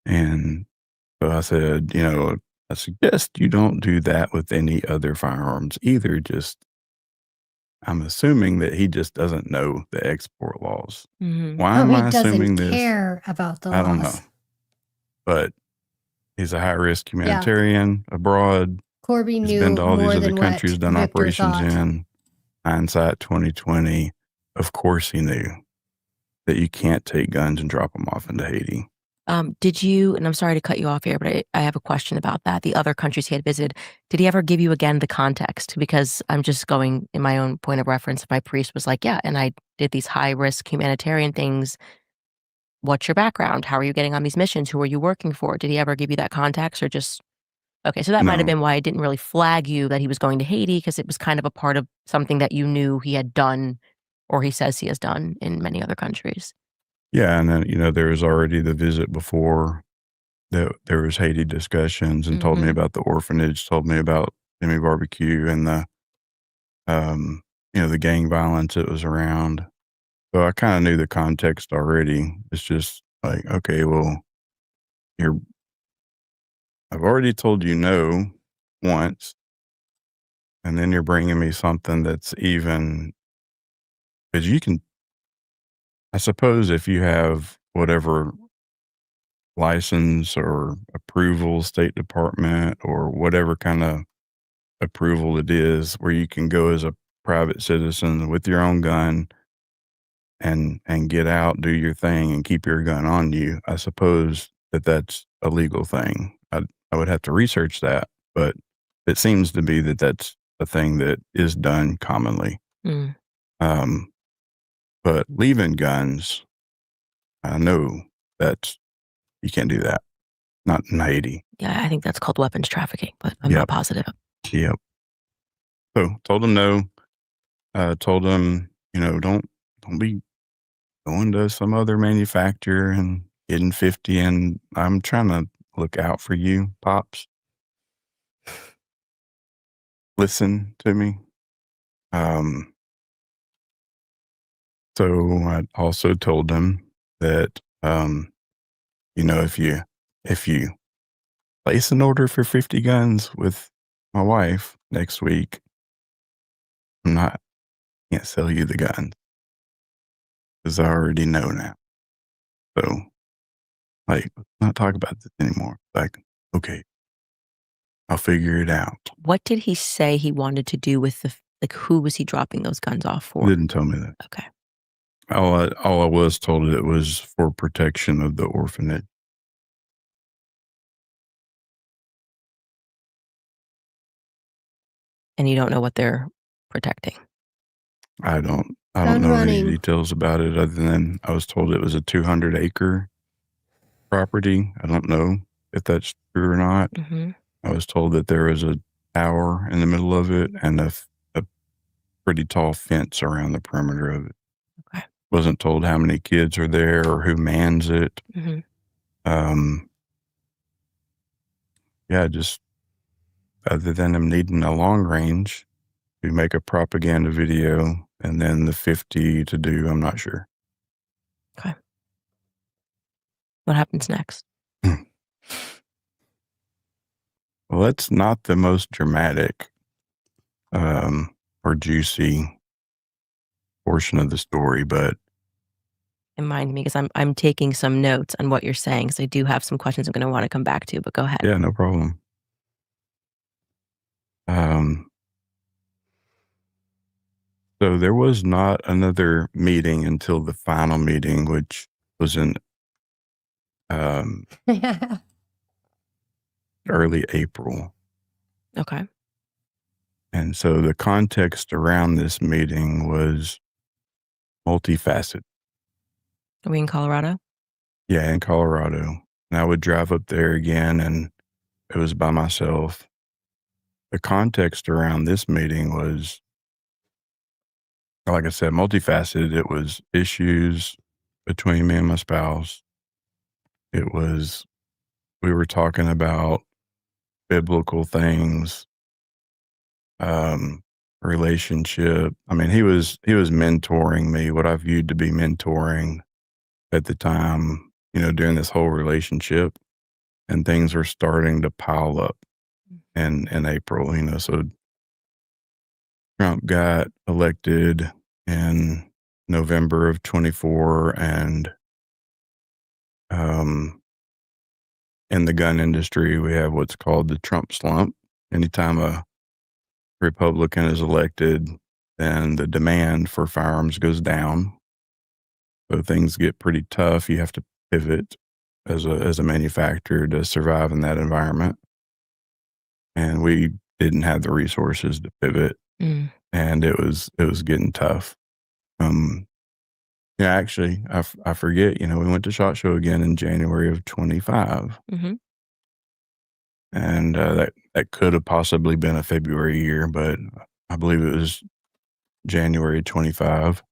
And so I said, I suggest you don't do that with any other firearms either. I'm assuming that he just doesn't know the export laws. Mm-hmm. Why am I assuming this? He doesn't care about the laws. I don't know. But he's a high-risk humanitarian abroad. Corby He's knew been to all these more other than countries, what done Victor operations thought. in. Hindsight 2020. Of course he knew that you can't take guns and drop them off into Haiti. Did you, and I'm sorry to cut you off here, but I have a question about that. The other countries he had visited, did he ever give you again the context? Because I'm just going in my own point of reference. My priest was like, yeah, and I did these high risk humanitarian things. What's your background? How are you getting on these missions? Who are you working for? Did he ever give you that context or just, okay, so that might have been why it didn't really flag you that he was going to Haiti, because it was kind of a part of something that you knew he had done, or he says he has done in many other countries. Yeah, and then, there was already the visit before that there was Haiti discussions, and told me about the orphanage, told me about Jimmy Barbecue and the gang violence that was around. So I kind of knew the context already. It's just like, okay, well, I've already told you no once, and then you're bringing me something that's even, because you can, I suppose if you have whatever license or approval, State Department or whatever kind of approval it is, where you can go as a private citizen with your own gun and get out, do your thing, and keep your gun on you, I suppose that's a legal thing. I would have to research that, but it seems to be that that's a thing that is done commonly. But leaving guns, I know that you can't do that. Not in Haiti. Yeah, I think that's called weapons trafficking, but I'm not positive. Yep. So told him no. Told him, don't be going to some other manufacturer and getting 50, and I'm trying to look out for you, Pops. Listen to me. So I also told him that, if you place an order for 50 guns with my wife next week, can't sell you the guns, because I already know now. So, not talk about this anymore. Okay, I'll figure it out. What did he say he wanted to do with who was he dropping those guns off for? Didn't tell me that. Okay. All I was told it was for protection of the orphanage. And you don't know what they're protecting? I don't know any details about it, other than I was told it was a 200-acre property. I don't know if that's true or not. I was told that there was a tower in the middle of it and a pretty tall fence around the perimeter of it. Okay. Wasn't told how many kids are there or who mans it. Just other than them needing a long range to make a propaganda video, and then the 50 to do, I'm not sure. Okay. What happens next? Well, that's not the most dramatic or juicy portion of the story, but Remind me, because I'm taking some notes on what you're saying, so I do have some questions I'm going to want to come back to, but go ahead. Yeah, no problem. So there was not another meeting until the final meeting, which was in early April. Okay. And so the context around this meeting was multifaceted. Are we in Colorado? Yeah, in Colorado. And I would drive up there again, and it was by myself. The context around this meeting was, like I said, multifaceted. It was issues between me and my spouse. We were talking about biblical things, relationship. I mean, he was mentoring me, what I viewed to be mentoring at the time, during this whole relationship, and things were starting to pile up in April, so Trump got elected in November of 24, and in the gun industry, we have what's called the Trump slump. Anytime a Republican is elected, then the demand for firearms goes down. So things get pretty tough. You have to pivot. as a manufacturer to survive in that environment. And we didn't have the resources to pivot, and it was getting tough. Yeah, actually, I forget. We went to SHOT Show again in January of 25, and that could have possibly been a February year, but I believe it was January 25.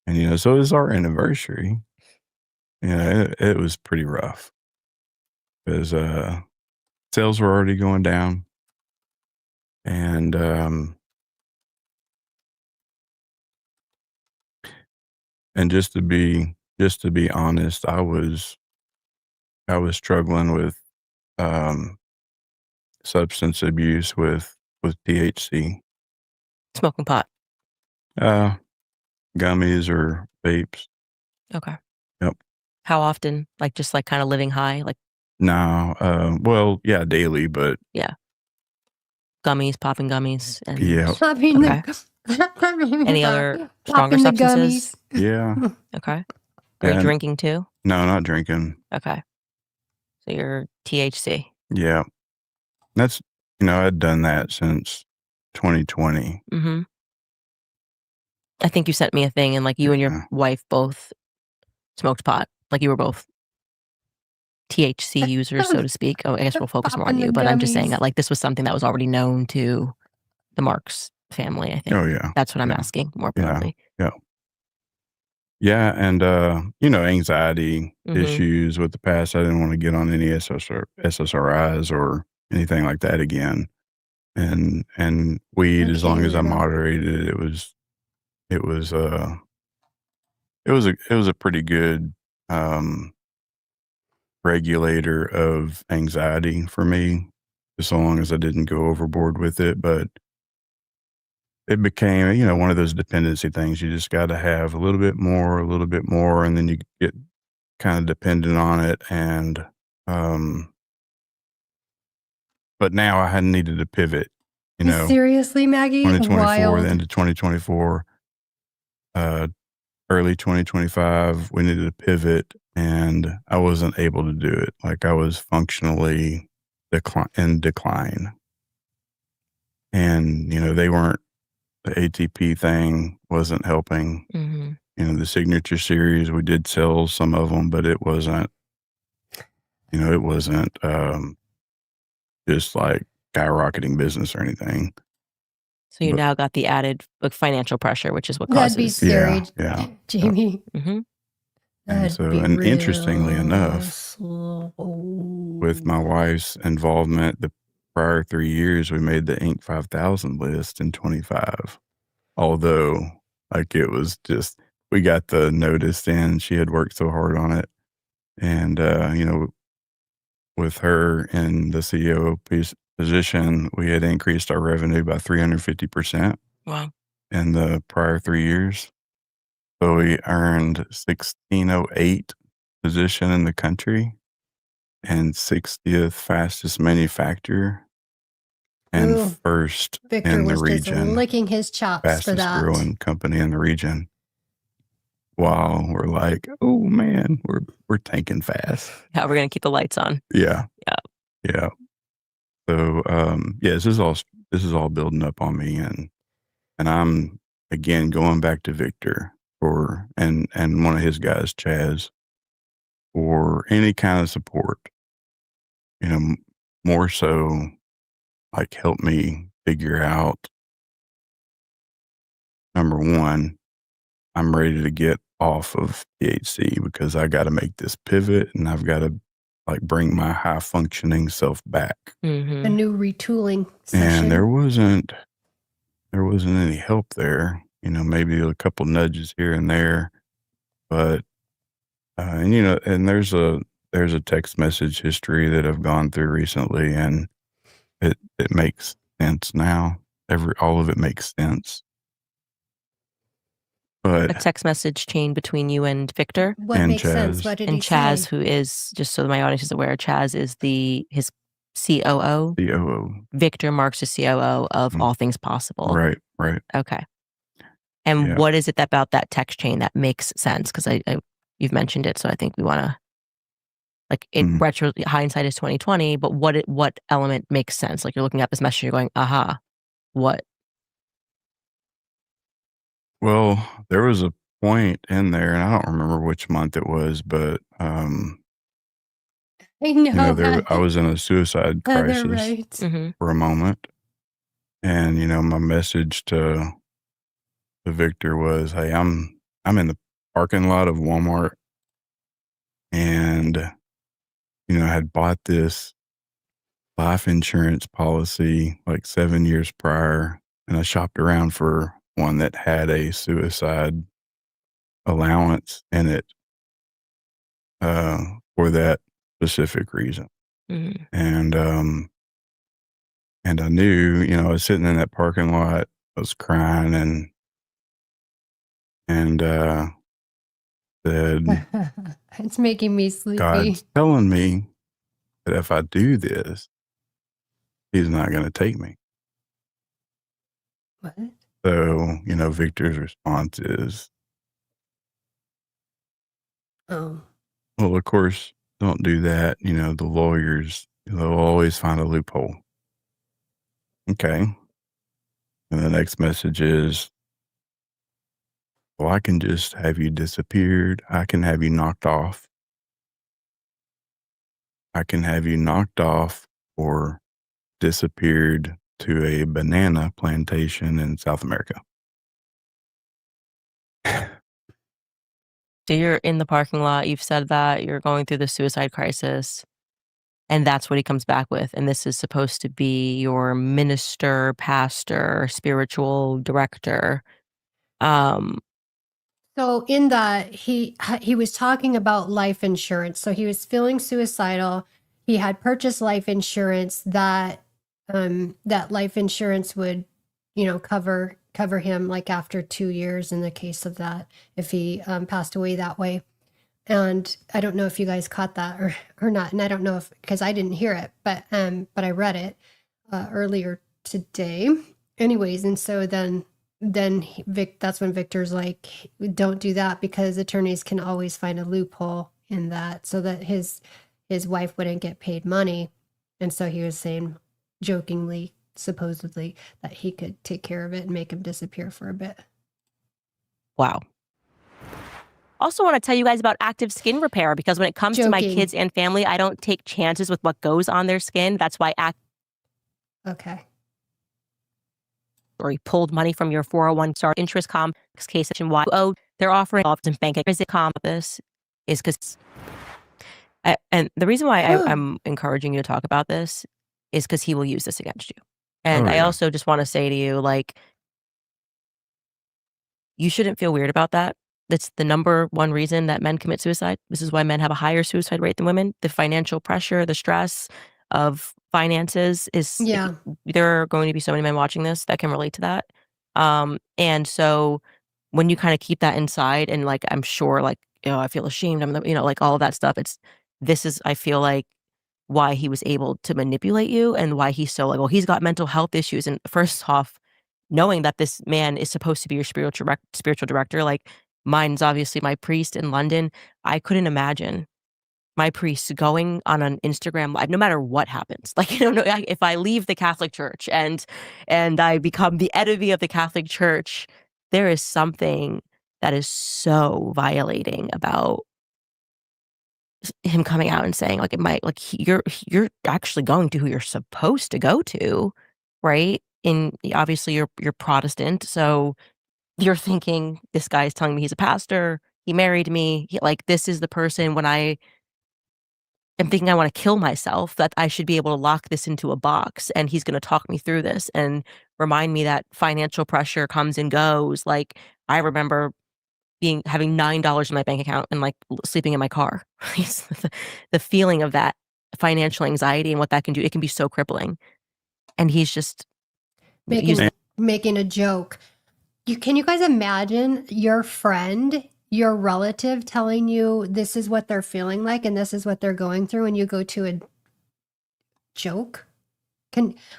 And so it was our anniversary. It was pretty rough because sales were already going down, and just to be honest, I was struggling with substance abuse with THC, Smoking pot. gummies or vapes. Okay. Yep. How often? Like just like kind of living high? Like No, well, yeah, daily, but yeah. Gummies, popping gummies. And yeah, Popping Okay. Any other stronger Popping the substances? yeah. Okay. Are you And drinking too? no, not drinking. Okay. So you're THC. Yeah, that's I'd done that since 2020. Mm-hmm. I think you sent me a thing, and like you and Yeah. your wife both smoked pot. Like you were both THC users, so to speak. Oh, I guess we'll focus more on Popping the you, but I'm just saying gummies. that like this was something that was already known to the Marks family. I think Oh yeah, that's what I'm yeah, asking more yeah, broadly. yeah, and anxiety Mhm. issues with the past. I didn't want to get on any SSRIs or anything like that again. And weed, as long as I Canada. moderated it, it was a pretty good regulator of anxiety for me, as long as I didn't go overboard with it. But it became, one of those dependency things. You just got to have a little bit more, and then you get kind of dependent on it. And but now I had needed to pivot. Seriously, Maggie? 2024, Wild. the end of 2024, early 2025, we needed to pivot, and I wasn't able to do it. Like I was functionally in decline. And, they weren't, the ATP thing wasn't helping. Mm-hmm. The signature series, we did sell some of them, but it wasn't, just like skyrocketing business or anything. So you But- now got the added like financial pressure, which is what That'd be causes. scary, Yeah. Jamie. Mm-hmm. And That'd so, be and real interestingly enough, slow. with my wife's involvement, the prior 3 years, we made the Inc. 5000 list in 25. Although, like, it was just, we got the notice in, she had worked so hard on it. And, with her in the CEO position, we had increased our revenue by 350% Wow. in the prior 3 years. So we earned 1608 position in the country and 60th fastest manufacturer and Ooh, first Victor in the was just region, licking his chops for fastest that. growing company in the region. Wow, we're like, oh man, we're tanking fast. How we're gonna keep the lights on? Yeah. Yeah. Yeah. So this is all building up on me, and I'm again going back to Victor and one of his guys, Chaz, for any kind of support. More so like help me figure out, number one, I'm ready to get off of THC because I got to make this pivot, and I've got to like bring my high functioning self back. Mm-hmm. A new retooling session. And there wasn't any help there. Maybe a couple nudges here and there, but and there's a text message history that I've gone through recently, and it makes sense now. All of it makes sense. A But text message chain between you and Victor What and makes sense? Chaz. What did and he Chaz, say? who is, just so my audience is aware, Chaz is his COO. COO. Victor Marks is COO of Mhm. All Things Possible. Right. Okay. And Yeah. what is it about that text chain that makes sense? Because you've mentioned it, so I think we want to Like retro hindsight is 2020, but what element makes sense? Like you're looking at this message, you're going, aha, what? Well, there was a point in there, and I don't remember which month it was, but I you know know, I was in a suicide crisis Mm-hmm. for a moment, and you know, my message to Victor was, "Hey, I'm in the parking lot of Walmart, and you know, I had bought this life insurance policy like 7 years prior, and I shopped around for one that had a suicide allowance in it for that specific reason." Mm-hmm. And I knew, you know, I was sitting in that parking lot, I was crying and said, it's making me sleepy. God's telling me that if I do this, he's not going to take me. What? So, you know, Victor's response is, oh, well, of course, don't do that. You know, the lawyers, they'll always find a loophole. Okay. And the next message is, well, I can just have you disappeared. I can have you knocked off. I can have you knocked off or disappeared to a banana plantation in South America. So you're in the parking lot, you've said that, you're going through the suicide crisis, and that's what he comes back with. And this is supposed to be your minister, pastor, spiritual director. So in that, he was talking about life insurance. So he was feeling suicidal. He had purchased life insurance that that life insurance would, you know, cover him like after 2 years in the case of that, if he passed away that way. And I don't know if you guys caught that or not. And I don't know if, because I didn't hear it, but I read it earlier today. Anyways, and so then that's when Victor's like, don't do that, because attorneys can always find a loophole in that, so that his wife wouldn't get paid money. And so he was saying, jokingly, supposedly, that he could take care of it and make him disappear for a bit. Wow. Also want to tell you guys about active skin repair, because when it comes to my kids and family, I don't take chances with what goes on their skin. That's why Okay. Or you pulled money from your 401k interest complex case section UFO. They're offering often bank visit this is because, and the reason why I'm encouraging you to talk about this is because he will use this against you. And I also just want to say to you, like, you shouldn't feel weird about that. That's the number one reason that men commit suicide. This is why men have a higher suicide rate than women. The financial pressure, the stress of finances is, there are going to be so many men watching this that can relate to that. And so when you kind of keep that inside, and like, I'm sure, like, you know, I feel ashamed, like all of that stuff, this is, I feel like, why he was able to manipulate you, and why he's so like, well, he's got mental health issues. And first off, knowing that this man is supposed to be your spiritual director, like, mine's obviously my priest in London. I couldn't imagine my priest going on an Instagram live, no matter what happens. Like, if I leave the Catholic Church and I become the enemy of the Catholic Church, there is something that is so violating about him coming out and saying, like, it might, like, you're actually going to who you're supposed to go to, right? And obviously you're Protestant, so you're thinking, this guy's telling me he's a pastor, he married me, this is the person, when I am thinking I want to kill myself, that I should be able to lock this into a box, and he's going to talk me through this and remind me that financial pressure comes and goes. Like, I remember having $9 in my bank account and like sleeping in my car. The feeling of that financial anxiety and what that can do, it can be so crippling. And he's just making a joke. Can you guys imagine your friend, your relative telling you this is what they're feeling like and this is what they're going through, and you go to a joke?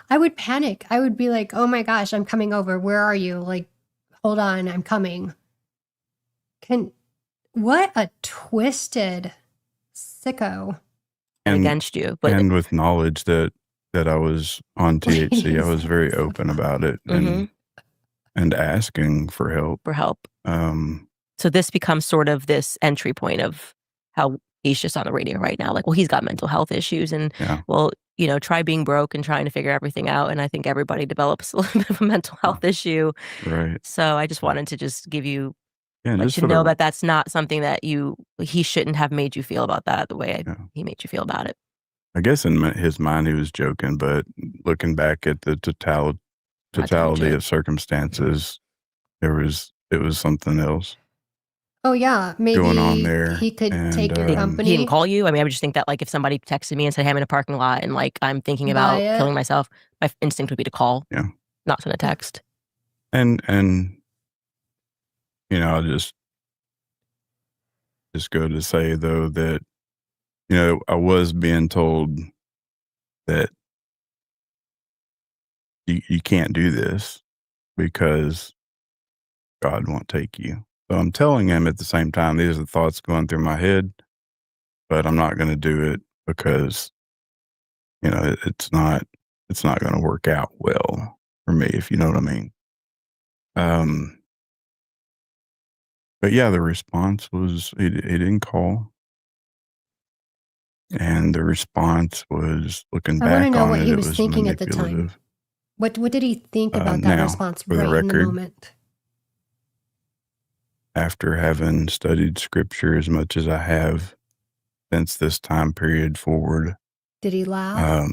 I would panic. I would be like, oh my gosh, I'm coming over. Where are you? Like, hold on, I'm coming. What a twisted sicko. against you. But and with knowledge that I was on THC, I was very open about it and asking for help. So this becomes sort of this entry point of how he's just on the radio right now. Like, well, he's got mental health issues, and well, try being broke and trying to figure everything out. And I think everybody develops a little bit of a mental health issue. Right. So I just wanted to just give you just to know that that's not something that he shouldn't have made you feel about that the way he made you feel about it. I guess in his mind he was joking, but looking back at the totality of circumstances, it was something else. Oh yeah, maybe going on there, he could take your company. He didn't call you? I mean, I would just think that, like, if somebody texted me and said, hey, I'm in a parking lot and, like, I'm thinking about killing myself, my instinct would be to call, not send a text. And I'll just go to say, though, that, I was being told that you can't do this because God won't take you. So I'm telling him at the same time, these are the thoughts going through my head, but I'm not going to do it because, it's not going to work out well for me, if you know what I mean. But yeah, the response was he didn't call. And the response was, looking back on it, I want to know what he it was was thinking at the time. manipulative. What did he think about that Now, response for the right in the record, moment? After having studied scripture as much as I have since this time period forward, Did he laugh?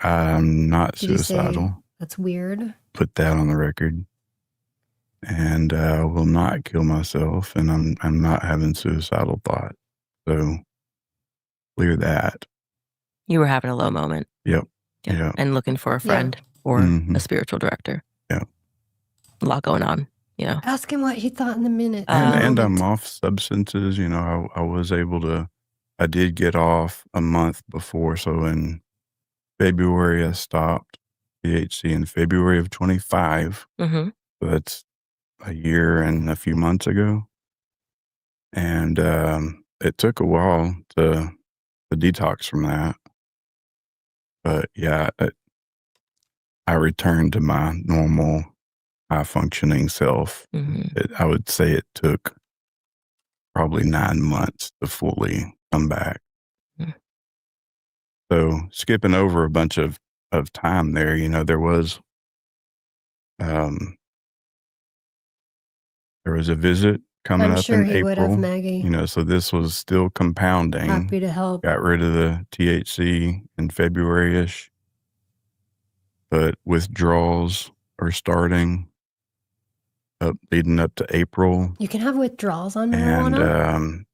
I'm not Did he say, suicidal. that's weird? Put that on the record. And I will not kill myself, and I'm not having suicidal thoughts. So clear that. You were having a low moment. Yep. Yeah. And looking for a friend or a spiritual director. Yeah. A lot going on, Ask him what he thought in the minute. And I'm off substances. I was able to, I did get off a month before. So in February, I stopped THC in February of 25. Mm-hmm. So that's a year and a few months ago. And it took a while to detox from that. But yeah, I returned to my normal high functioning self. I would say it took probably 9 months to fully come back. So skipping over a bunch of time there, there was a visit coming I'm up sure in he April. would have, Maggie. So this was still compounding. Happy to help. Got rid of the THC in February-ish, but withdrawals are starting leading up to April. You can have withdrawals on marijuana? And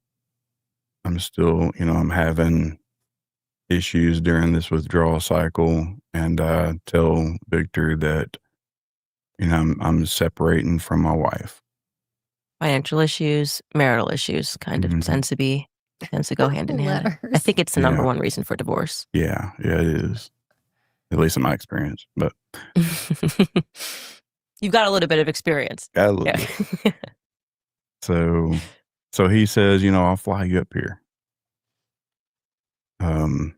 I'm still, I'm having issues during this withdrawal cycle, and I tell Victor that, I'm separating from my wife. Financial issues, marital issues kind of tends to go hand in hand. I think it's the number one reason for divorce. Yeah, it is. At least in my experience, but you've got a little bit of experience. Got a little bit. So he says, I'll fly you up here. And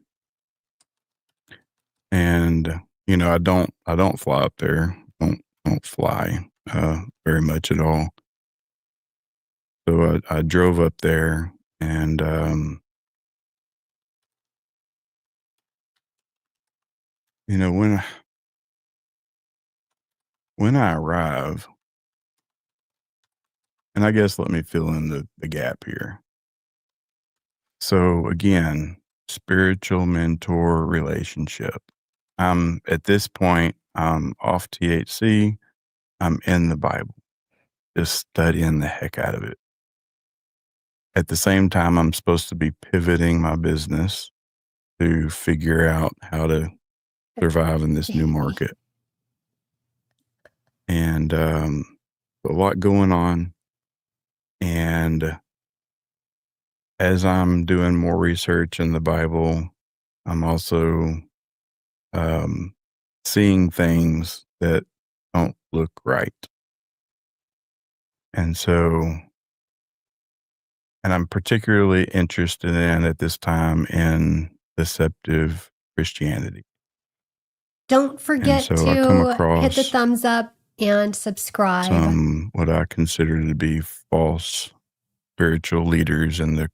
I don't fly up there. Don't fly very much at all. So I drove up there, and when I arrive, and I guess let me fill in the gap here. So again, spiritual mentor relationship. At this point, I'm off THC. I'm in the Bible, just studying the heck out of it. At the same time, I'm supposed to be pivoting my business to figure out how to survive in this new market. And a lot going on. And as I'm doing more research in the Bible, I'm also seeing things that don't look right. And so and I'm particularly interested in at this time in deceptive Christianity. Don't forget so I come to hit the across thumbs up and subscribe. some what I consider to be false spiritual leaders in the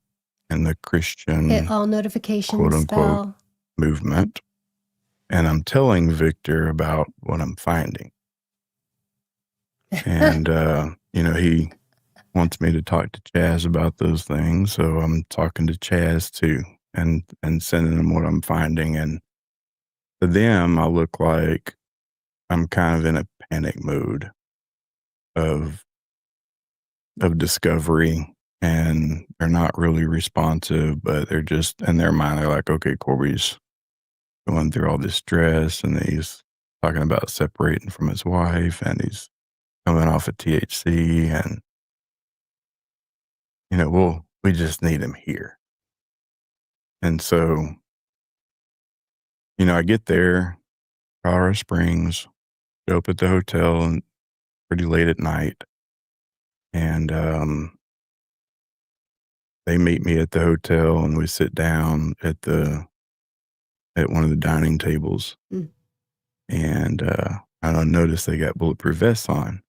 Christian Hit all notifications quote unquote bell. movement. And I'm telling Victor about what I'm finding. And he wants me to talk to Chaz about those things. So I'm talking to Chaz too and sending him what I'm finding. And to them, I look like I'm kind of in a panic mode of discovery, and they're not really responsive, but they're just in their mind, they're like, okay, Corby's going through all this stress, and he's talking about separating from his wife, and he's coming off of THC, and we just need him here. And so, I get there, Colorado Springs, show up at the hotel and pretty late at night. And they meet me at the hotel, and we sit down at one of the dining tables. And I don't notice they got bulletproof vests on.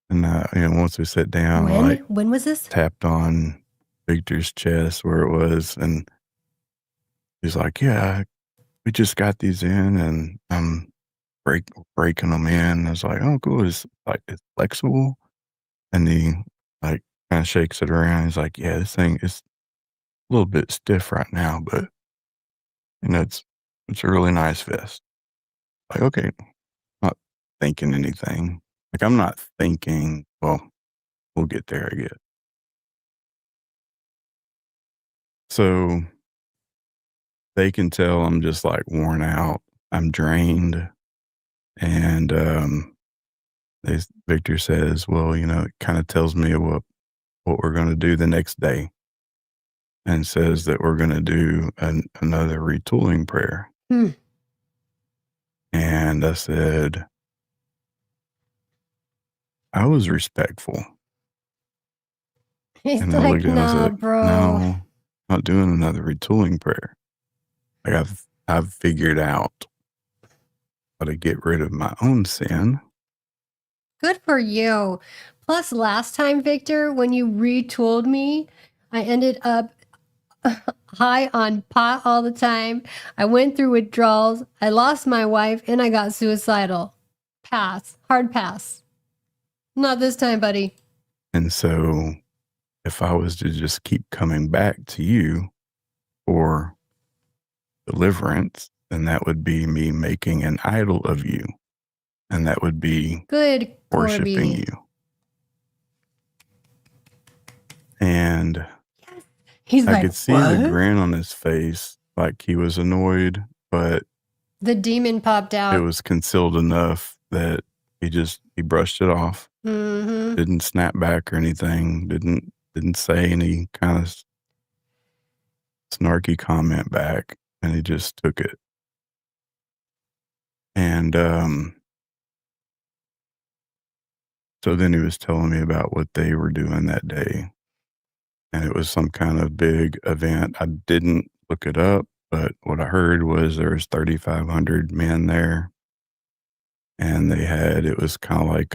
And once we sat down, when was this? Tapped on Victor's chest where it was, and he's like, "Yeah, we just got these in, and I'm breaking them in." I was like, "Oh, cool. It's flexible." And he kind of shakes it around. He's like, "Yeah, this thing is a little bit stiff right now, but it's a really nice vest." Like, okay, not thinking anything. I'm not thinking, well, we'll get there, I guess. So they can tell I'm just worn out. I'm drained. And Victor says, well, it kind of tells me what we're going to do the next day, and says that we're going to do another retooling prayer. And I said, I was respectful. He's and I like, looked at him and said, bro. No, not doing another retooling prayer. I've figured out how to get rid of my own sin. Good for you. Plus, last time, Victor, when you retooled me, I ended up high on pot all the time. I went through withdrawals. I lost my wife, and I got suicidal. Pass. Hard pass. Not this time, buddy. And so if I was to just keep coming back to you for deliverance, then that would be me making an idol of you. And that would be good worshiping you. And I could see the grin on his face, like he was annoyed, but the demon popped out. It was concealed enough that he brushed it off. Didn't snap back or anything. Didn't say any kind of snarky comment back, and he just took it. And so then he was telling me about what they were doing that day, and it was some kind of big event. I didn't look it up, but what I heard was there was 3,500 men there, and it was kind of like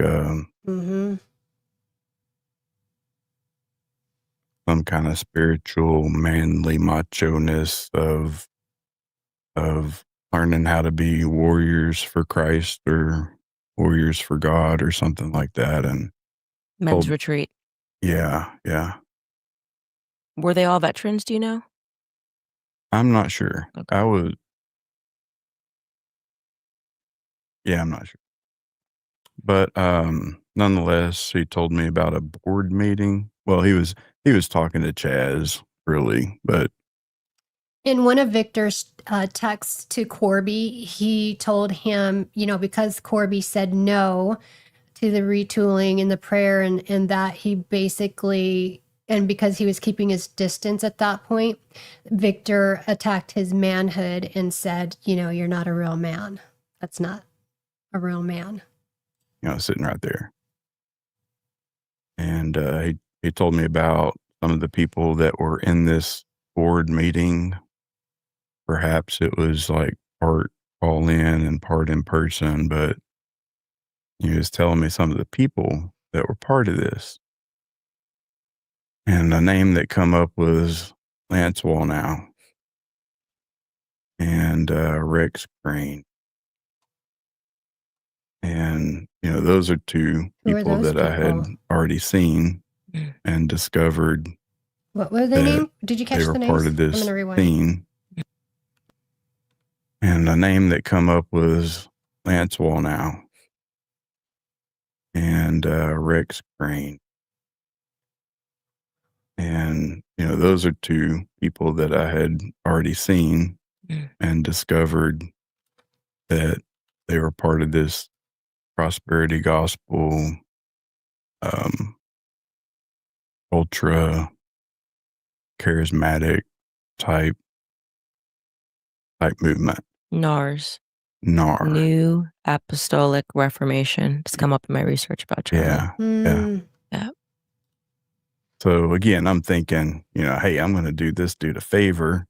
some kind of spiritual, manly macho-ness of learning how to be warriors for Christ or warriors for God or something like that. And men's retreat. Yeah. Were they all veterans, do you know? I'm not sure. Okay. I'm not sure. But nonetheless, he told me about a board meeting. Well, he was talking to Chaz, really, but in one of Victor's texts to Corby, he told him, because Corby said no to the retooling and the prayer and that he basically, and because he was keeping his distance at that point, Victor attacked his manhood and said, you're not a real man. That's not a real man. Sitting right there. And he told me about some of the people that were in this board meeting. Perhaps it was like part call in and part in person, but he was telling me some of the people that were part of this. And the name that come up was Lance Wallnow and Rex Green. And, those are two people that I had already seen and discovered. What were their name? Did you catch they were the names? part of this I'm gonna rewind. scene. And the name that come up was Lance Wallnow and Rex Green. And, those are two people that I had already seen and discovered that they were part of this prosperity gospel, ultra charismatic type movement. NARS. NAR. New Apostolic Reformation. It's come up in my research about Charlie. Yeah. Yeah. So again, I'm thinking, hey, I'm going to do this dude a favor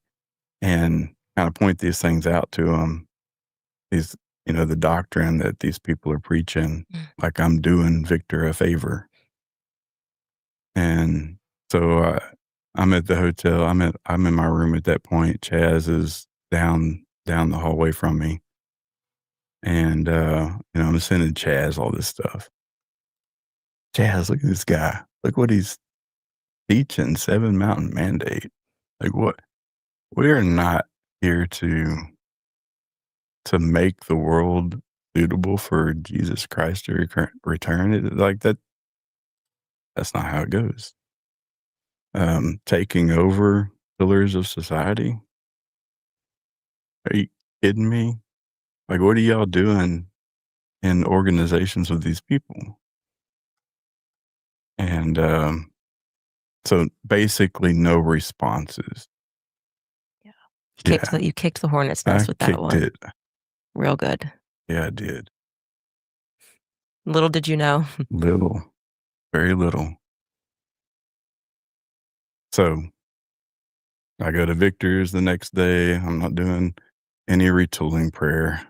and kind of point these things out to him. These, the doctrine that these people are preaching, like I'm doing Victor a favor. And so I'm at the hotel. I'm in my room at that point. Chaz is down the hallway from me. And, I'm sending Chaz all this stuff. Chaz, look at this guy. Look what he's teaching, 7 Mountain Mandate. Like what? We're not here to make the world suitable for Jesus Christ to return. It like that. That's not how it goes. Taking over pillars of society. Are you kidding me? Like, what are y'all doing in organizations with these people? And so basically no responses. You kicked the hornet's nest with that one. It. Real good. Yeah, I did. Little did you know. Little. Very little. So I go to Victor's the next day. I'm not doing any retooling prayer.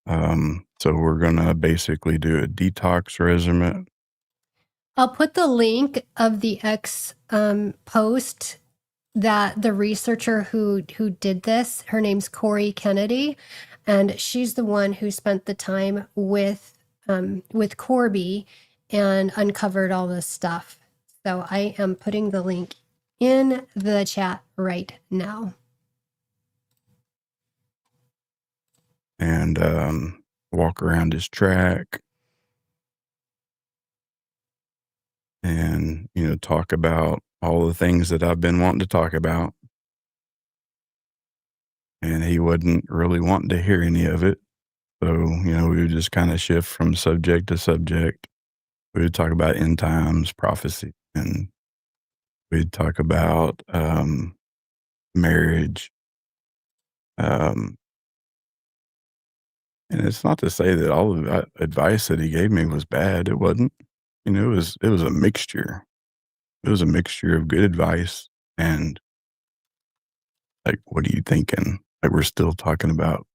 So we're going to basically do a detox regimen. I'll put the link of the X post that the researcher who did this, her name's Corey Kennedy, and she's the one who spent the time with Corby and uncovered all this stuff. So I am putting the link in the chat right now. And walk around his track and, talk about all the things that I've been wanting to talk about. And he wasn't really wanting to hear any of it. So, we would just kind of shift from subject to subject. We would talk about end times, prophecy, and we'd talk about marriage. And it's not to say that all of the advice that he gave me was bad. It wasn't. It was a mixture. It was a mixture of good advice and like, what are you thinking? Like, we're still talking about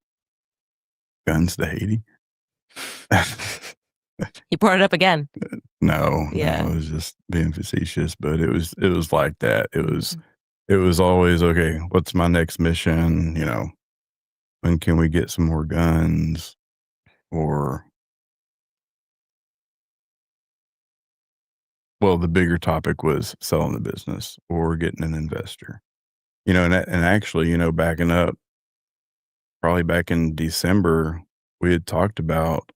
guns to Haiti. You brought it up again. No, I was just being facetious, but it was like that. It was always, okay, what's my next mission? When can we get some more guns? Or, well, the bigger topic was selling the business or getting an investor. And actually, backing up, probably back in December, we had talked about,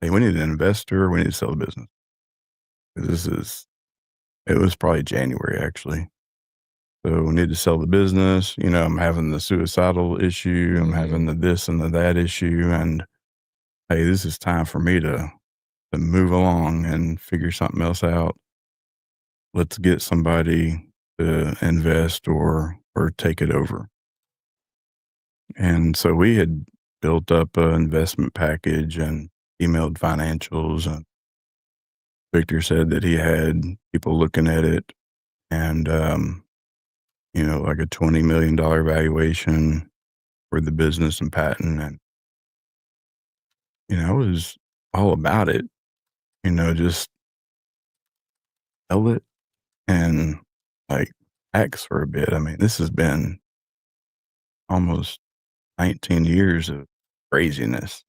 hey, we need an investor, we need to sell the business. It was probably January, actually. So we need to sell the business. I'm having the suicidal issue. I'm having the this and the that issue. And hey, this is time for me to move along and figure something else out. Let's get somebody to invest or take it over. And so we had built up an investment package and emailed financials. And Victor said that he had people looking at it and like a $20 million valuation for the business and patent, and I was all about it. Just sell it and like X for a bit. I mean, this has been almost 19 years of craziness.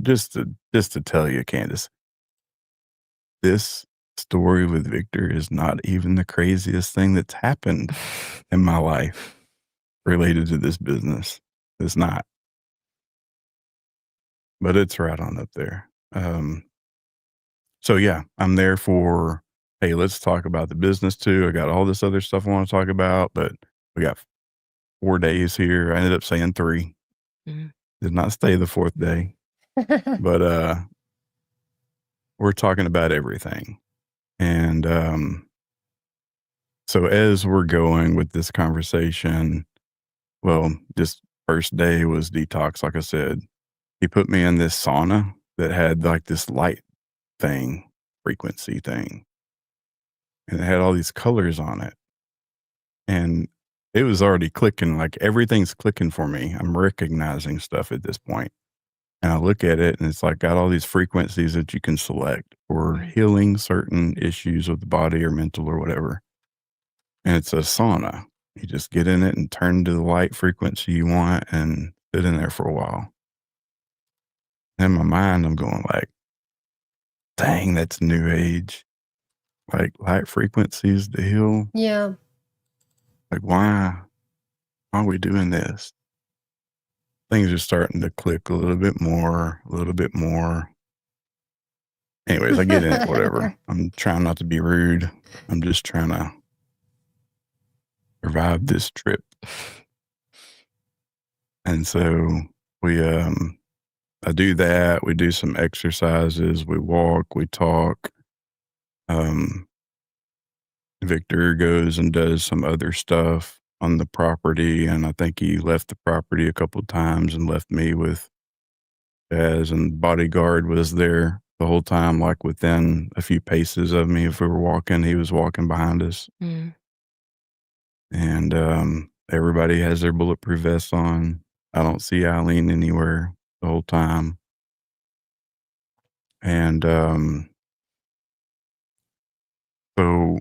Just to tell you, Candace, this story with Victor is not even the craziest thing that's happened in my life related to this business. It's not. But it's right on up there. So yeah, I'm there for, hey, let's talk about the business too. I got all this other stuff I want to talk about, but we got 4 days here. I ended up saying 3. Did not stay the 4th day. But we're talking about everything. And so as we're going with this conversation, well, just first day was detox, like I said. He put me in this sauna that had like this light thing, frequency thing. And it had all these colors on it. And it was already clicking, like everything's clicking for me. I'm recognizing stuff at this point. And I look at it and it's like got all these frequencies that you can select for healing certain issues of the body or mental or whatever. And it's a sauna. You just get in it and turn to the light frequency you want and sit in there for a while. In my mind, I'm going like, dang, that's new age. Like light frequencies to heal. Yeah. Like, why are we doing this? Things are starting to click a little bit more, a little bit more. Anyways, I get in it, whatever. I'm trying not to be rude. I'm just trying to survive this trip. And so I do that. We do some exercises. We walk, we talk. Victor goes and does some other stuff on the property. And I think he left the property a couple of times and left me with Jazz, and the bodyguard was there the whole time, like within a few paces of me. If we were walking, he was walking behind us. And everybody has their bulletproof vests on. I don't see Eileen anywhere the whole time. And so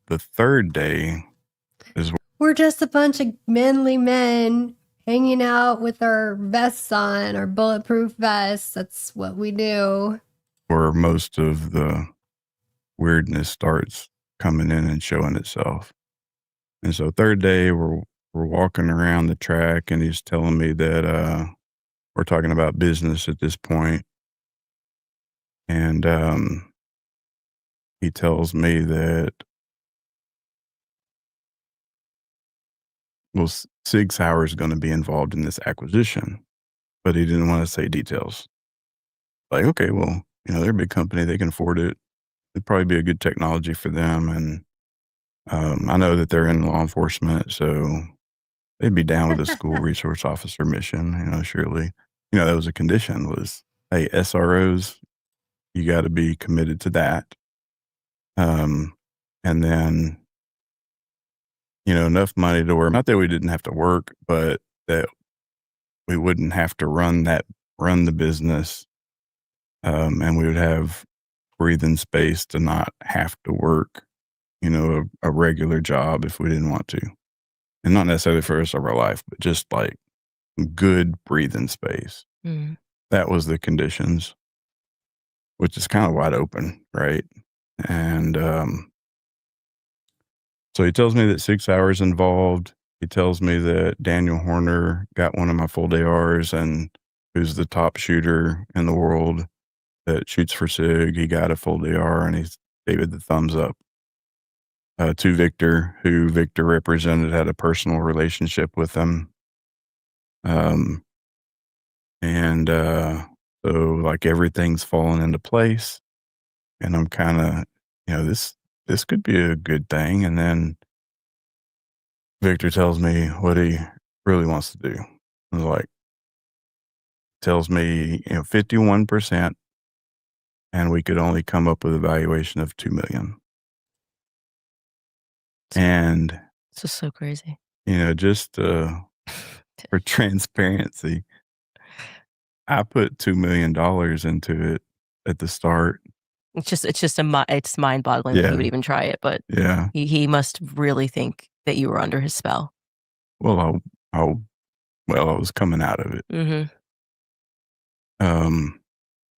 the third day is we're just a bunch of manly men hanging out with our vests on, our bulletproof vests. That's what we do. Where most of the weirdness starts coming in and showing itself. And so third day, we're walking around the track, and he's telling me that we're talking about business at this point. And he tells me that, well, Sig Sauer is going to be involved in this acquisition, but he didn't want to say details. Like, okay, well, they're a big company. They can afford it. It'd probably be a good technology for them. And I know that they're in law enforcement, so they'd be down with a school resource officer mission, surely. That was a condition was, hey, SROs, you got to be committed to that. And then, enough money to where, not that we didn't have to work, but that we wouldn't have to run the business. And we would have breathing space to not have to work, a regular job if we didn't want to. And not necessarily for the rest of our life, but just like good breathing space. That was the conditions, which is kind of wide open, right? And so he tells me that 6 hours involved. He tells me that Daniel Horner got one of my full ARs, and who's the top shooter in the world that shoots for SIG. He got a full AR, and he gave it the thumbs up. To Victor, who Victor represented, had a personal relationship with him. And so like everything's fallen into place, and I'm kind of, this could be a good thing. And then Victor tells me what he really wants to do. I was like, tells me, 51% and we could only come up with a valuation of $2 million. And it's just so crazy. You know, just for transparency, I put $2 million into it at the start. It's mind boggling that he would even try it, but Yeah. he must really think that you were under his spell. Well, I was coming out of it. Mm-hmm.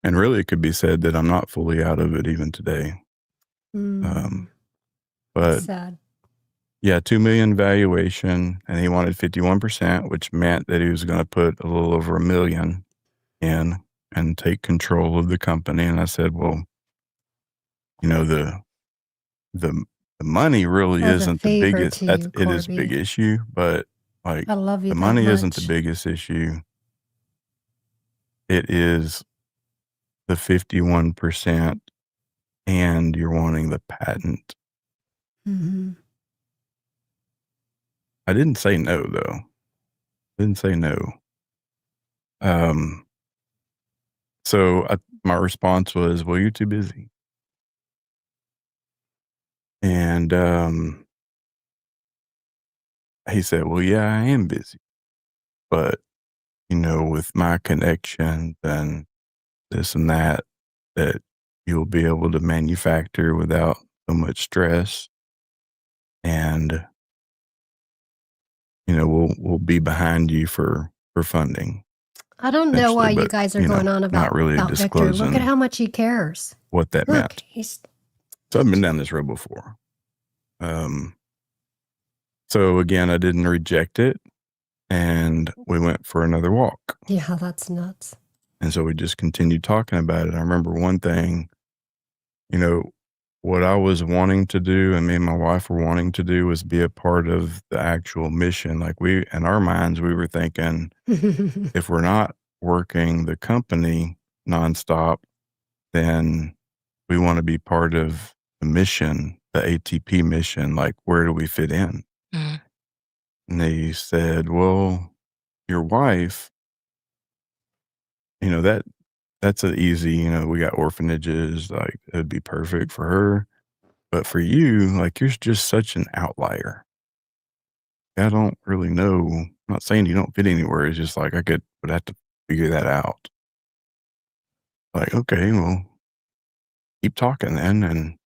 And really it could be said that I'm not fully out of it even today. But sad. Yeah, 2 million valuation, and he wanted 51%, which meant that he was going to put a little over $1 million in and take control of the company. And I said, well, you know, the money really isn't the biggest. It is a big issue, but like I love you the that money isn't much. the biggest issue. It is the 51%, and you're wanting the patent. Mm-hmm. I didn't say no, though. Didn't say no. So my response was, well, you're too busy. And he said, well, yeah, I am busy. But, you know, with my connections and this and that you'll be able to manufacture without so much stress. And, you know, we'll be behind you for funding. I don't know why you guys are going on about really Victor. disclosing Look at how much he cares. what that meant. He's So I've been down this road before. So again, I didn't reject it, and we went for another walk. Yeah, that's nuts. And so we just continued talking about it. I remember one thing, you know, what I was wanting to do, and me and my wife were wanting to do, was be a part of the actual mission. Like in our minds, we were thinking, if we're not working the company nonstop, then we want to be part of the mission, the ATP mission. Like, where do we fit in? Mm-hmm. And they said, well, your wife, you know, that's an easy, you know, we got orphanages, like it'd be perfect for her. But for you, like, you're just such an outlier. I don't really know. I'm not saying you don't fit anywhere. It's just like would have to figure that out. Like, okay, well, keep talking then. And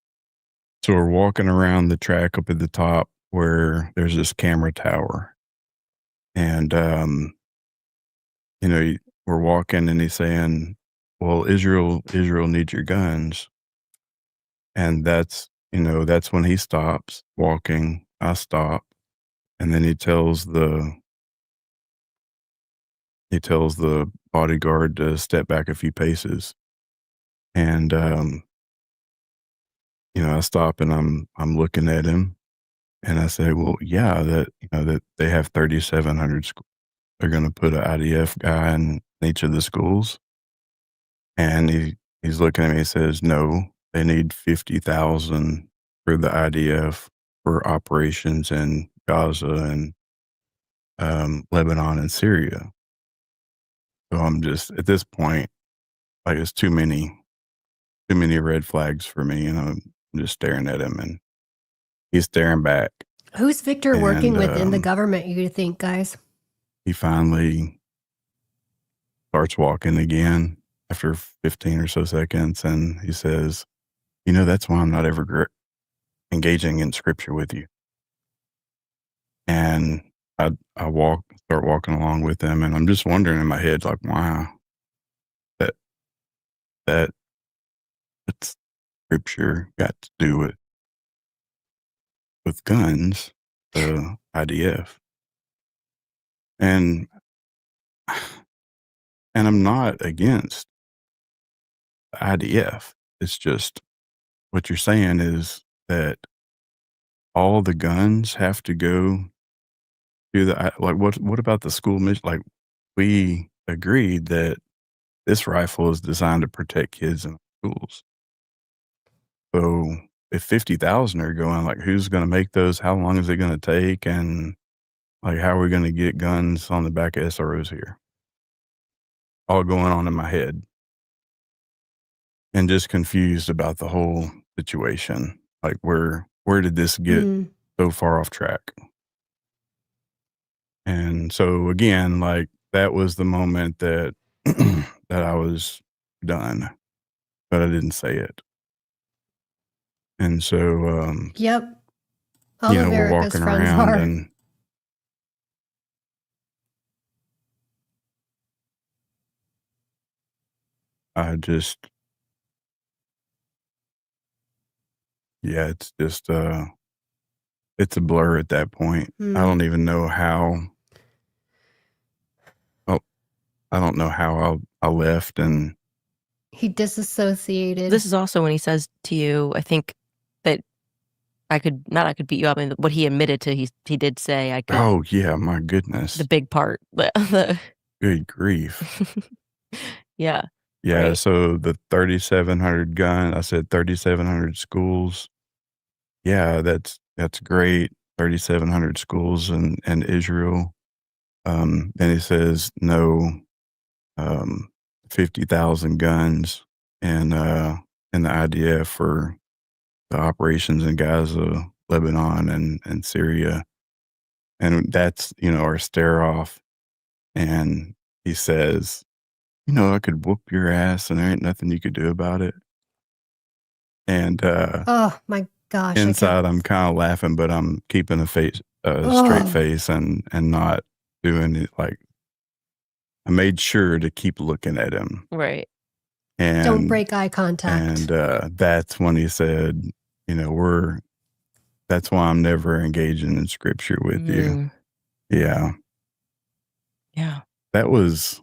so we're walking around the track up at the top where there's this camera tower. And, you know, we're walking and he's saying, well, Israel needs your guns. And that's when he stops walking. I stop. And then he tells the bodyguard to step back a few paces. And, you know, I stop and I'm looking at him and I say, well, yeah, that they have 3,700 schools. They're going to put an IDF guy in each of the schools. And he's looking at me and says, no, they need 50,000 for the IDF for operations in Gaza and Lebanon and Syria. So I'm just, at this point, like, it's too many red flags for me. And I'm just staring at him and he's staring back. Who's Victor working with in the government, you think, guys? He finally starts walking again after 15 or so seconds. And he says, you know, that's why I'm not ever engaging in scripture with you. And I start walking along with him, and I'm just wondering in my head, like, wow, that's scripture got to do with guns, the IDF. And I'm not against the IDF. It's just what you're saying is that all the guns have to go to the, like, what about the school mission? Like, we agreed that this rifle is designed to protect kids in schools. So if 50,000 are going, like, who's going to make those? How long is it going to take? And like, how are we going to get guns on the back of SROs here? All going on in my head. and just confused about the whole situation. Like, where did this get so far off track? And so again, like, that was the moment that that I was done, but I didn't say it. And so, Yep. All you of know, we're Erica's walking friends around are. and I just, yeah, it's just, it's a blur at that point. I don't even know how, oh, I don't know how I left, and He disassociated. This is also when he says to you, I think that I could beat you up. And what he admitted to, he did say, I could. oh yeah, my goodness. The big part. Good grief. Yeah. Yeah, right. so the 3,700 gun, I said 3,700 schools. Yeah, that's great. 3,700 schools in Israel. Then he says no, 50,000 guns and the IDF for the operations in Gaza, Lebanon, and Syria. And that's, you know, our stare off. And he says, you know, I could whoop your ass and there ain't nothing you could do about it. And oh my gosh. inside I'm kind of laughing, but I'm keeping a face, straight face and not doing it. Like, I made sure to keep looking at him. Right. And don't break eye contact. And that's when he said, you know, that's why I'm never engaging in scripture with you. Yeah. Yeah. That was,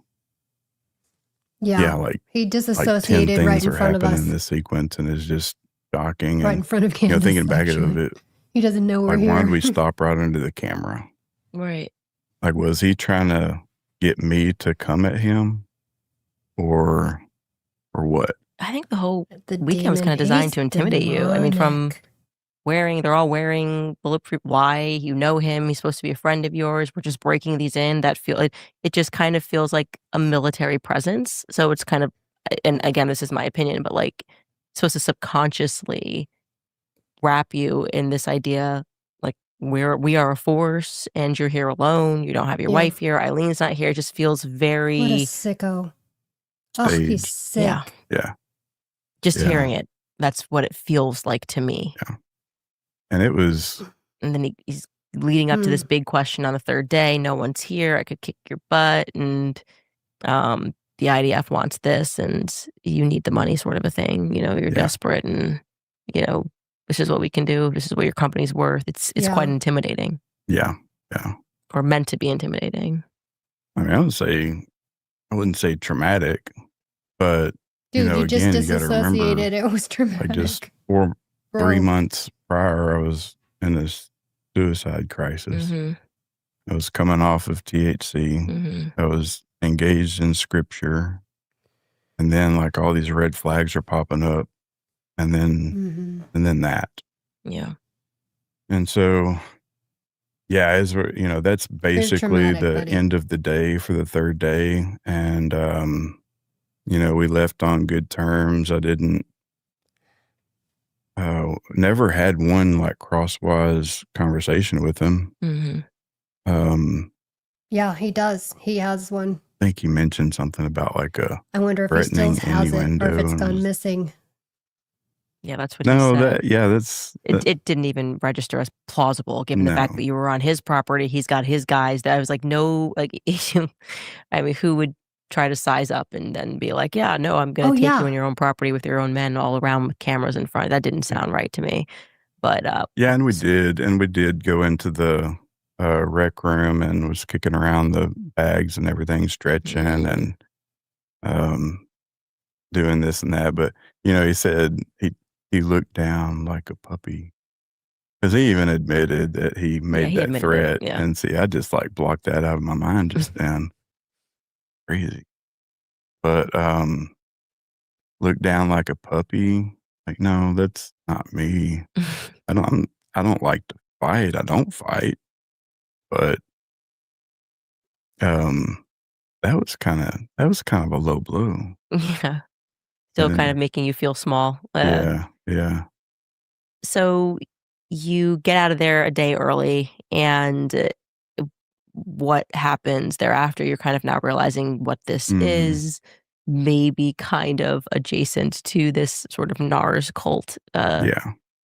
yeah, like, he like 10 disassociated things right in are front of happening us. in this sequence, and it's just shocking. Right and, in front of you Candace. know, thinking back of actually. it, He doesn't know we're like, here. why did we stop right under the camera? Right. Like, was he trying to get me to come at him, or what? I think the whole The weekend was demon, kind of designed he's to intimidate you. I mean, from demonic. they're all wearing bulletproof. Why? You know him. He's supposed to be a friend of yours. We're just breaking these in. It just kind of feels like a military presence. So it's kind of, and again, this is my opinion, but like, supposed to subconsciously wrap you in this idea, like, we are a force and you're here alone. You don't have your wife here. Eileen's not here. It just feels very. What a sicko. Oh, he's Staged. sick. Yeah. Just Yeah. hearing it. That's what it feels like to me. Yeah. And it was, And then he's leading up to this big question on the third day. No one's here. I could kick your butt. And the IDF wants this and you need the money, sort of a thing. You know, you're desperate and, you know, this is what we can do. This is what your company's worth. It's quite intimidating. yeah. Yeah. Or meant to be intimidating. I mean, I wouldn't say traumatic, but Dude, you know, you just again, you got to remember, disassociated. It was traumatic. like, just 3 months prior, I was in this suicide crisis. I was coming off of THC. I was engaged in scripture, and then like all these red flags are popping up, and then that. Yeah. And so, yeah, as we're, you know, that's basically traumatic, the buddy. end of the day for the third day. And, you know, we left on good terms. I didn't, never had one like crosswise conversation with him. Yeah, he does. He has one. I think he mentioned something about like a I wonder if he still threatening has it or if it's innuendo. gone missing. Yeah, that's what he No, said. that It didn't even register as plausible, given the fact No. that you were on his property. He's got his guys. That I was like, no, like, I mean, who would try to size up and then be like, yeah, no, I'm going to take you on your own property with your own men all around with cameras in front. That didn't sound right to me. But yeah, and we did go into the rec room and was kicking around the bags and everything, stretching and doing this and that. But you know, he said he looked down like a puppy, because he even admitted that he made he that admitted threat. it, yeah. And see, I just like blocked that out of my mind just then. Crazy. But look down like a puppy. Like, no, that's not me. I don't like to fight. I don't fight. But that was kind of a low blow. yeah, Still kind of making you feel small. Yeah. So you get out of there a day early, and what happens thereafter? You're kind of now realizing what this is, maybe kind of adjacent to this sort of NARS cult,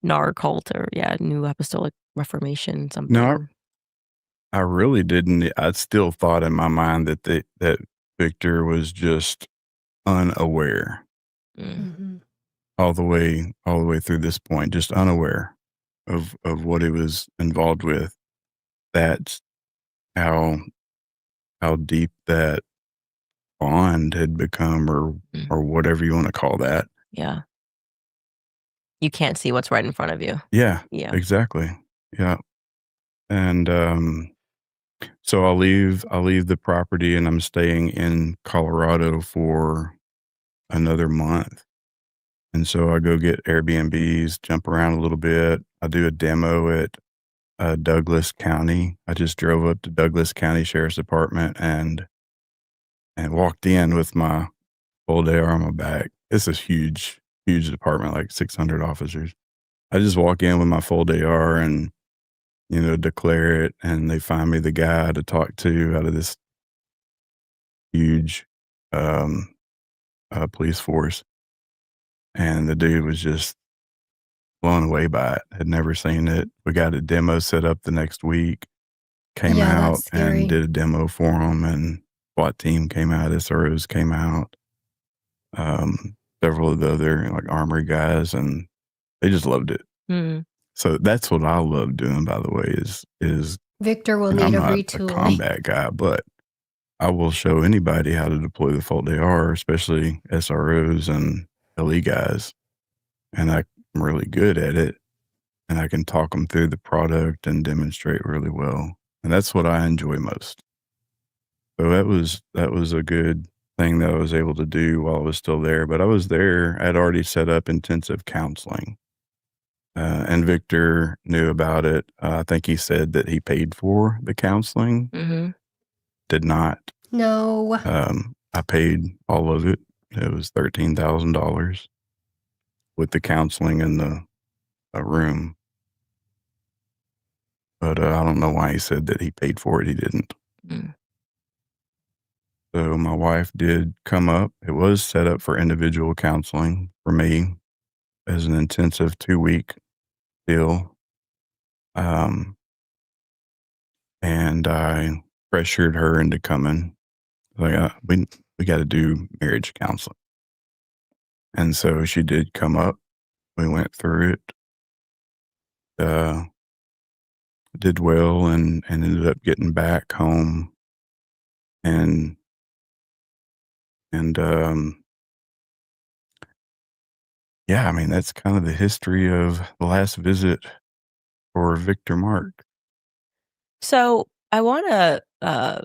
NAR cult, or New Apostolic Reformation, something. No, I really didn't. I still thought in my mind that that Victor was just unaware all the way through this point, just unaware of what he was involved with. That's how deep that bond had become, or whatever you want to call that. Yeah. You can't see what's right in front of you. Yeah. Yeah. Exactly. Yeah. And so I'll leave the property, and I'm staying in Colorado for another month. And so I go get Airbnbs, jump around a little bit. I do a demo at Douglas County. I just drove up to Douglas County Sheriff's Department and walked in with my full AR on my back. It's a huge department, like 600 officers. I just walk in with my full AR and, declare it, and they find me the guy to talk to out of this huge police force. And the dude was just blown away by it. Had never seen it. We got a demo set up the next week. Came out and did a demo for him, and SWAT team came out, SROs came out, several of the other like armory guys, and they just loved it. So that's what I love doing, by the way, is Victor will need I'm a not retooling. a combat guy, but I will show anybody how to deploy the full AR, especially SROs and LE guys. And I'm really good at it, and I can talk them through the product and demonstrate really well. And that's what I enjoy most. So that was a good thing that I was able to do while I was still there. But I was there, I'd already set up intensive counseling. And Victor knew about it. I think he said that he paid for the counseling. Did not. No. I paid all of it. It was $13,000 with the counseling in the room. But I don't know why he said that he paid for it. He didn't. So my wife did come up. It was set up for individual counseling for me as an intensive 2-week deal. And I pressured her into coming. Like, we got to do marriage counseling. And so she did come up. We went through it. Did well, and ended up getting back home. And yeah, I mean, that's kind of the history of the last visit for Victor Mark. So I want to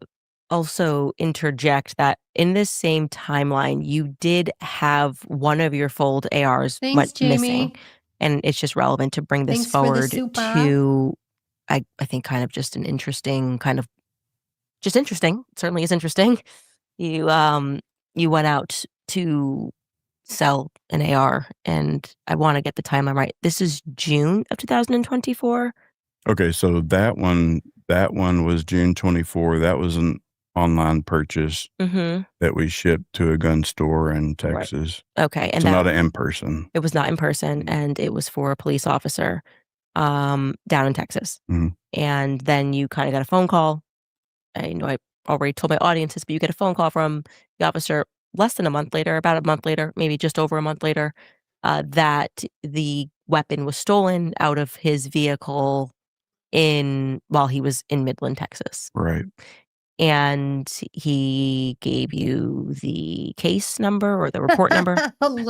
also interject that in this same timeline, you did have one of your fold ARs went missing. And it's just relevant to bring this forward to, I think, kind of just an interesting interesting. It certainly is interesting. You went out to sell an AR, and I want to get the timeline right. This is June of 2024. Okay, so that one was June 24. That was an online purchase that we shipped to a gun store in Texas. Right. Okay, and so not an in-person. It was not in person, and it was for a police officer down in Texas. And then you kind of got a phone call. I know I already told my audiences, but you get a phone call from the officer less than a month later, about a month later, maybe just over a month later, that the weapon was stolen out of his vehicle while he was in Midland, Texas. Right. And he gave you the case number or the report number.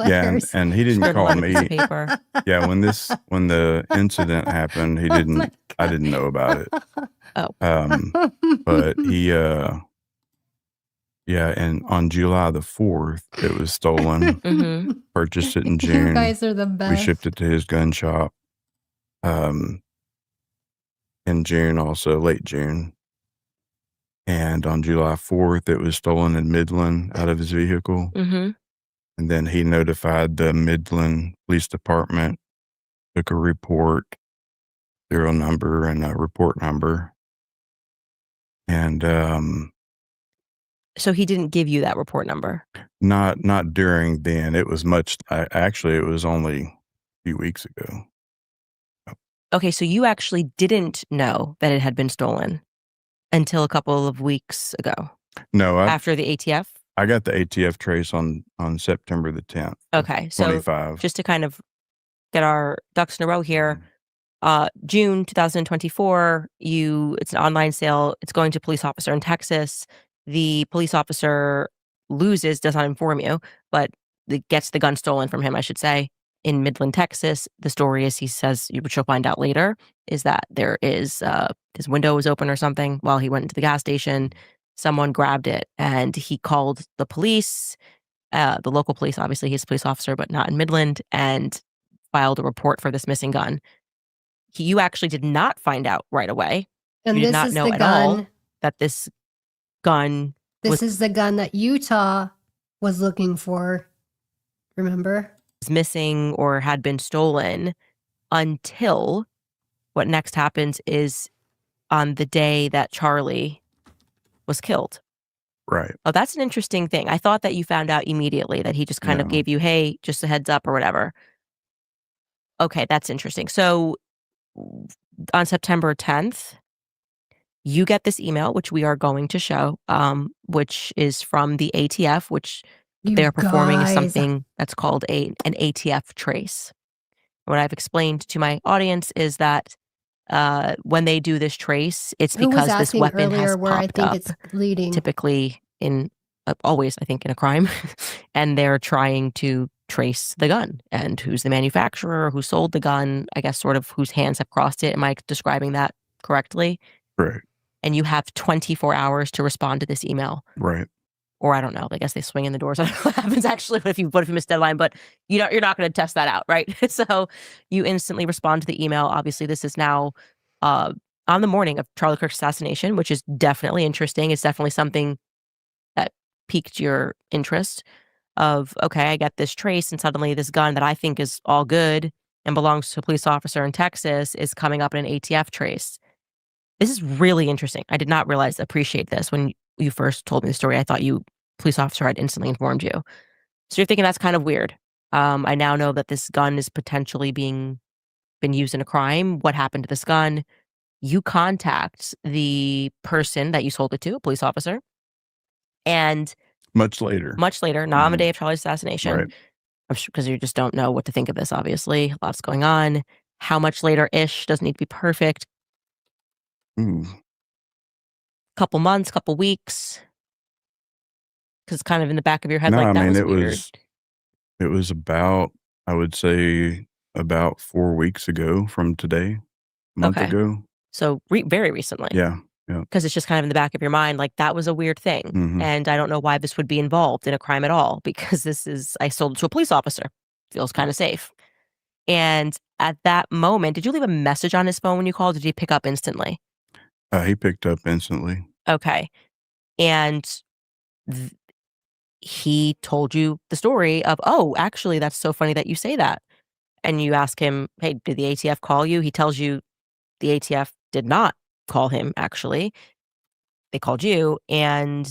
Yeah, and he didn't call me. Yeah, when the incident happened, he didn't. I didn't know about it. But he, and on July the 4th, it was stolen. Purchased it in June. You guys are the best. We shipped it to his gun shop. In June, also late June. And on July 4th, it was stolen in Midland out of his vehicle. And then he notified the Midland Police Department, took a report, serial number and a report number. And so he didn't give you that report number? Not during then. It was actually, it was only a few weeks ago. Okay, so you actually didn't know that it had been stolen until a couple of weeks ago? No. After the ATF? I got the ATF trace on September the 10th. Okay, so 25. Just to kind of get our ducks in a row here, June 2024, it's an online sale. It's going to a police officer in Texas. The police officer does not inform you, but gets the gun stolen from him, I should say, in Midland, Texas. The story is, he says, which you'll find out later, is that there is his window was open or something while he went into the gas station. Someone grabbed it and he called the police, the local police. Obviously, he's a police officer, but not in Midland, and filed a report for this missing gun. You actually did not find out right away. And you did not know at all that this gun. This is the gun that Utah was looking for. Remember? Was missing or had been stolen until what next happens is on the day that Charlie was killed. Right. Oh, that's an interesting thing. I thought that you found out immediately, that he just kind of gave you, hey, just a heads up or whatever. Okay, that's interesting. So on September 10th, you get this email, which we are going to show, which is from the ATF, which they're performing something that's called an ATF trace. What I've explained to my audience is that when they do this trace, it's because this weapon has popped up, it's leading. Typically always, I think, in a crime, and they're trying to trace the gun and who's the manufacturer, who sold the gun, I guess sort of whose hands have crossed it. Am I describing that correctly? Right. And you have 24 hours to respond to this email. Right. Or I don't know. I guess they swing in the doors. I don't know what happens actually if you miss deadline, but you're not going to test that out, right? So you instantly respond to the email. Obviously, this is now on the morning of Charlie Kirk's assassination, which is definitely interesting. It's definitely something that piqued your interest of, okay, I get this trace, and suddenly this gun that I think is all good and belongs to a police officer in Texas is coming up in an ATF trace. This is really interesting. I did not appreciate this when you first told me the story. I thought police officer had instantly informed you. So you're thinking that's kind of weird. I now know that this gun is potentially been used in a crime. What happened to this gun? You contact the person that you sold it to, a police officer, and much later, not on the day of Charlie's assassination. Right. I'm sure because you just don't know what to think of this. Obviously, lots going on. How much later-ish? Doesn't need to be perfect. Couple months, couple weeks, because it's kind of in the back of your head. No, like, that was it weird. it was about, I would say, about 4 weeks ago from today, a month ago. So very recently. Yeah. Because it's just kind of in the back of your mind, like, that was a weird thing. Mhm. And I don't know why this would be involved in a crime at all, because I sold it to a police officer. Feels kind of safe. And at that moment, did you leave a message on his phone when you called? Did he pick up instantly? He picked up instantly. Okay. And he told you the story of, oh, actually, that's so funny that you say that. And you ask him, hey, did the ATF call you? He tells you the ATF did not call him, actually. They called you, and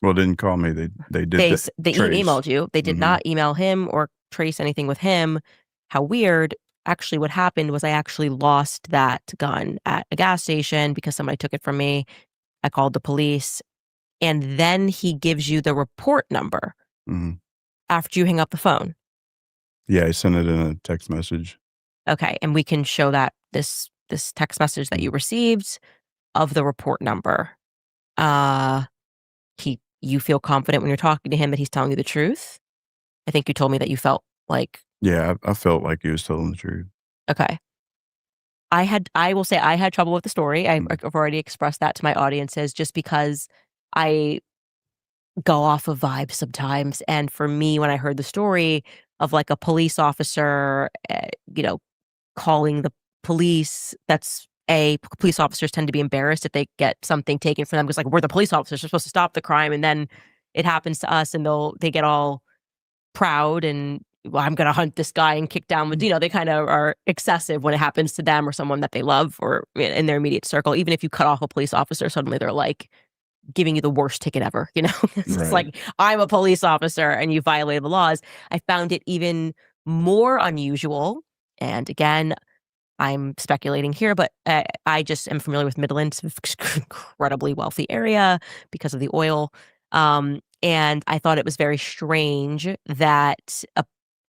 Well, didn't call me. They did. they emailed you. They did not email him or trace anything with him. How weird. Actually, what happened was I actually lost that gun at a gas station because somebody took it from me. I called the police, and then he gives you the report number after you hang up the phone. Yeah, I sent it in a text message. Okay, and we can show that this text message that you received of the report number. You feel confident when you're talking to him that he's telling you the truth? I think you told me that you felt like... Yeah, I felt like he was telling the truth. Okay. I will say I had trouble with the story. I've already expressed that to my audiences, just because I go off of vibes sometimes. And for me, when I heard the story of like a police officer, calling the police, police officers tend to be embarrassed if they get something taken from them, because, like, we're the police officers, we're supposed to stop the crime, and then it happens to us, and they get all proud and, well, I'm going to hunt this guy and kick down with, they kind of are excessive when it happens to them or someone that they love or in their immediate circle. Even if you cut off a police officer, suddenly they're like giving you the worst ticket ever, It's like, I'm a police officer and you violated the laws. I found it even more unusual. And again, I'm speculating here, but I just am familiar with Midland, incredibly wealthy area because of the oil. And I thought it was very strange that a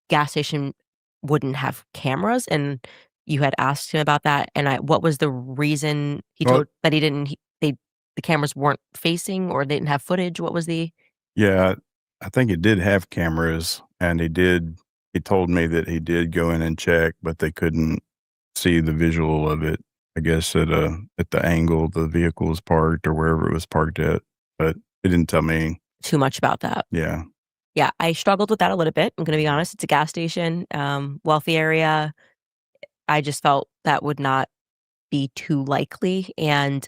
gas station wouldn't have cameras. And you had asked him about that. And what was the reason he told that he didn't? The cameras weren't facing, or they didn't have footage. What was the? Yeah, I think it did have cameras, and he told me that he did go in and check, but they couldn't see the visual of it, I guess at the angle the vehicle was parked or wherever it was parked at, but it didn't tell me too much about that. Yeah. Yeah, I struggled with that a little bit. I'm going to be honest. It's a gas station, wealthy area. I just felt that would not be too likely. And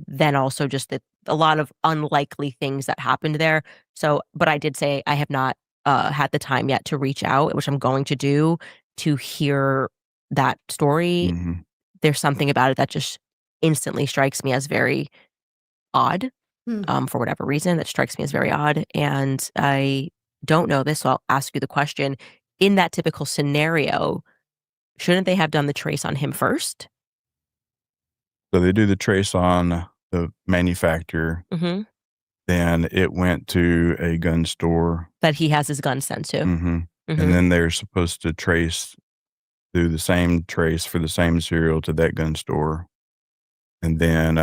then also just that a lot of unlikely things that happened there. So, but I did say I have not had the time yet to reach out, which I'm going to do, to hear that story. Mm-hmm. There's something about it that just instantly strikes me as very odd. For whatever reason, that strikes me as very odd. And I don't know this, so I'll ask you the question. In that typical scenario, shouldn't they have done the trace on him first? So they do the trace on the manufacturer. Mm-hmm. Then it went to a gun store that he has his gun sent to. Mm-hmm. Mm-hmm. And then they're supposed to do the same trace for the same serial to that gun store. And then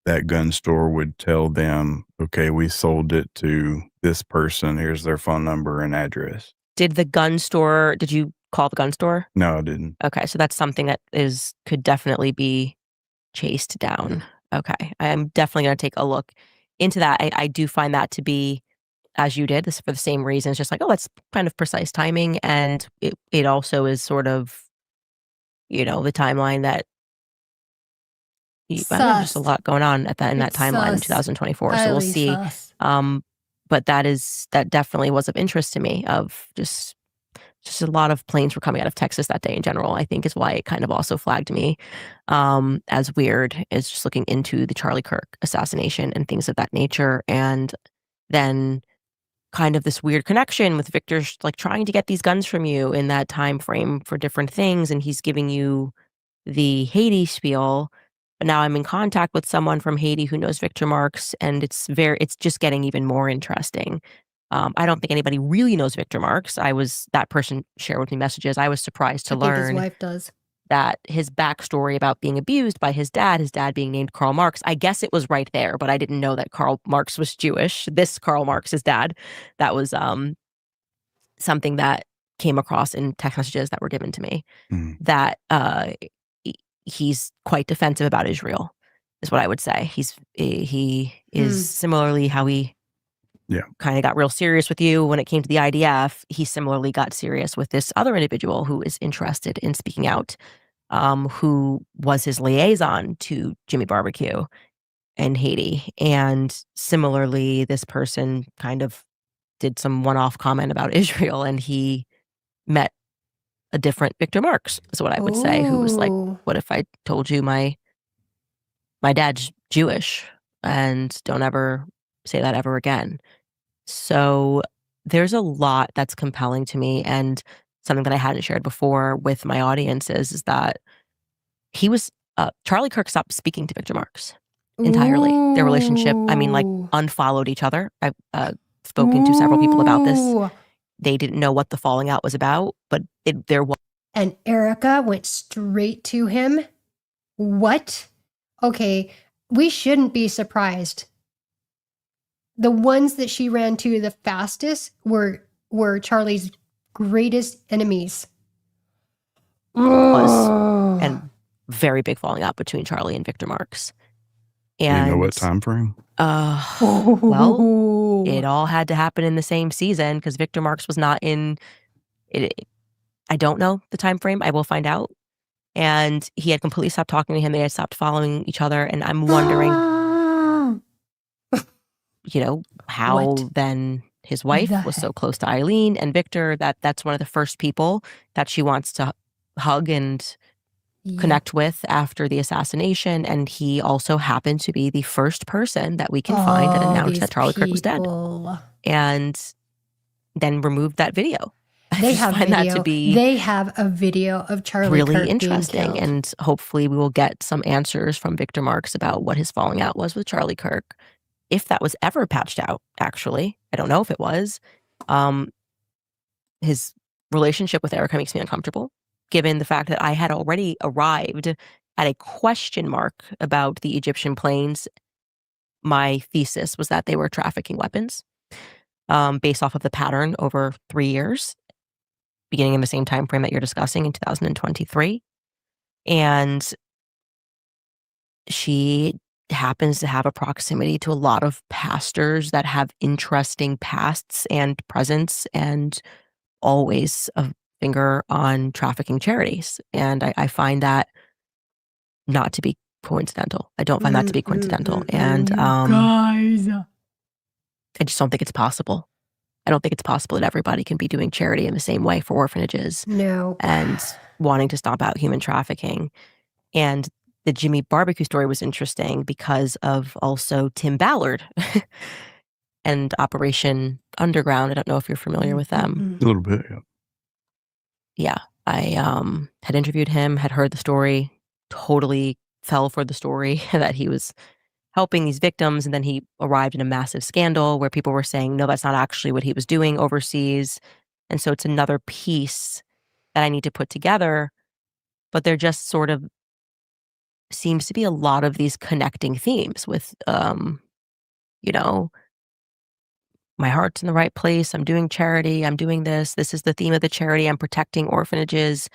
that gun store would tell them, okay, we sold it to this person. Here's their phone number and address. Did you call the gun store? No, I didn't. Okay, so that's something that could definitely be chased down. Okay, I'm definitely going to take a look into that. I do find that to be, as you did, this for the same reasons, just like, oh, that's kind of precise timing. And it also is sort of, the timeline that, there's a lot going on in that timeline in 2024. So we'll see. But that definitely was of interest to me, of just a lot of planes were coming out of Texas that day in general, I think is why it kind of also flagged me as weird, is just looking into the Charlie Kirk assassination and things of that nature. And then kind of this weird connection with Victor's like trying to get these guns from you in that time frame for different things. And he's giving you the Haiti spiel. But now I'm in contact with someone from Haiti who knows Victor Marks, and it's just getting even more interesting. I don't think anybody really knows Victor Marks. That person shared with me messages. I was surprised to learn his wife does. That his backstory about being abused by his dad being named Karl Marx. I guess it was right there, but I didn't know that Karl Marx was Jewish. This Karl Marx, his dad, that was something that came across in text messages that were given to me. That he's quite defensive about Israel, is what I would say. He is similarly how he kind of got real serious with you when it came to the IDF. He similarly got serious with this other individual who is interested in speaking out, who was his liaison to Jimmy Barbecue in Haiti. And similarly, this person kind of did some one-off comment about Israel, and he met a different Victor Marks, is what I would say, who was like, what if I told you my dad's Jewish, and don't ever say that ever again. So there's a lot that's compelling to me, and something that I hadn't shared before with my audiences is that he was Charlie Kirk stopped speaking to Victor Marks entirely. Their relationship, unfollowed each other. I've spoken to several people about this. They didn't know what the falling out was about, but there was. And Erica went straight to him. What? Okay, we shouldn't be surprised. The ones that she ran to the fastest were Charlie's greatest enemies. And very big falling out between Charlie and Victor Marks. And you know what time frame? Well, it all had to happen in the same season because Victor Marks was not in it. I don't know the time frame. I will find out. And he had completely stopped talking to him. They had stopped following each other. And I'm wondering, how then his wife was so close to Eileen and Victor that that's one of the first people that she wants to hug and connect with after the assassination. And he also happened to be the first person that we can find that announced that Charlie Kirk was dead. And then removed that video. They have find video. That to be they have a video of Charlie really Kirk interesting. being killed. And hopefully we will get some answers from Victor Marks about what his falling out was with Charlie Kirk. If that was ever patched out, actually. I don't know if it was. His relationship with Erica makes me uncomfortable, given the fact that I had already arrived at a question mark about the Egyptian planes. My thesis was that they were trafficking weapons, based off of the pattern over 3 years, beginning in the same time frame that you're discussing in 2023. And she happens to have a proximity to a lot of pastors that have interesting pasts and presence, and always a finger on trafficking charities. And I find that not to be coincidental. I don't find that to be coincidental. And guys, I just don't think it's possible. I don't think it's possible that everybody can be doing charity in the same way for orphanages. No. And wanting to stomp out human trafficking. And the Jimmy barbecue story was interesting because of also Tim Ballard and Operation Underground. I don't know if you're familiar with them. A little bit, yeah. Yeah. I had interviewed him, had heard the story, totally fell for the story that he was helping these victims. And then he arrived in a massive scandal where people were saying, no, that's not actually what he was doing overseas. And so it's another piece that I need to put together. But there just sort of seems to be a lot of these connecting themes with, you know, my heart's in the right place. I'm doing charity. I'm doing this. This is the theme of the charity. I'm protecting orphanages.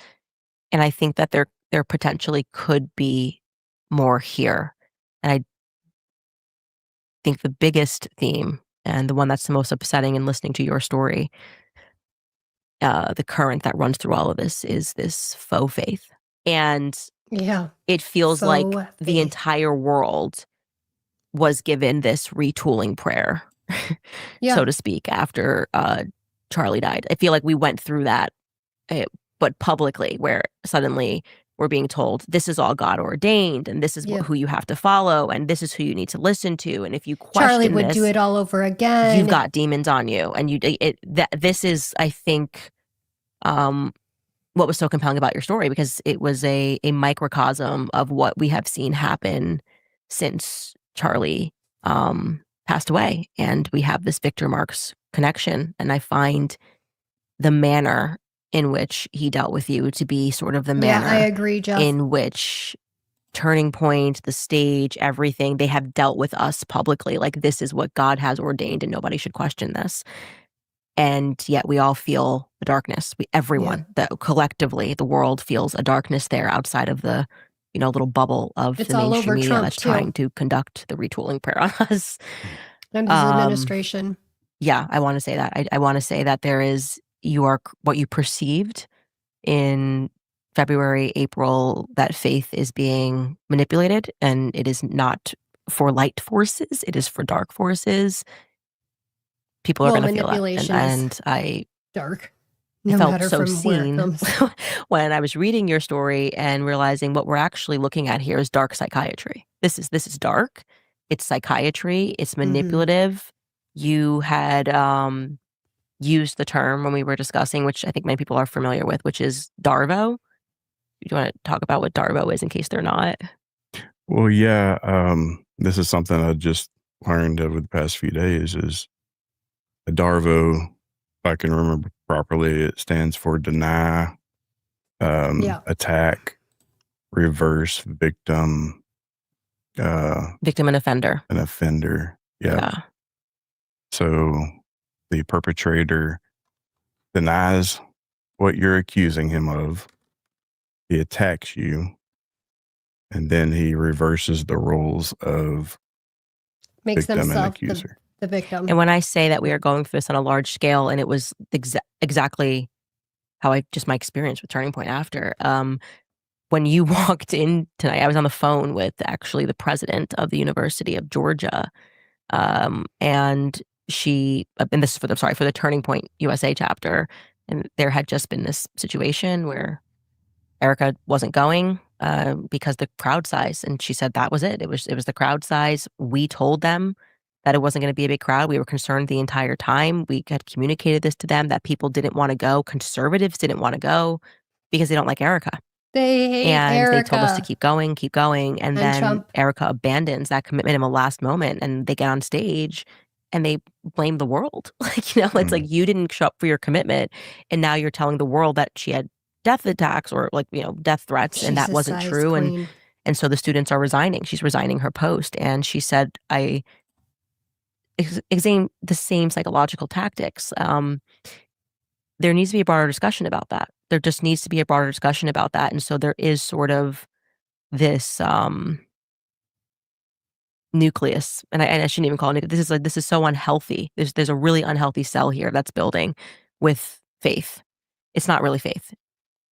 And I think that there potentially could be more here. And I think the biggest theme, and the one that's the most upsetting in listening to your story, the current that runs through all of this is this faux faith. And yeah, it feels faux like faith. The entire world was given this retooling prayer, so to speak, after Charlie died. I feel like we went through that, but publicly, where suddenly we're being told this is all God ordained, and this is who you have to follow, and this is who you need to listen to. And if you question Charlie would do it all over again. You've got demons on you, and this is, I think, what was so compelling about your story, because it was a microcosm of what we have seen happen since Charlie passed away, and we have this Victor Marks connection. And I find the manner in which he dealt with you to be sort of the manner I agree, Jeff. in which Turning Point, the stage, everything, they have dealt with us publicly. Like, this is what God has ordained and nobody should question this. And yet we all feel the darkness. Everyone, that collectively, the world feels a darkness there outside of the, little bubble of it's the mainstream media Trump, that's too. trying to conduct the retooling prayer on us. And his administration. Yeah, I want to say that. I want to say that there is, what you perceived in February, April, that faith is being manipulated, and it is not for light forces, it is for dark forces. People are going to feel that. And I dark. I felt so seen when I was reading your story and realizing what we're actually looking at here is dark psychiatry. This is dark. It's psychiatry. It's manipulative. You had used the term when we were discussing, which I think many people are familiar with, which is Darvo. Do you want to talk about what Darvo is in case they're not? Well, yeah. This is something I just learned over the past few days is a Darvo, if I can remember properly, it stands for deny, attack, reverse, victim. Victim and offender. An offender. Yeah. So the perpetrator denies what you're accusing him of. He attacks you. And then he reverses the roles of victim and accuser. The victim. And when I say that we are going through this on a large scale, and it was exactly how my experience with Turning Point after, when you walked in tonight, I was on the phone with actually the president of the University of Georgia. And and this is for the Turning Point USA chapter, and there had just been this situation where Erica wasn't going because the crowd size, and she said that was it. It was the crowd size. We told them that it wasn't going to be a big crowd. We were concerned the entire time. We had communicated this to them that people didn't want to go. Conservatives didn't want to go because they don't like Erica. They hate Erica. They told us to keep going. And then Trump. Erica abandons that commitment in the last moment, and they get on stage and they blame the world. Like, it's like, you didn't show up for your commitment, and now you're telling the world that she had death attacks or death threats, and that wasn't true. And so the students are resigning. She's resigning her post, and she said, I examine the same psychological tactics. There needs to be a broader discussion about that. There just needs to be a broader discussion about that. And so there is sort of this nucleus, and I shouldn't even call it. This is so unhealthy. There's a really unhealthy cell here that's building with faith. It's not really faith.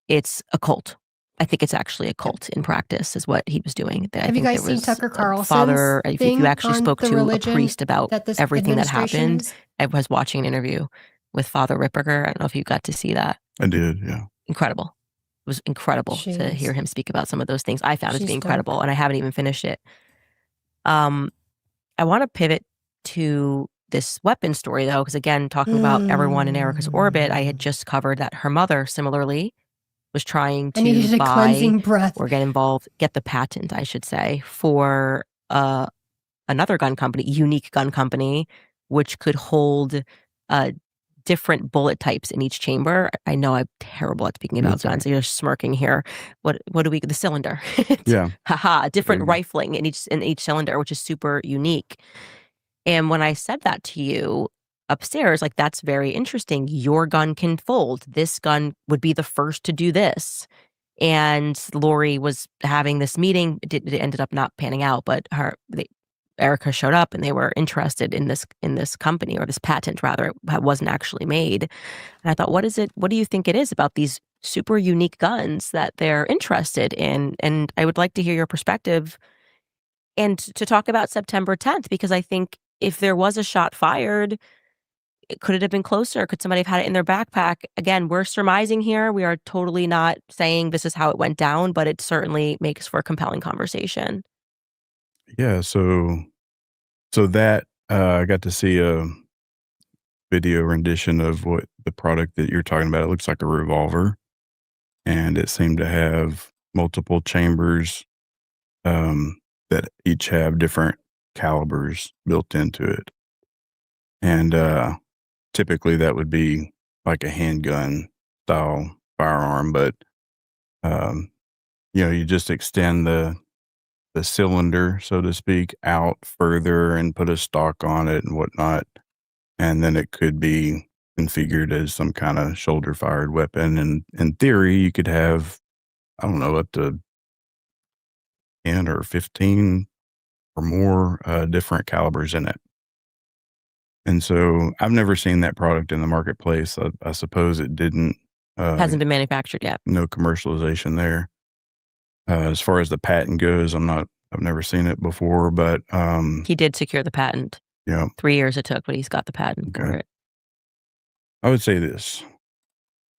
It's a cult. I think it's actually a cult in practice, is what he was doing. Have you guys seen Tucker Carlson's father? If you actually on spoke the to a religion priest about that this everything that administration happened, I was watching an interview with Father Ripperger. I don't know if you got to see that. I did, yeah. Incredible. It was incredible to hear him speak about some of those things. I found it to be incredible, and I haven't even finished it. I want to pivot to this weapon story, though, because again, talking about everyone in Erica's orbit, I had just covered that her mother similarly was trying to buy or get the patent, I should say, for another gun company, unique gun company, which could hold different bullet types in each chamber. I know I'm terrible at speaking about guns. So you're smirking here. What do we? The cylinder. Yeah. Haha. Different rifling in each cylinder, which is super unique. And when I said that to you upstairs, like, that's very interesting. Your gun can fold. This gun would be the first to do this. And Lori was having this meeting. It ended up not panning out, but Erica showed up and they were interested in this company, or this patent rather, that wasn't actually made. And I thought, what do you think it is about these super unique guns that they're interested in? And I would like to hear your perspective and to talk about September 10th, because I think if there was a shot fired, could it have been closer? Could somebody have had it in their backpack? Again, we're surmising here. We are totally not saying this is how it went down, but it certainly makes for a compelling conversation. Yeah, so that I got to see a video rendition of what the product that you're talking about. It looks like a revolver, and it seemed to have multiple chambers that each have different calibers built into it. And typically that would be like a handgun style firearm, but you just extend the cylinder, so to speak, out further and put a stock on it and whatnot. And then it could be configured as some kind of shoulder fired weapon. And in theory, you could have, I don't know, up to 10 or 15 or more different calibers in it. And so I've never seen that product in the marketplace. I suppose it didn't. Hasn't been manufactured yet. No commercialization there. As far as the patent goes, I've never seen it before, but he did secure the patent. Yeah. 3 years it took, but he's got the patent for it. I would say this.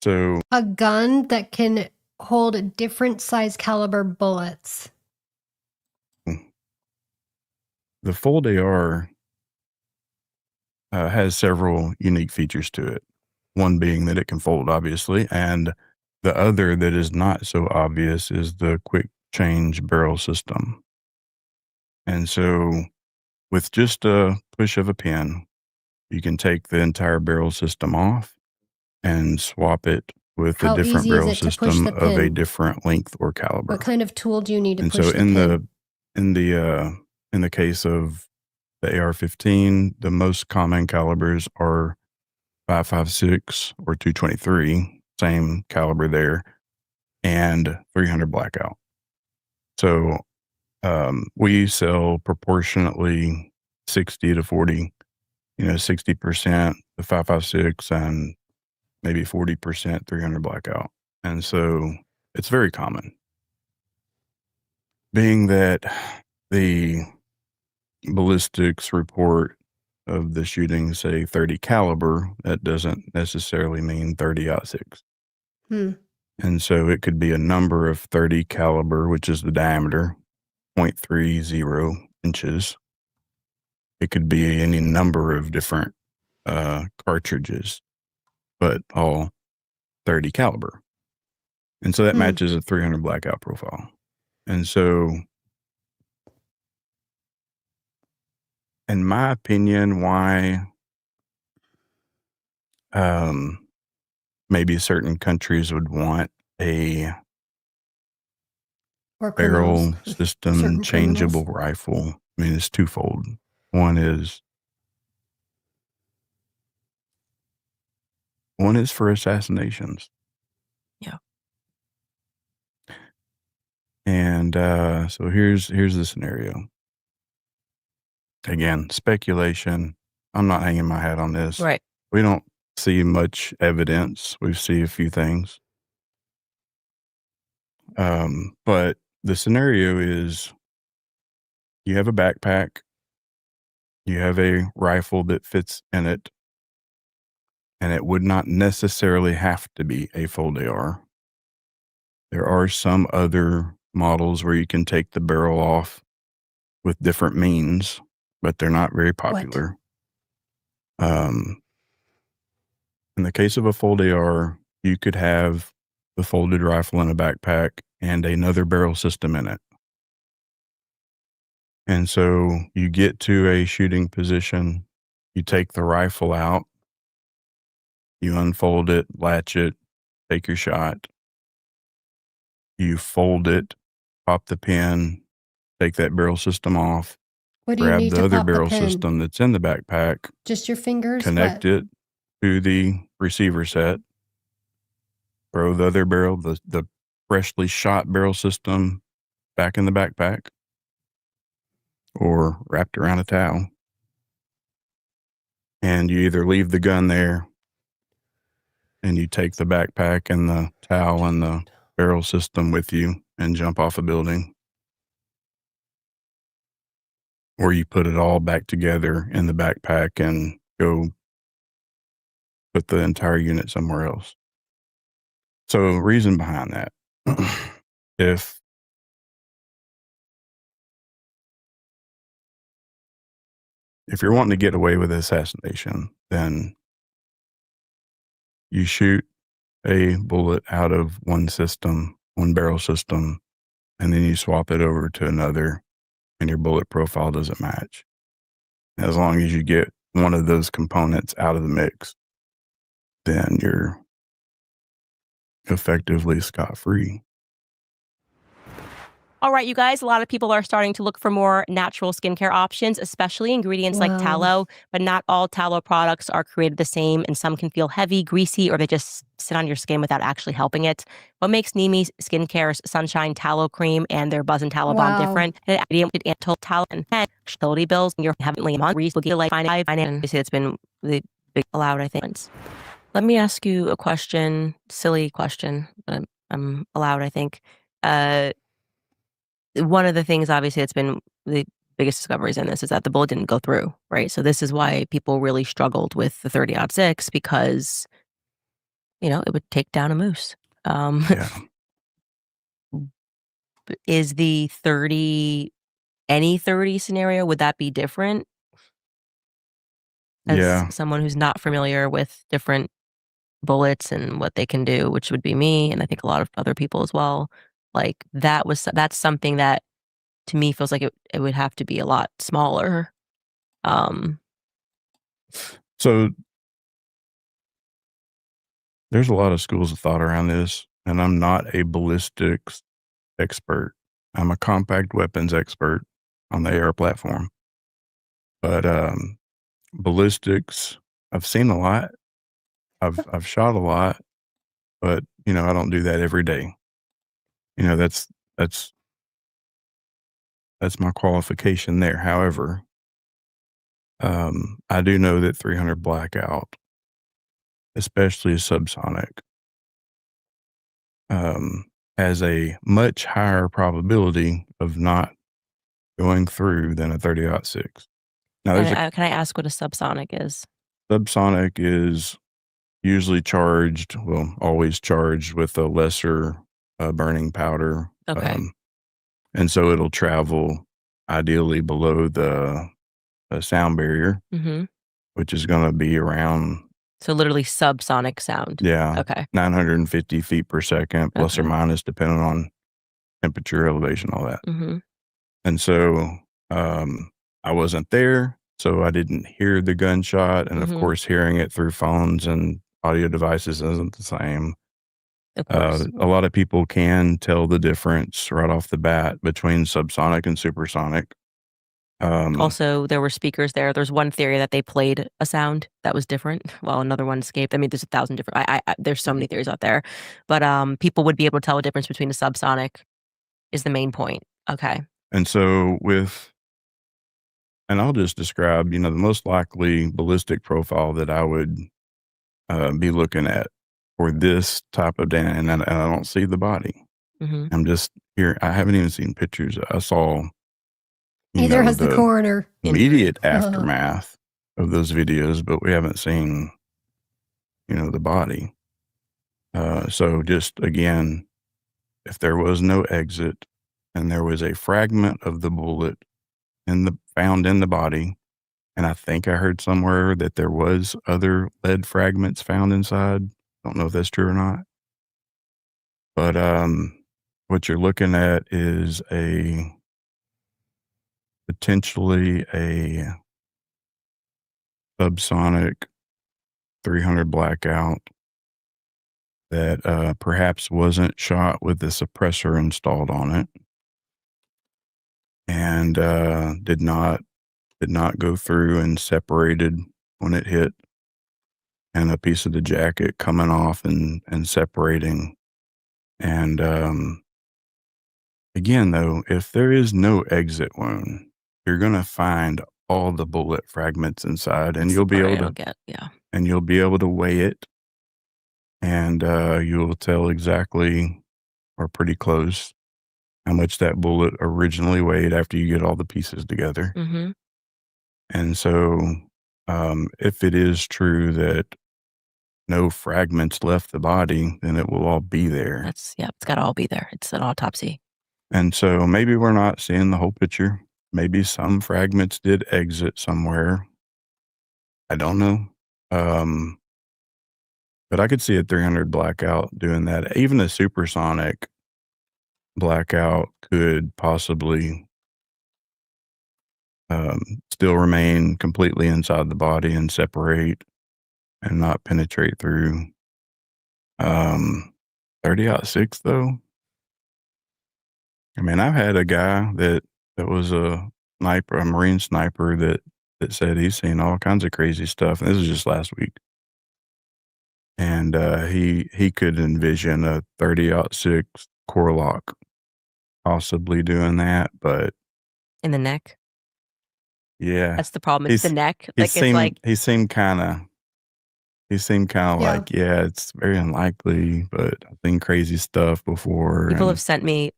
So a gun that can hold different size caliber bullets. The Fold AR has several unique features to it. One being that it can fold, obviously, and the other that is not so obvious is the quick change barrel system. And so with just a push of a pin, you can take the entire barrel system off and swap it with a different barrel system of a different length or caliber. What kind of tool do you need to push the pin? In the case of the AR-15, the most common calibers are 5.56 or 223, same caliber there, and 300 blackout. So we sell proportionately 60 to 40, 60% the 5.56 and maybe 40% 300 blackout. And so it's very common. Being that the ballistics report of the shooting say 30 caliber, that doesn't necessarily mean 30-06. And so it could be a number of 30 caliber, which is the diameter, 0.30 inches. It could be any number of different cartridges, but all 30 caliber. And so that matches a 300 blackout profile. And so, in my opinion, why maybe certain countries would want a barrel system changeable rifle. I mean, it's twofold. One is for assassinations. Yeah. And so here's the scenario. Again, speculation. I'm not hanging my hat on this. Right. We don't see much evidence. We see a few things. But the scenario is you have a backpack, you have a rifle that fits in it, and it would not necessarily have to be a full AR. There are some other models where you can take the barrel off with different means, but they're not very popular. In the case of a fold AR, you could have the folded rifle in a backpack and another barrel system in it. And so you get to a shooting position, you take the rifle out, you unfold it, latch it, take your shot. You fold it, pop the pin, take that barrel system off, What do you grab need the to other pop the barrel pin? system that's in the backpack, Just your fingers? connect it to the receiver set, throw the other barrel, the freshly shot barrel system back in the backpack or wrapped around a towel. And you either leave the gun there and you take the backpack and the towel and the barrel system with you and jump off a building, or you put it all back together in the backpack and go put the entire unit somewhere else. So reason behind that, if you're wanting to get away with assassination, then you shoot a bullet out of one system, one barrel system, and then you swap it over to another and your bullet profile doesn't match. As long as you get one of those components out of the mix, then you're effectively scot-free. All right, you guys, a lot of people are starting to look for more natural skincare options, especially ingredients like tallow, but not all tallow products are created the same, and some can feel heavy, greasy, or they just sit on your skin without actually helping it. What makes Nimi Skincare's Sunshine Tallow Cream and their Buzz and Tallow Balm different? And tallow and utility bills, and you're heavily on it's been the big allowed, I think. Let me ask you a question, silly question, but I'm allowed, I think. One of the things, obviously, that's been the biggest discoveries in this is that the bullet didn't go through, right? So this is why people really struggled with the 30-06 because, you know, it would take down a moose. Is the 30, any 30 scenario, would that be different? As someone who's not familiar with different bullets and what they can do, which would be me, and I think a lot of other people as well. Like that's something that to me feels like it would have to be a lot smaller. So there's a lot of schools of thought around this, and I'm not a ballistics expert. I'm a compact weapons expert on the AR platform. But ballistics, I've seen a lot. I've shot a lot, but you know, I don't do that every day. You know, that's my qualification there. However, I do know that 300 blackout, especially subsonic, has a much higher probability of not going through than a 30-06. Now, Can I ask what a subsonic is? Subsonic is usually charged, well, always charged with a lesser burning powder. Okay. And so it'll travel ideally below the sound barrier, which is going to be around. So literally subsonic sound. Yeah. Okay. 950 feet per second, plus or minus, depending on temperature, elevation, all that. And so I wasn't there, so I didn't hear the gunshot. And of course, hearing it through phones and audio devices isn't the same. A lot of people can tell the difference right off the bat between subsonic and supersonic. Also, there were speakers there. There's one theory that they played a sound that was different while another one escaped. I mean, there's 1,000 different. There's so many theories out there, but people would be able to tell the difference between a subsonic. Is the main point. Okay. And so and I'll just describe, the most likely ballistic profile that I would be looking at for this type of data, and I don't see the body. I'm just here. I haven't even seen pictures. I saw neither has the coroner. Immediate aftermath of those videos, but we haven't seen, the body. So just again, if there was no exit and there was a fragment of the bullet found in the body, and I think I heard somewhere that there was other lead fragments found inside. Don't know if that's true or not. But what you're looking at is potentially a subsonic 300 blackout that perhaps wasn't shot with the suppressor installed on it, and did not go through and separated when it hit, and a piece of the jacket coming off and separating. And again, though, if there is no exit wound, you're going to find all the bullet fragments inside, and you'll be able to and you'll be able to weigh it, and you'll tell exactly, or pretty close, how much that bullet originally weighed after you get all the pieces together. And so if it is true that no fragments left the body, then it will all be there. It's got to all be there. It's an autopsy. And so maybe we're not seeing the whole picture. Maybe some fragments did exit somewhere. I don't know. But I could see a 300 blackout doing that. Even a supersonic blackout could possibly still remain completely inside the body and separate and not penetrate through. 30-06 though. I mean, I've had a guy that was a sniper, a Marine sniper that said he's seen all kinds of crazy stuff. And this is just last week. And he could envision a 30-06 core lock possibly doing that, but in the neck. Yeah, that's the problem. It's the neck. Like he seemed kind of like, yeah, it's very unlikely, but I've seen crazy stuff before. People have sent me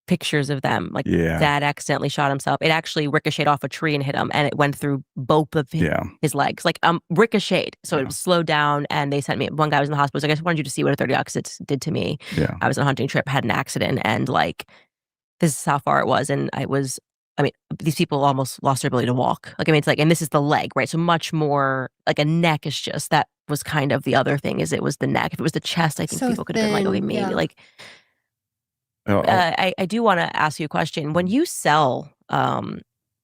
pictures of them. Like dad accidentally shot himself. It actually ricocheted off a tree and hit him, and it went through both of his legs. Like ricocheted. So it was slowed down, and they sent me. One guy was in the hospital. So I just wanted you to see what a 30-06 did to me. Yeah, I was on a hunting trip, had an accident, and like this is how far it was, and these people almost lost their ability to walk. Like, I mean, it's like, and this is the leg, right? So much more like a neck is just, that was kind of the other thing, is it was the neck. If it was the chest, I think people could have been like, okay, maybe like, I do want to ask you a question. When you sell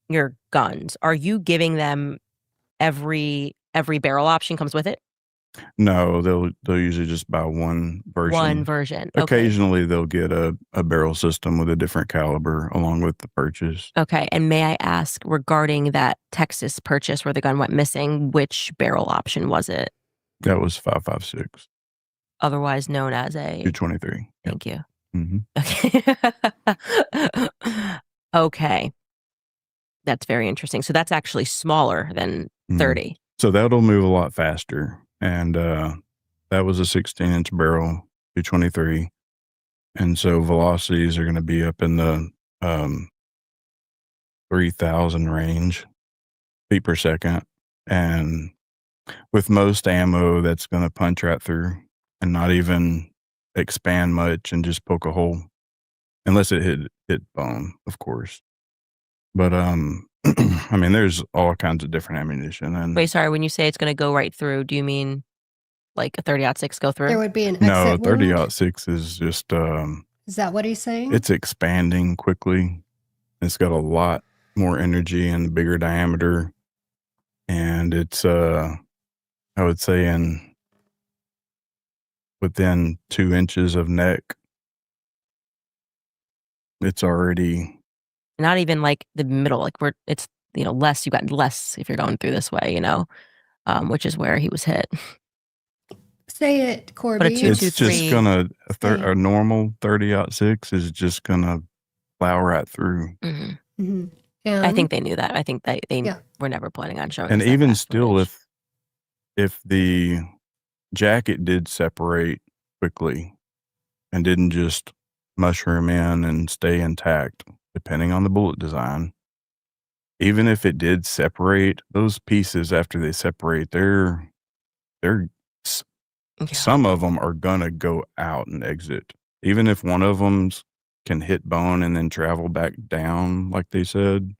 your guns, are you giving them every barrel option comes with it? No, they'll usually just buy one version. One version. Occasionally they'll get a barrel system with a different caliber along with the purchase. Okay. And may I ask, regarding that Texas purchase where the gun went missing, which barrel option was it? That was 5.56. Otherwise known as a 223. Thank you. Mm-hmm. Okay. Okay. That's very interesting. So that's actually smaller than 30. So that'll move a lot faster. And that was a 16-inch barrel, 223. And so velocities are going to be up in the 3,000 range. feet per second. And with most ammo, that's going to punch right through and not even expand much and just poke a hole, unless it hit bone, of course. But I mean, there's all kinds of different ammunition. And Wait, sorry. When you say it's going to go right through, do you mean like a 30-06 go through? There would be an no, exit wound? 30-06 is just Is that what he's saying? it's expanding quickly. It's got a lot more energy and bigger diameter, and it's I would say within 2 inches of neck, it's already Not even like the middle, like it's, less, you got less if you're going through this way, which is where he was hit. Say it, Corby. But a 2, it's 2, just 3. gonna a normal 30-06 is just gonna plow right through. Mm-hmm. I think they knew that. I think they Yeah. were never planning on showing And us that even fast still, footage. if the jacket did separate quickly and didn't just mushroom in and stay intact, depending on the bullet design, even if it did separate, those pieces after they separate, they're some of them are gonna go out and exit. Even if one of them can hit bone and then travel back down, like they said,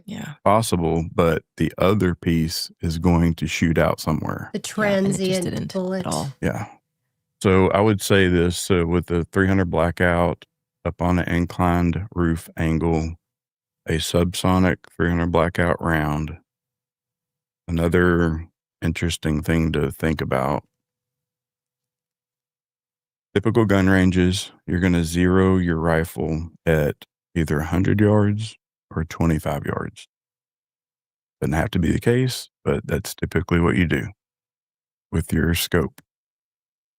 yeah, possible, but the other piece is going to shoot out somewhere. The transient bullet. at all. Yeah. So I would say this, with the 300 blackout up on an inclined roof angle, a subsonic 300 blackout round. Another interesting thing to think about. Typical gun ranges, you're going to zero your rifle at either 100 yards or 25 yards. Doesn't have to be the case, but that's typically what you do with your scope.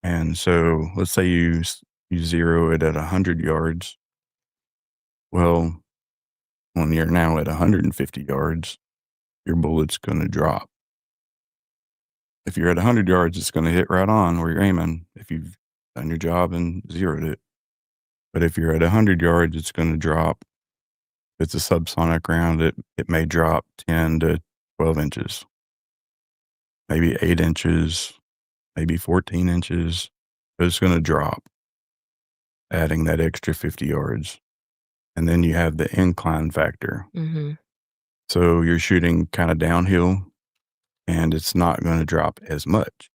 And so let's say you zero it at 100 yards. Well, when you're now at 150 yards, your bullet's going to drop. If you're at 100 yards, it's going to hit right on where you're aiming if you've done your job and zeroed it. But if you're at 100 yards, it's going to drop. If it's a subsonic round, it may drop 10 to 12 inches, maybe 8 inches, maybe 14 inches. But it's going to drop, adding that extra 50 yards. And then you have the incline factor. Mm-hmm. So you're shooting kind of downhill, and it's not going to drop as much.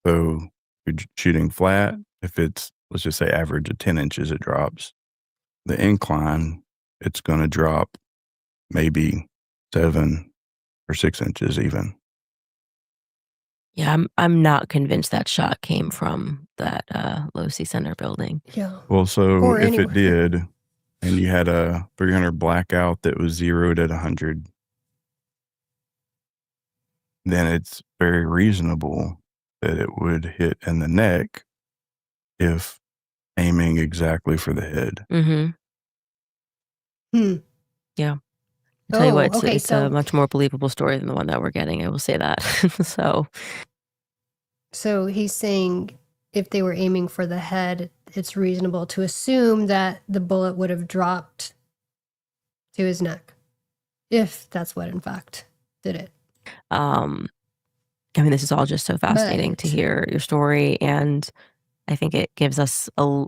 So you're shooting flat. If it's, let's just say, average of 10 inches, it drops. The incline, it's going to drop maybe 7 or 6 inches even. Yeah, I'm not convinced that shot came from that Losi Center building. Yeah. Well, so Or if anywhere. it did, and you had a 300 blackout that was zeroed at 100, then it's very reasonable that it would hit in the neck if aiming exactly for the head. Mm-hmm. Yeah. I'll tell you what, it's a much more believable story than the one that we're getting. I will say that. So he's saying if they were aiming for the head, it's reasonable to assume that the bullet would have dropped to his neck, if that's what in fact did it. I mean, this is all just so fascinating to hear your story, and I think it gives us a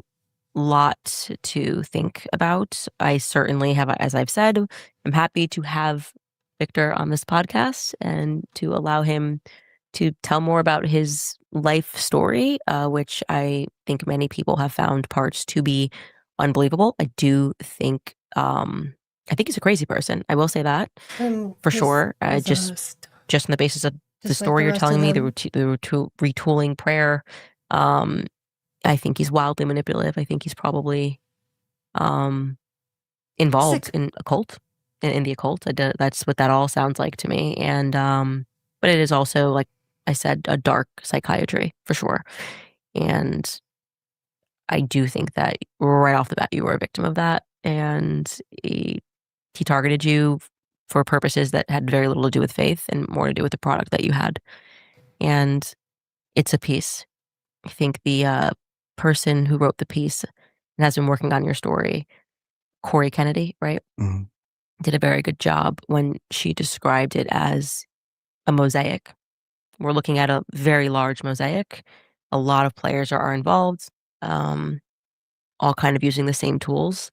lot to think about. I certainly have, as I've said, I'm happy to have Victor on this podcast and to allow him to tell more about his life story, which I think many people have found parts to be unbelievable. I do think, I think he's a crazy person. I will say that for sure. Just on the basis of the story you're telling me, the retooling prayer. I think he's wildly manipulative. I think he's probably involved in a cult, in the occult. That's what that all sounds like to me. And but it is also, like I said, a dark psychiatry for sure. And I do think that right off the bat, you were a victim of that. And he targeted you for purposes that had very little to do with faith and more to do with the product that you had. And it's a piece. I think the person who wrote the piece and has been working on your story, Corey Kennedy, right? Mm-hmm. did a very good job when she described it as a mosaic. We're looking at a very large mosaic. A lot of players are involved, all kind of using the same tools,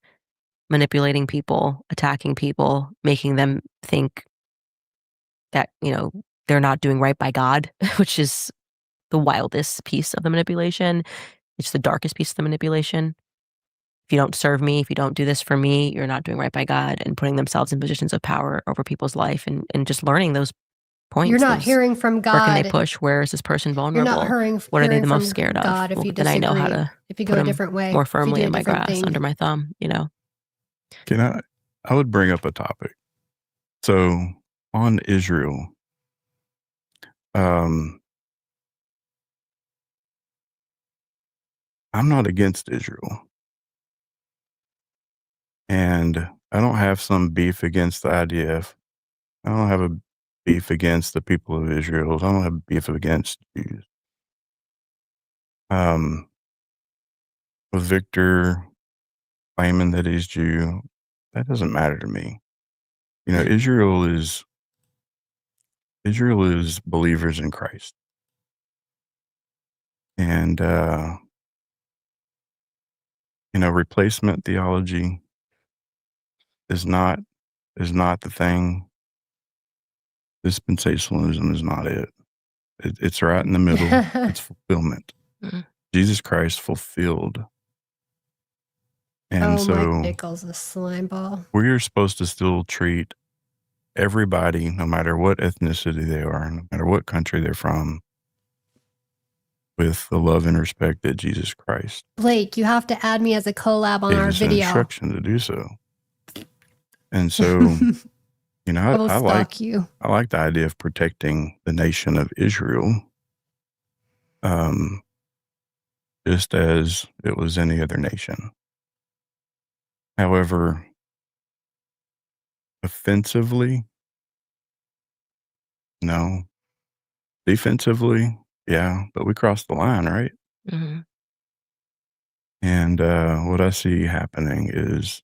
manipulating people, attacking people, making them think that, they're not doing right by God, which is the wildest piece of the manipulation. It's the darkest piece of the manipulation. If you don't serve me, if you don't do this for me, you're not doing right by God, and putting themselves in positions of power over people's life and just learning those points. You're not hearing from God. Where can they push? Where is this person vulnerable? You're not what are they the most scared of? God, if you then I know how to if you go a different way, more firmly in my grasp, under my thumb, I would bring up a topic. So on Israel, I'm not against Israel. And I don't have some beef against the IDF. I don't have a beef against the people of Israel. I don't have beef against Jews. With Victor claiming that he's Jew, that doesn't matter to me. Israel is believers in Christ. And, replacement theology is not the thing. Dispensationalism is not it. It's right in the middle. It's fulfillment. Jesus Christ fulfilled. And so Mike Nichols, a slime ball. We're supposed to still treat everybody, no matter what ethnicity they are, no matter what country they're from, with the love and respect that Jesus Christ. Blake, you have to add me as a collab on our video. Instruction to do so. And so, I like the idea of protecting the nation of Israel, just as it was any other nation. However, offensively, no. Defensively, yeah, but we crossed the line, right? Mm-hmm. And what I see happening is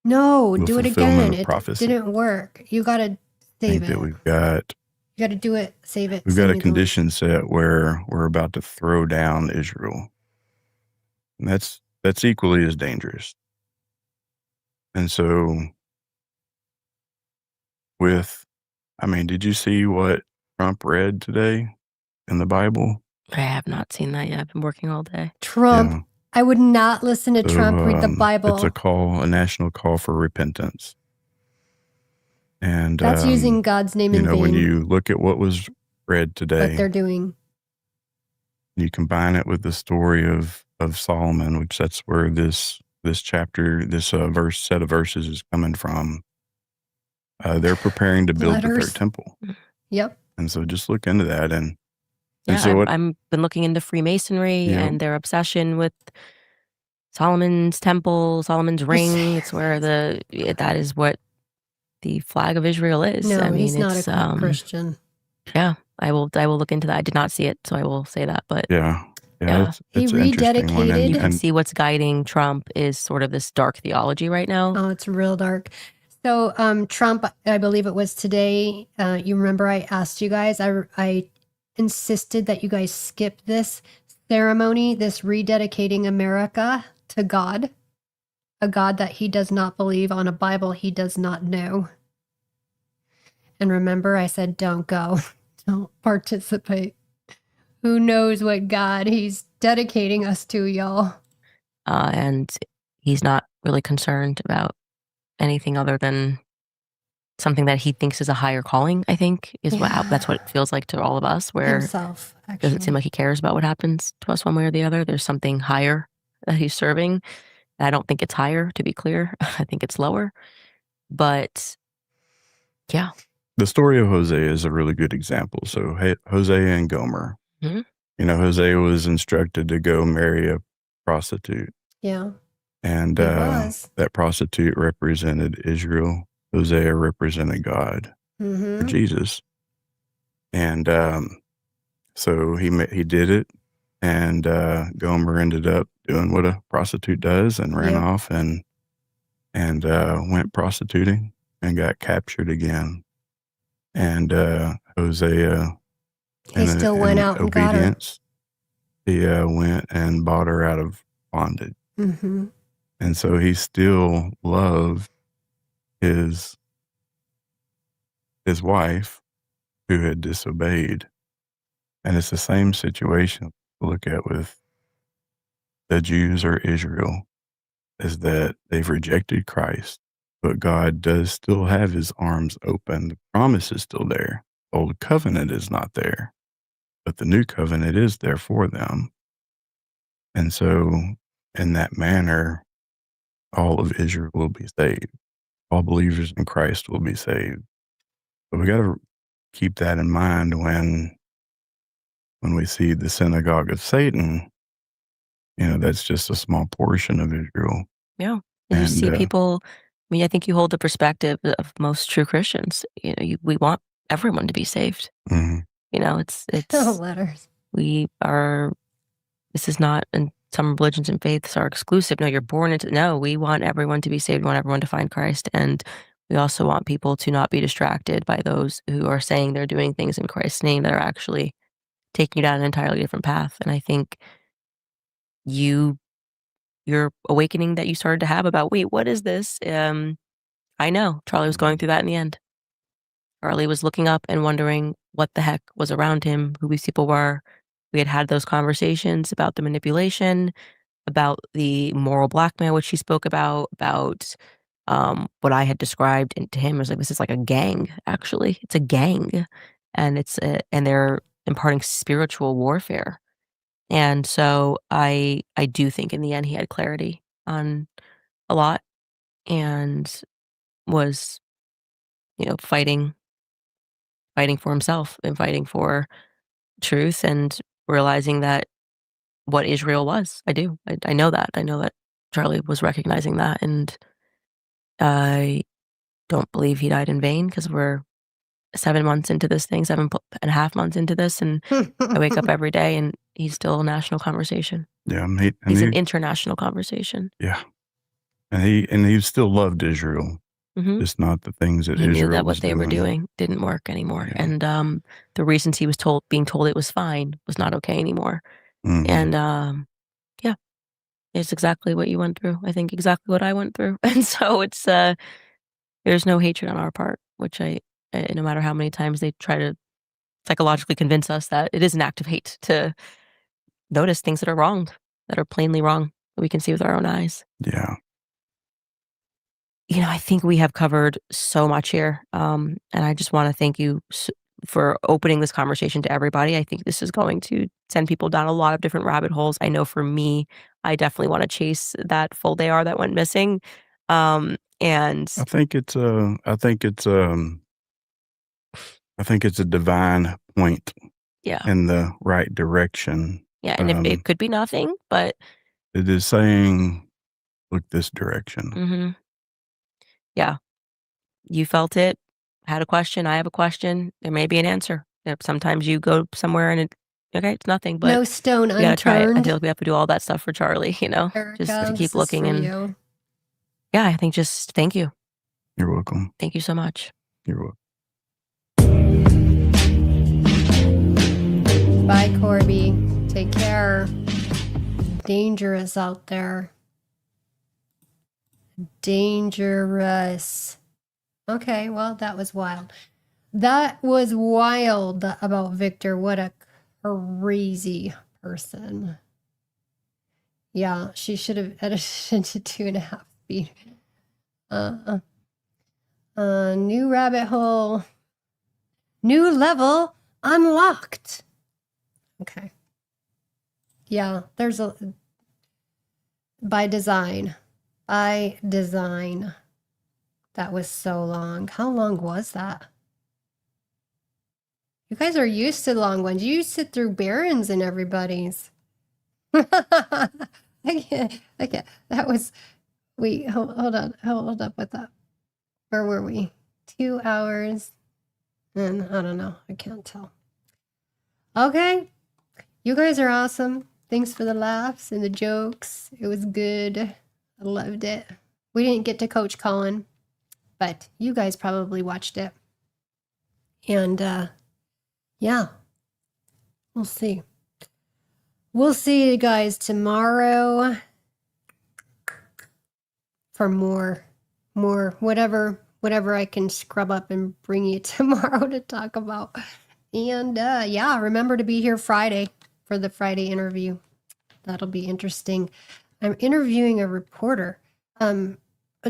no, do it again. It prophecy. Didn't work. You got to save it. You got to do it. Save it. We've got a condition set where we're about to throw down Israel. And that's equally as dangerous. And so did you see what Trump read today in the Bible? I have not seen that yet. I've been working all day. Trump. Yeah. I would not listen to Trump read the Bible. It's a national call for repentance. And that's using God's name in vain. When you look at what was read today, what they're doing, you combine it with the story of Solomon, which that's where this chapter, this set of verses is coming from. They're preparing to build the third temple. Yep. And so just look into that. And so I've been looking into Freemasonry and their obsession with Solomon's temple, Solomon's ring. It's where that is what the flag of Israel is. No, he's not a Christian. Yeah, I will look into that. I did not see it, so I will say that. But yeah. He rededicated. You can see what's guiding Trump is sort of this dark theology right now. Oh, it's real dark. So Trump, I believe it was today. You remember I asked you guys, I insisted that you guys skip this ceremony, this rededicating America to God, a God that he does not believe, on a Bible he does not know. And remember, I said, don't go, don't participate. Who knows what God he's dedicating us to, y'all. And he's not really concerned about anything other than something that he thinks is a higher calling, I think, that's what it feels like to all of us, where himself, it doesn't seem like he cares about what happens to us one way or the other. There's something higher that he's serving. And I don't think it's higher, to be clear. I think it's lower. But yeah. The story of Hosea is a really good example. So Hosea and Gomer. Mm-hmm. Hosea was instructed to go marry a prostitute. Yeah. And that prostitute represented Israel. Hosea represented God, or Jesus. And so he did it. And Gomer ended up doing what a prostitute does and ran off and went prostituting. and got captured again. And Hosea, he still went out and got her. He went and bought her out of bondage. Mm-hmm. And so he still loved his wife who had disobeyed. And it's the same situation to look at with the Jews or Israel, is that they've rejected Christ, but God does still have his arms open. The promise is still there. The old covenant is not there, but the new covenant is there for them. And so in that manner, all of Israel will be saved. All believers in Christ will be saved. But we got to keep that in mind when we see the synagogue of Satan. You know, that's just a small portion of Israel. Yeah. And you see people, I mean, I think you hold the perspective of most true Christians. You know, we want everyone to be saved. Mm-hmm. You know, it's letters. This is not, and some religions and faiths are exclusive. No, you're born into, no, we want everyone to be saved. We want everyone to find Christ. And we also want people to not be distracted by those who are saying they're doing things in Christ's name that are actually taking you down an entirely different path. And I think your awakening that you started to have about, wait, what is this? I know Charlie was going through that in the end. Charlie was looking up and wondering what the heck was around him, who these people were. We had those conversations about the manipulation, about the moral blackmail, which he spoke about what I had described to him. It was like, this is like a gang, actually. It's a gang. And and they're imparting spiritual warfare. And so I do think in the end he had clarity on a lot and was, fighting for himself and fighting for truth and realizing that what Israel was. I do. I know that. I know that Charlie was recognizing that, and I don't believe he died in vain, because we're 7 months into this thing, 7.5 months into this, and I wake up every day and he's still a national conversation. Yeah, he's an international conversation. Yeah, and he still loved Israel. Mm-hmm. Just not the things that he Israel knew that was what they were doing didn't work anymore, Yeah. and the reasons he was being told it was fine was not okay anymore. Mm-hmm. And yeah, it's exactly what you went through. I think exactly what I went through, and so it's there's no hatred on our part, which no matter how many times they try to psychologically convince us that it is an act of hate to notice things that are wrong, that are plainly wrong, that we can see with our own eyes. Yeah. I think we have covered so much here. And I just want to thank you for opening this conversation to everybody. I think this is going to send people down a lot of different rabbit holes. I know for me, I definitely want to chase that full DAR that went missing. And I think it's a divine point. Yeah. In the right direction. Yeah, and if it could be nothing, but it is saying, look this direction. Mm-hmm. Yeah. You felt it, had a question, I have a question, there may be an answer. Sometimes you go somewhere and it's nothing, but no stone you gotta try it. I unturned. feel like we have to do all that stuff for Charlie, Erica, just to keep this is looking. for And you. yeah, I think just thank you. You're welcome. Thank you so much. You're welcome. Bye, Corby. Take care. Dangerous out there. Dangerous. Okay, well, that was wild. That was wild about Victor. What a crazy person. Yeah, she should have edited to 2.5 speed. New rabbit hole. New level unlocked. Okay. Yeah, there's by design. By design. That was so long. How long was that? You guys are used to long ones. You sit through Barron's and everybody's. I can't. That was, wait, hold on. Hold up with that. Where were we? 2 hours. And I don't know. I can't tell. Okay. You guys are awesome. Thanks for the laughs and the jokes. It was good. I loved it. We didn't get to coach Colin, but you guys probably watched it. And yeah, we'll see. We'll see you guys tomorrow for more whatever I can scrub up and bring you tomorrow to talk about. And yeah, remember to be here Friday for the Friday interview. That'll be interesting. I'm interviewing a reporter, a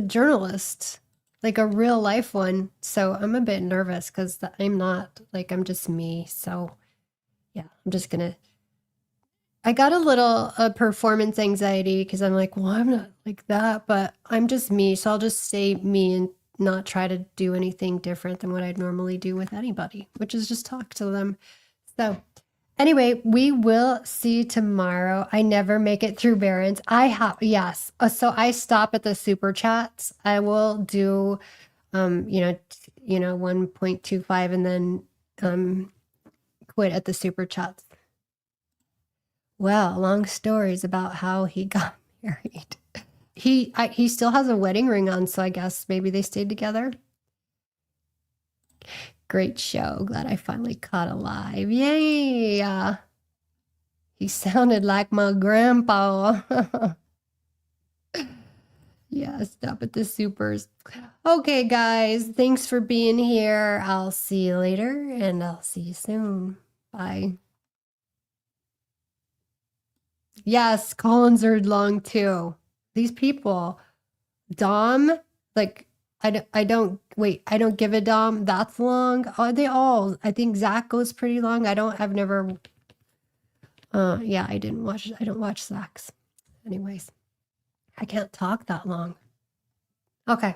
journalist, like a real life one. So I'm a bit nervous because I'm not, like, I'm just me. So yeah, I'm just gonna, I got a little performance anxiety because I'm like, well, I'm not like that, but I'm just me. So I'll just say me and not try to do anything different than what I'd normally do with anybody, which is just talk to them. So anyway, we will see you tomorrow. I never make it through Barron's. Yes. So I stop at the super chats. I will do, 1.25 and then quit at the super chats. Well, long stories about how he got married. He still has a wedding ring on, so I guess maybe they stayed together. Great show. Glad I finally caught alive. Yay! He sounded like my grandpa. Yeah, stop at the supers. Okay, guys. Thanks for being here. I'll see you later, and I'll see you soon. Bye. Yes, Colin's are long too. These people, Dom, like, I don't give a Dom. That's long. Are they all? I think Zach goes pretty long. I don't watch Zach's. Anyways, I can't talk that long. Okay.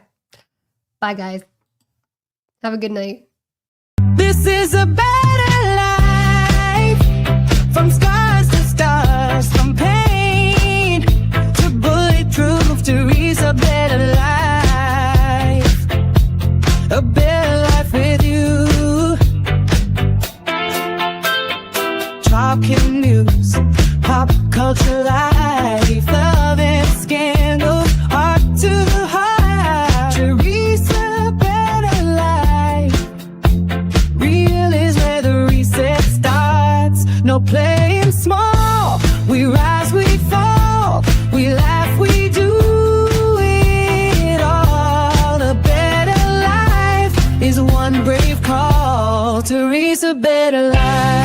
Bye, guys. Have a good night. This is a better life. From scars to stars, from pain to bulletproof, to reach a better life. A better life with you. Talking news, pop culture life, love and scandal, heart to heart. Teresa, better life. Real is where the reset starts. No playing small. We rise, we fall. We laugh, we do it all. A better life is one brave call. Teresa, better life.